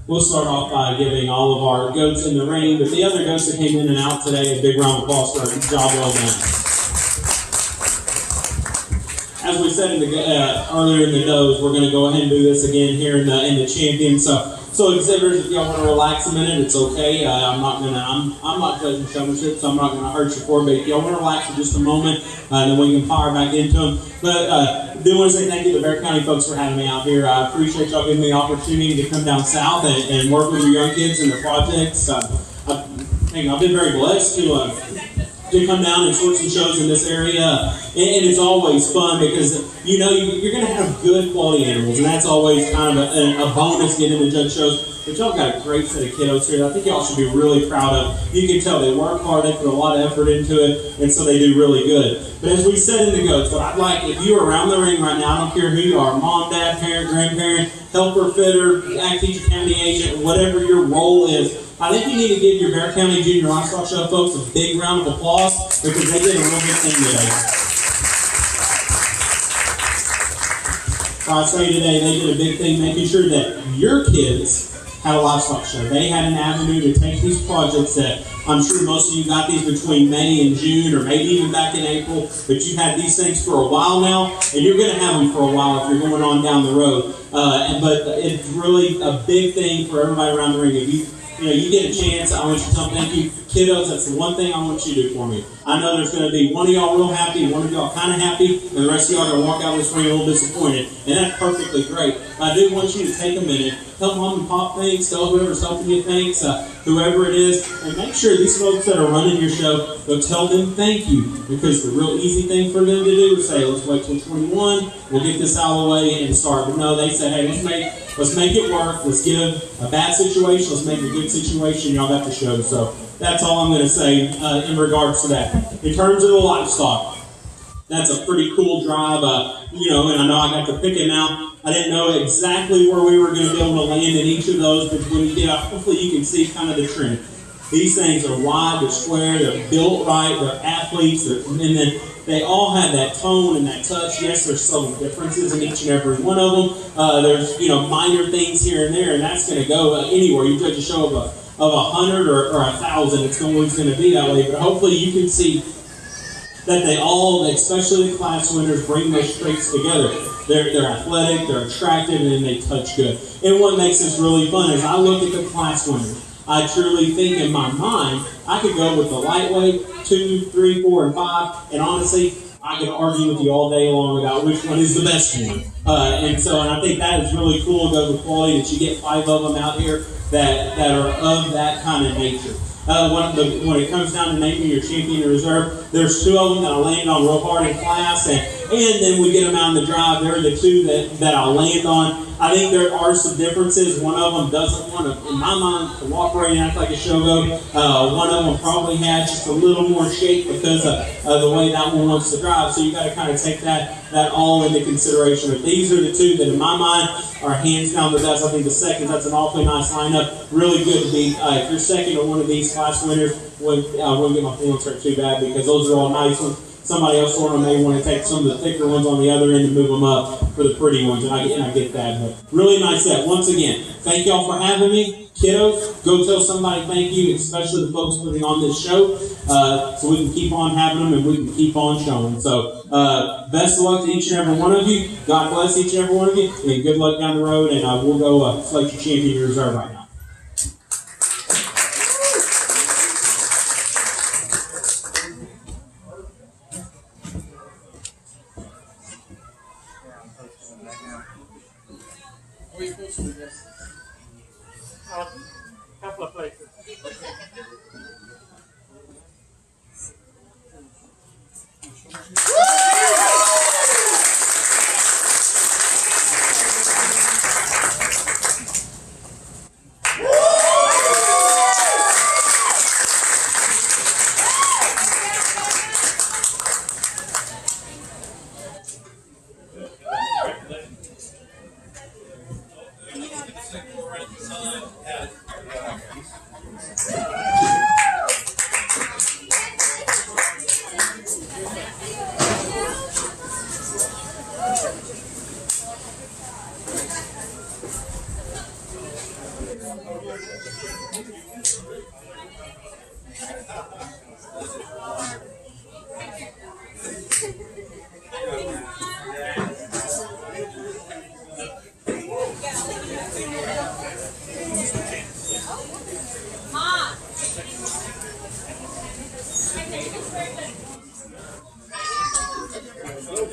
We'll start off by giving all of our goats in the ring, but the other goats that came in and out today, a big round of applause for a job well done. As we said earlier in the nose, we're going to go ahead and do this again here in the champion. So So exhibitors, if y'all want to relax a minute, it's okay. I'm not judging showmanship, so I'm not gonna hurt you for it. But if y'all want to relax for just a moment, then we can fire back into them. But I do want to say thank you to Bear County folks for having me out here. I appreciate y'all giving me the opportunity to come down south and work with your young kids and their projects. I've been very blessed to come down and sort some shows in this area, and it's always fun because you know you're going to have good quality animals, and that's always kind of a bonus getting to judge shows. But y'all got a great set of kiddos here that I think y'all should be really proud of. You can tell they work hard, they put a lot of effort into it, and so they do really good. But as we said in the goats, what I'd like, if you're around the ring right now, I don't care who you are, mom, dad, parent, grandparent, helper, fitter, act teacher, county agent, whatever your role is, I think you need to give your Bear County Junior Livestock Show folks a big round of applause because they did a real good thing today. So I say today, they did a big thing making sure that your kids had a livestock show. They had an avenue to take these projects that I'm sure most of you got these between May and June or maybe even back in April, but you had these things for a while now, and you're going to have them for a while if you're going on down the road. But it's really a big thing for everybody around the ring. If you get a chance, I want you to tell them thank you. Kiddos, that's the one thing I want you to do for me. I know there's going to be one of y'all real happy, one of y'all kind of happy, and the rest of y'all are going to walk out of this ring a little disappointed. And that's perfectly great. I do want you to take a minute, tell mom and pop thanks, tell whoever's helping you thanks, whoever it is, and make sure these folks that are running your show, go tell them thank you. Because the real easy thing for them to do is say, let's wait till 21, we'll get this out of the way and start. But no, they say, hey, let's make it work. Let's give a bad situation. Let's make a good situation. Y'all got the show. So that's all I'm going to say in regards to that. In terms of the livestock, that's a pretty cool drive. And I know I got to pick it out. I didn't know exactly where we were going to be able to land in each of those, but when you get out, hopefully you can see kind of the trend. These things are wide, they're square, they're built right, they're athletes, and then they all have that tone and that touch. Yes, there's some differences in each and every one of them. There's minor things here and there, and that's going to go anywhere. You judge a show of 100 or 1,000, it's always going to be that way. But hopefully you can see that they all, especially the class winners, bring those traits together. They're athletic, they're attractive, and then they touch good. And what makes this really fun is I look at the class winners. I truly think in my mind, I could go with the lightweight, 2, 3, 4, and 5, and honestly, I could argue with you all day long about which one is the best one. And I think that is really cool, the quality that you get 5 of them out here that are of that kind of nature. When it comes down to naming your champion and reserve, there's 2 of them that I land on real hard in class, and then we get them out in the drive. They're the 2 that I'll land on. I think there are some differences. One of them doesn't want to, in my mind, cooperate and act like a show goat. One of them probably has just a little more shape because of the way that one wants to drive. So you got to kind of take that all into consideration. But these are the 2 that, in my mind, are hands down the best. I think the seconds, that's an awfully nice lineup. Really good to be. If you're second to one of these class winners, I wouldn't get my feelings hurt too bad because those are all nice ones. Somebody else sort of may want to take some of the thicker ones on the other end and move them up for the pretty ones, and I get that. But really nice set. Once again, thank y'all for having me. Kiddos, go tell somebody thank you, especially the folks putting on this show, so we can keep on having them and we can keep on showing. So best of luck to each and every one of you. God bless each and every one of you, and good luck down the road, and we'll go select your champion and reserve right now. Couple of places.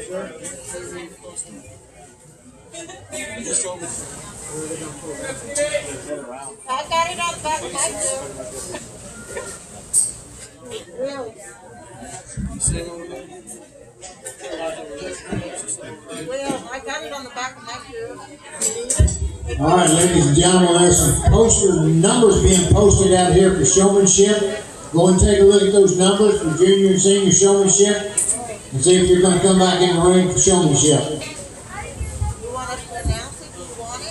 I got it on the back of my shoe. Really? Well, I got it on the back of my shoe. All right, ladies and gentlemen, there's some poster numbers being posted out here for showmanship. Go and take a look at those numbers for junior and senior showmanship and see if you're going to come back in the ring for showmanship. You want us to announce it? You want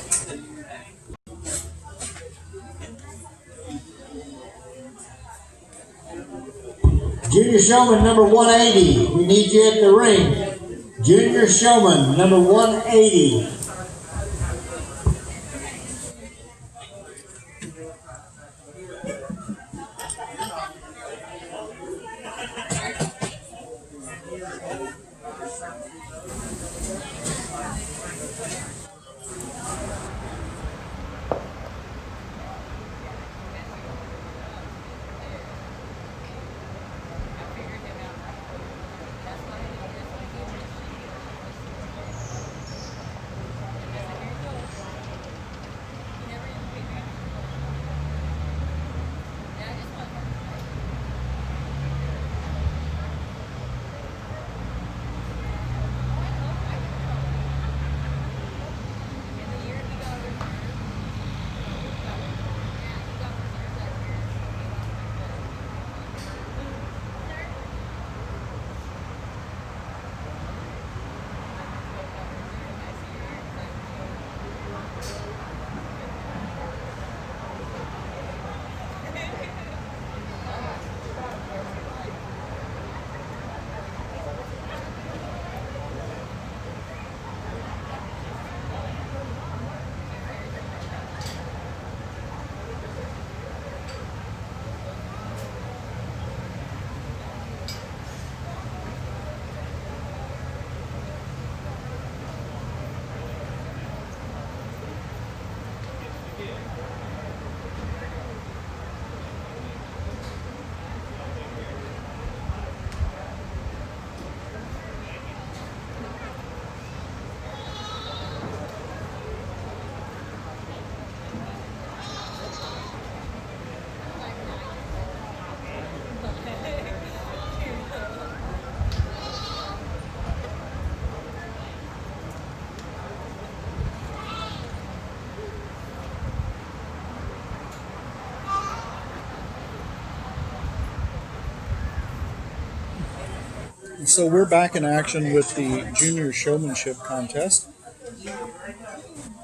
it? Junior showman number 180, we need you at the ring. Junior showman number 180. So we're back in action with the junior showmanship contest.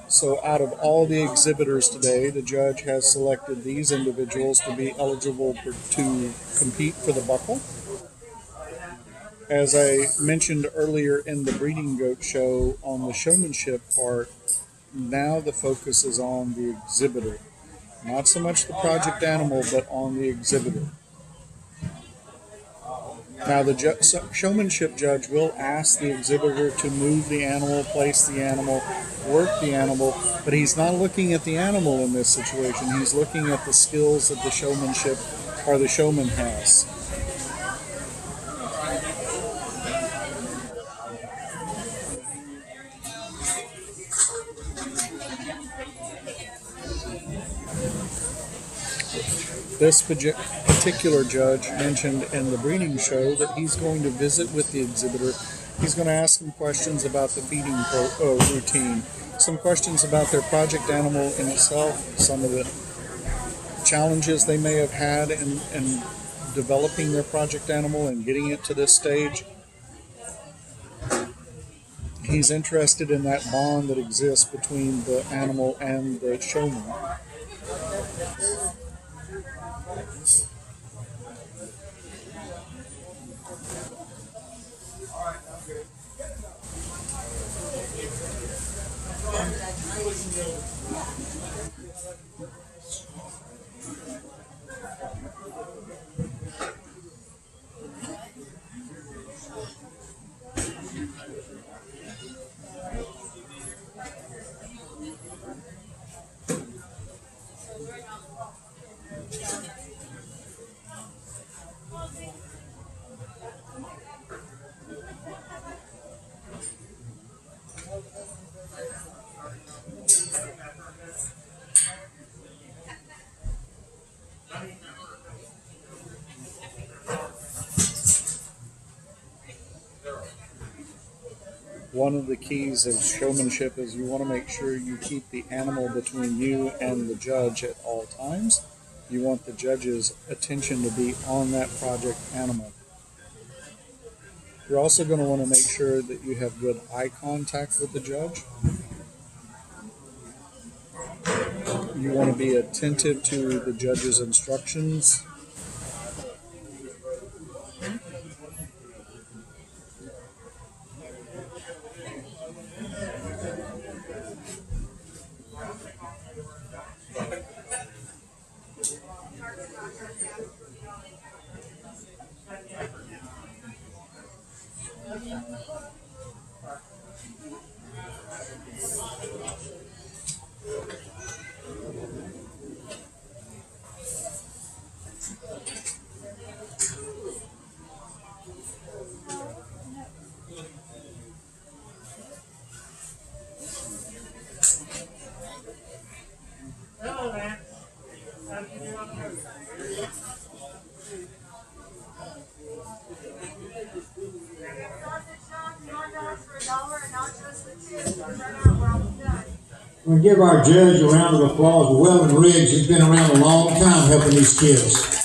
So out of all the exhibitors today, the judge has selected these individuals to be eligible to compete for the buckle. As I mentioned earlier in the breeding goat show, on the showmanship part, now the focus is on the exhibitor. Not so much the project animal, but on the exhibitor. Now, the showmanship judge will ask the exhibitor to move the animal, place the animal, work the animal, but he's not looking at the animal in this situation. He's looking at the skills that the showmanship or the showman has. This particular judge mentioned in the breeding show that he's going to visit with the exhibitor. He's going to ask them questions about the feeding routine, some questions about their project animal in itself, some of the challenges they may have had in developing their project animal and getting it to this stage. He's interested in that bond that exists between the animal and the showman. One of the keys of showmanship is you want to make sure you keep the animal between you and the judge at all times. You want the judge's attention to be on that project animal. You're also going to want to make sure that you have good eye contact with the judge. You want to be attentive to the judge's instructions. Hello, man. We'll give our judge a round of applause. Weldon Riggs has been around a long time helping these kids.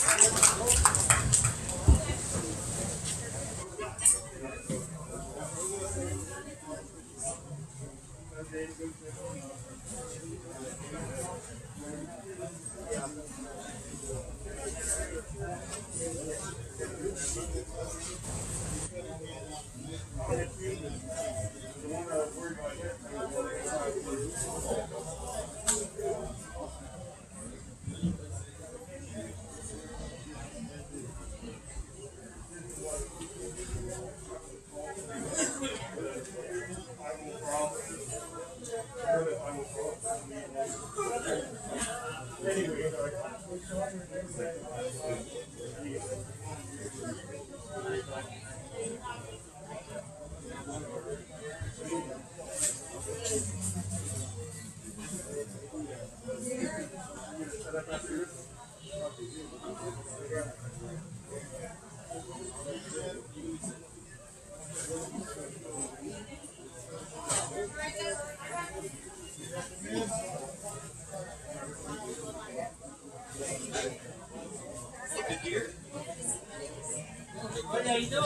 What are you doing?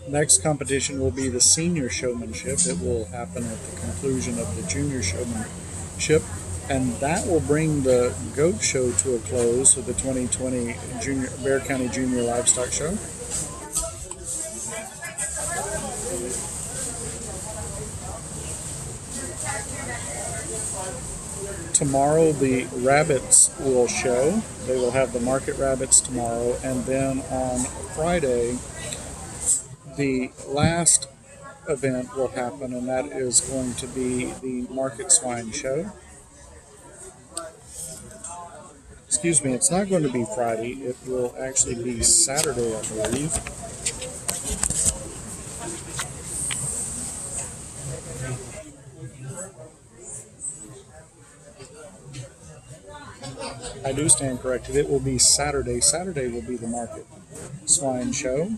Next competition will be the senior showmanship. It will happen at the conclusion of the junior showmanship, and that will bring the goat show to a close of the 2020 Bexar County Junior Livestock Show. Tomorrow the rabbits will show. They will have the market rabbits tomorrow, and then on Friday the last event will happen, and that is going to be the market swine show. Excuse me, it's not going to be Friday. It will actually be Saturday, I believe. I do stand corrected. It will be Saturday. Saturday will be the market swine show.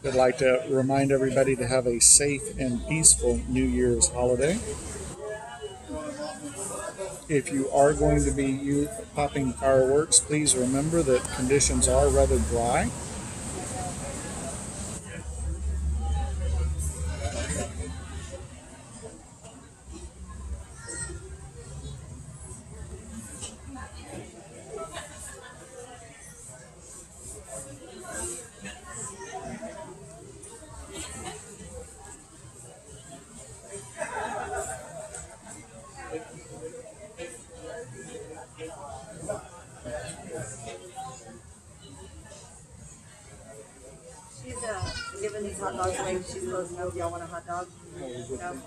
I'd like to remind everybody to have a safe and peaceful New Year's holiday. If you are going to be popping fireworks, please remember that conditions are rather dry. She's giving these hot dogs away. She's supposed to know if y'all want a hot dog. No?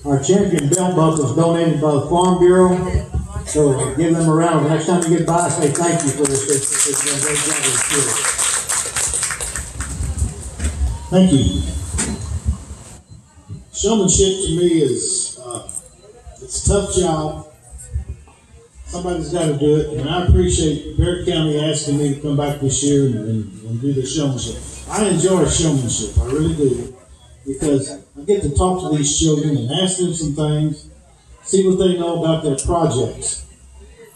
Our champion belt buckle is donated by the Farm Bureau. So give them a round. Next time you get by, say thank you for this. It's been a great job. Thank you. Showmanship to me is it's a tough job. Somebody's got to do it, and I appreciate Barrett County asking me to come back this year and do the showmanship. I enjoy showmanship, I really do, because I get to talk to these children and ask them some things, see what they know about their projects,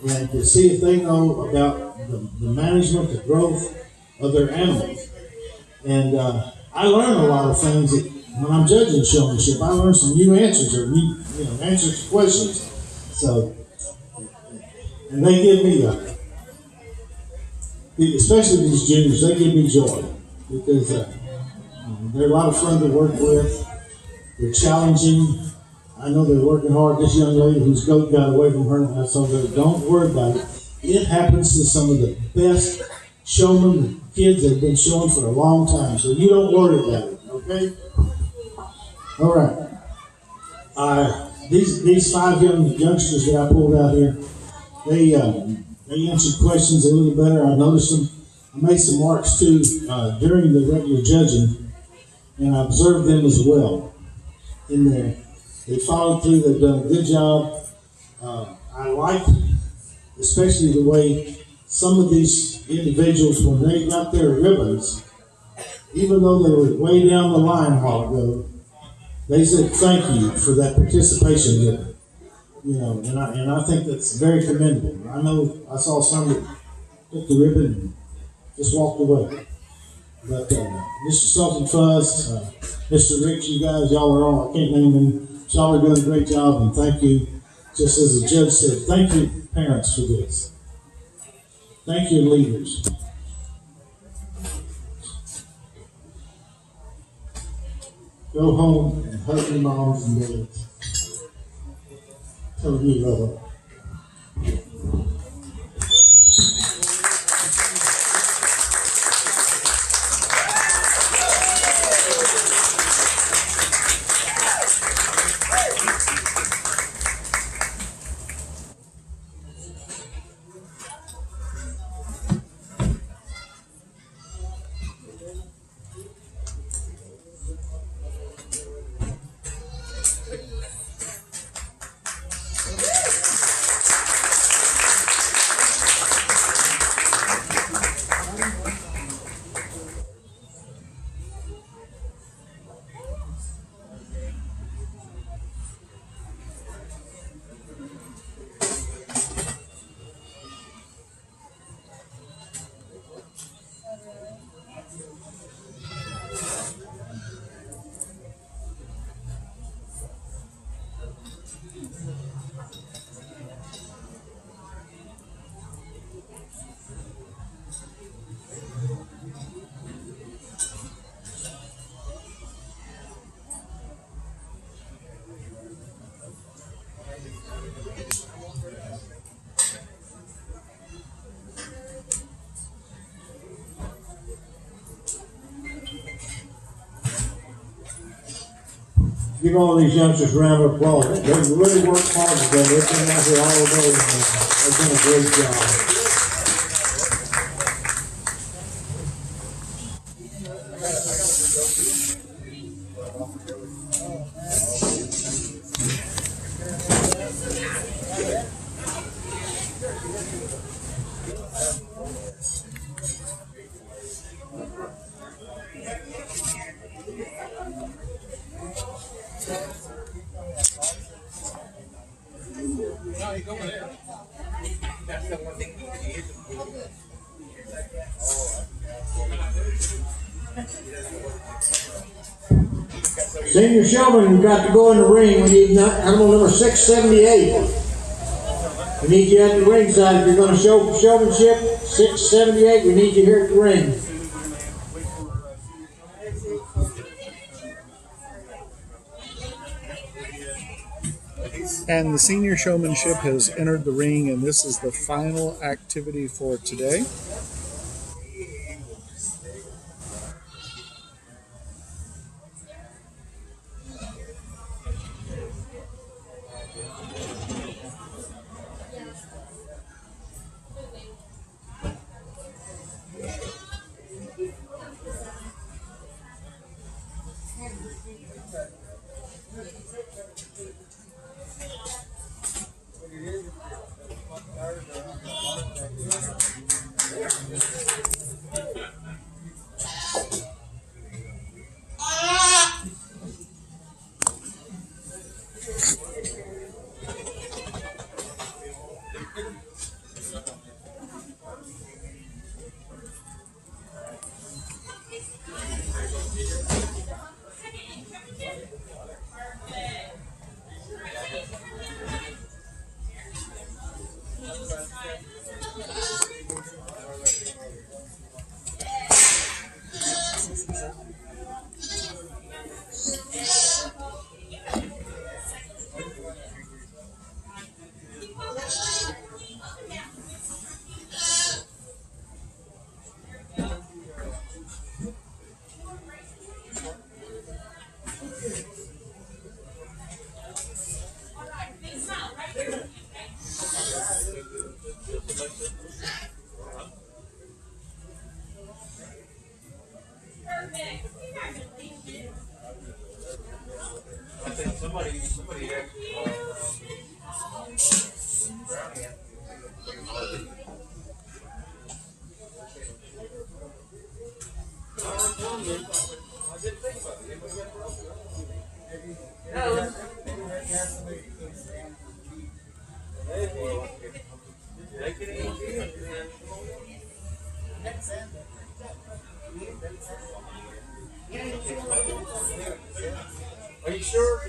and to see if they know about the management, the growth of their animals. And I learn a lot of things that, when I'm judging showmanship. I learn some new answers or new answers to questions. So, and they give me especially these juniors, they give me joy because they're a lot of fun to work with. They're challenging. I know they're working hard. This young lady whose goat got away from her, and I told her, don't worry about it. It happens to some of the best showmen kids that have been showing for a long time, so you don't worry about it, okay? All right. These 5 youngsters that I pulled out here, they answered questions a little better. I noticed them. I made some marks too during the regular judging, and I observed them as well in there. They followed through. They've done a good job. I liked, especially the way some of these individuals, when they got their ribbons, even though they were way down the line a while ago, they said thank you for that participation ribbon. And I think that's very commendable. I know I saw some that took the ribbon and just walked away. But Mr. Sultan Fuzz, Mr. Rich, you guys, y'all are all, I can't name them, y'all are doing a great job, and thank you. Just as the judge said, thank you, parents, for this. Thank you, leaders. Go home and hug your moms and dads. Tell them you love them. Give all these youngsters a round of applause. They really worked hard today. They've been out here all day. They've done a great job. Senior showman, you've got to go in the ring. We need animal number 678. We need you at the ringside. If you're going to show showmanship, 678, we need you here at the ring. And the senior showmanship has entered the ring, and this is the final activity for today. Are you sure?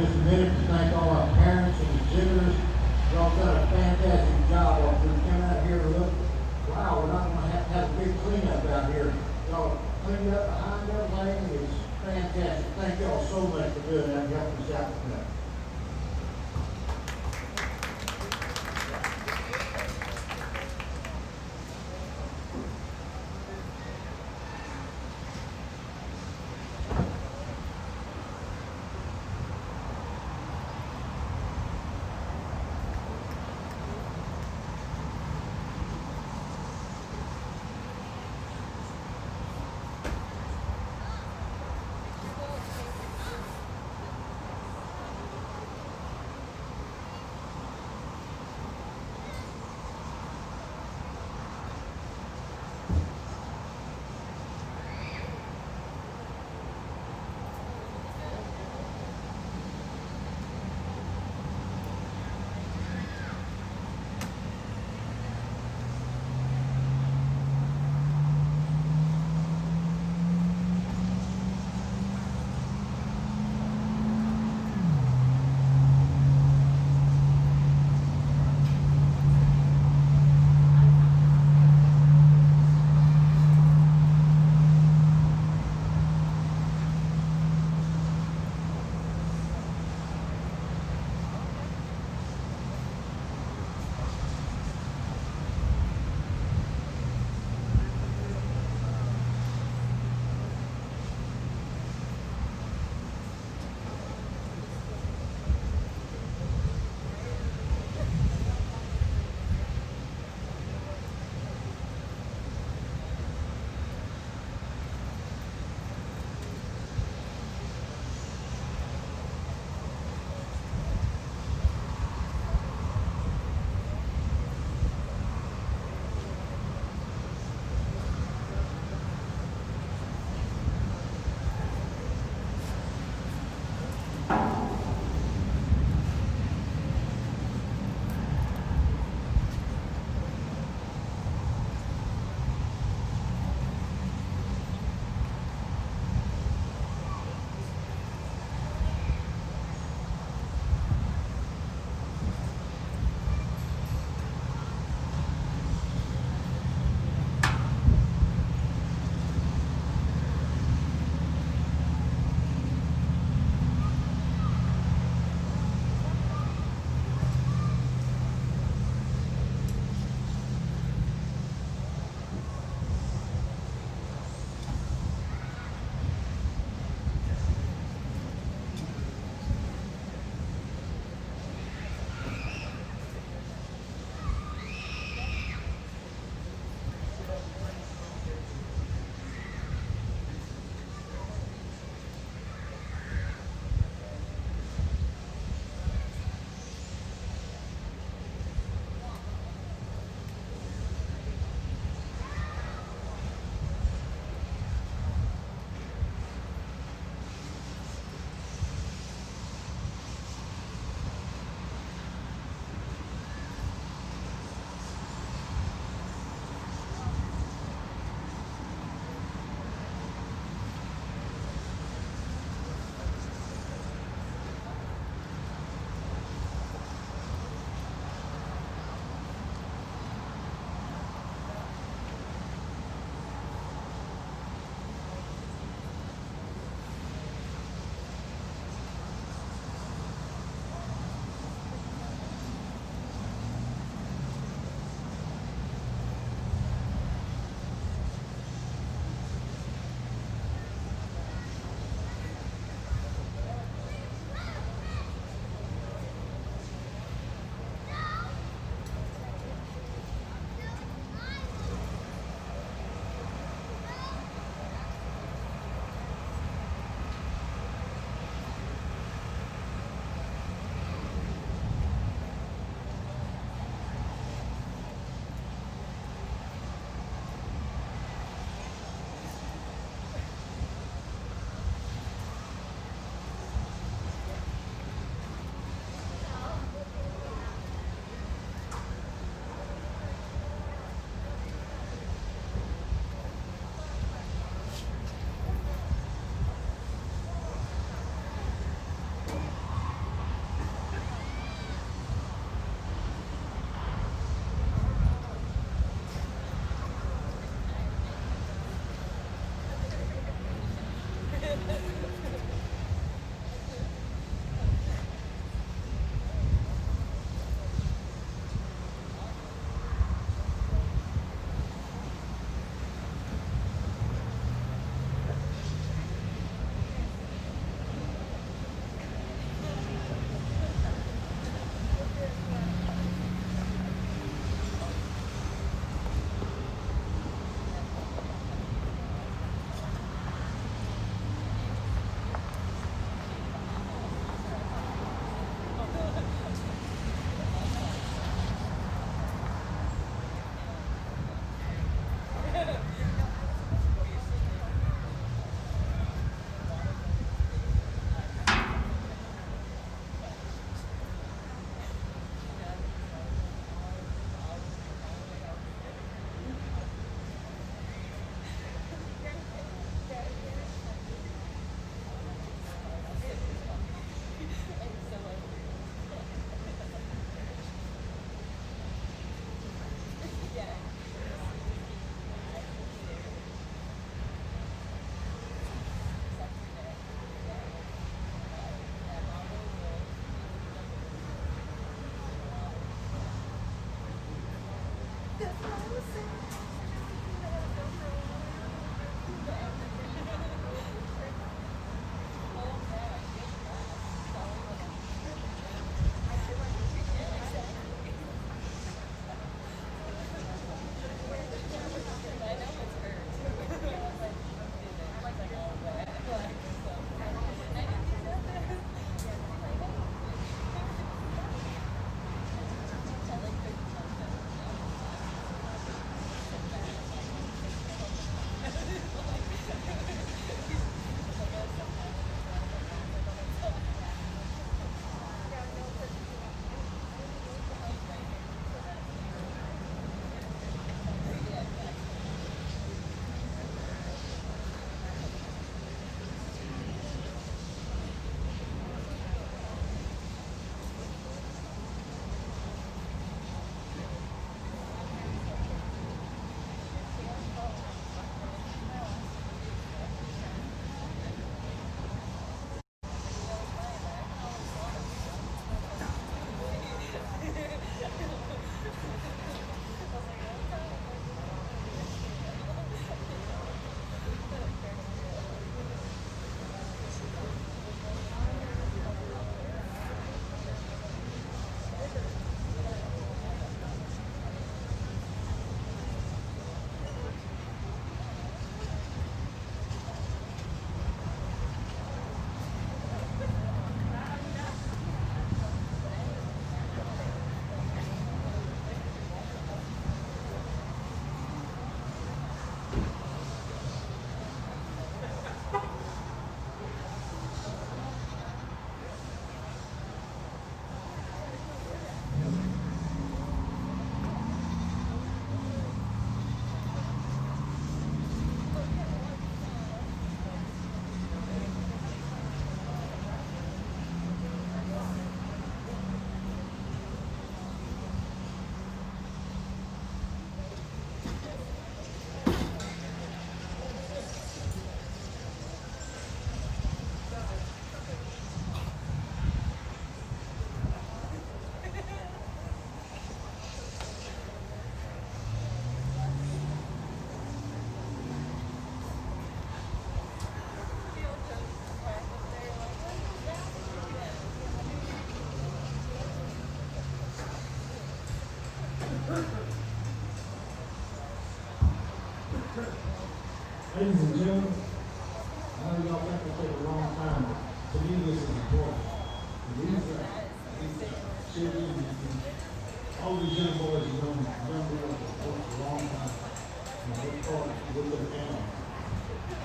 just a minute to thank all our parents and exhibitors. Y'all done a fantastic job while we came out here and look. Wow, we're not going to have a big cleanup out here. Y'all cleaned up behind everything. It's fantastic. Thank y'all so much for doing that and helping us out with that.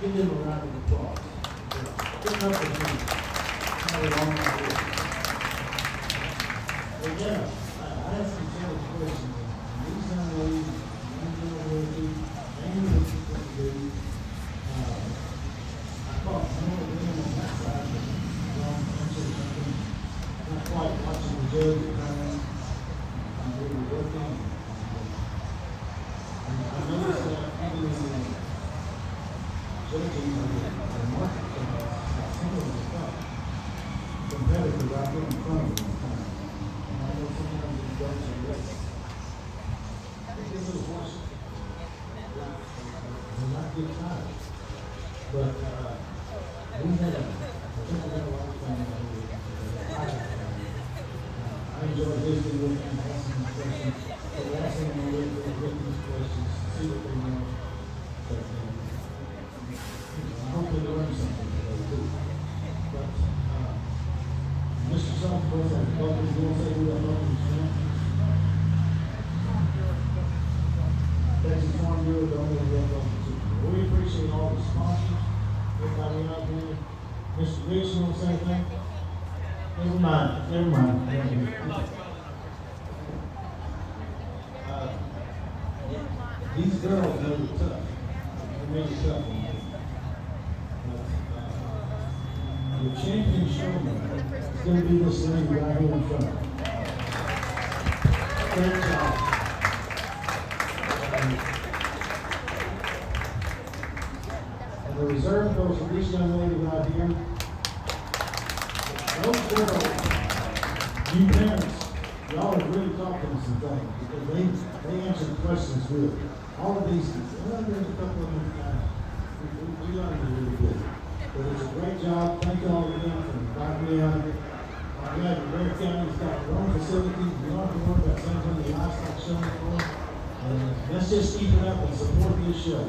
Give them a round of applause. Good company. Have a long idea. But yeah, I asked some several questions. These young ladies, young ladies, they knew what you could do. I thought some of them on that side of the long country or something. Not quite watching the judge come. They were working. And I noticed that even in the judging of the market, some of the stuff, competitors out there in front of them. And I know sometimes the judges are ready. They get a little horses. They're not get tired. But we had a lot of fun. I enjoy visiting with them, asking them questions, harassing them with these questions, see what they know. But I hope they learn something today too. But Mr. Southwest, I love you. You want to say who I love you, man? Texas Farm Bureau, don't let me love you too. We appreciate all the sponsors, everybody out there. Mr. Rich, you want to say anything? Never mind. These girls made it tough. They made it tough on me. The champion showman is going to be this lady right here in front of me. Great job. And the reserve goes for this young lady right here. Those girls, you parents, y'all have really taught them some things because they answered questions good. All of these, well, there's a couple of them we learned really good. But it's a great job. Thank you all again for inviting me on. I'm glad that Bear County's got their own facilities. We don't have to worry about things on the livestock show anymore. And let's just keep it up and support this show.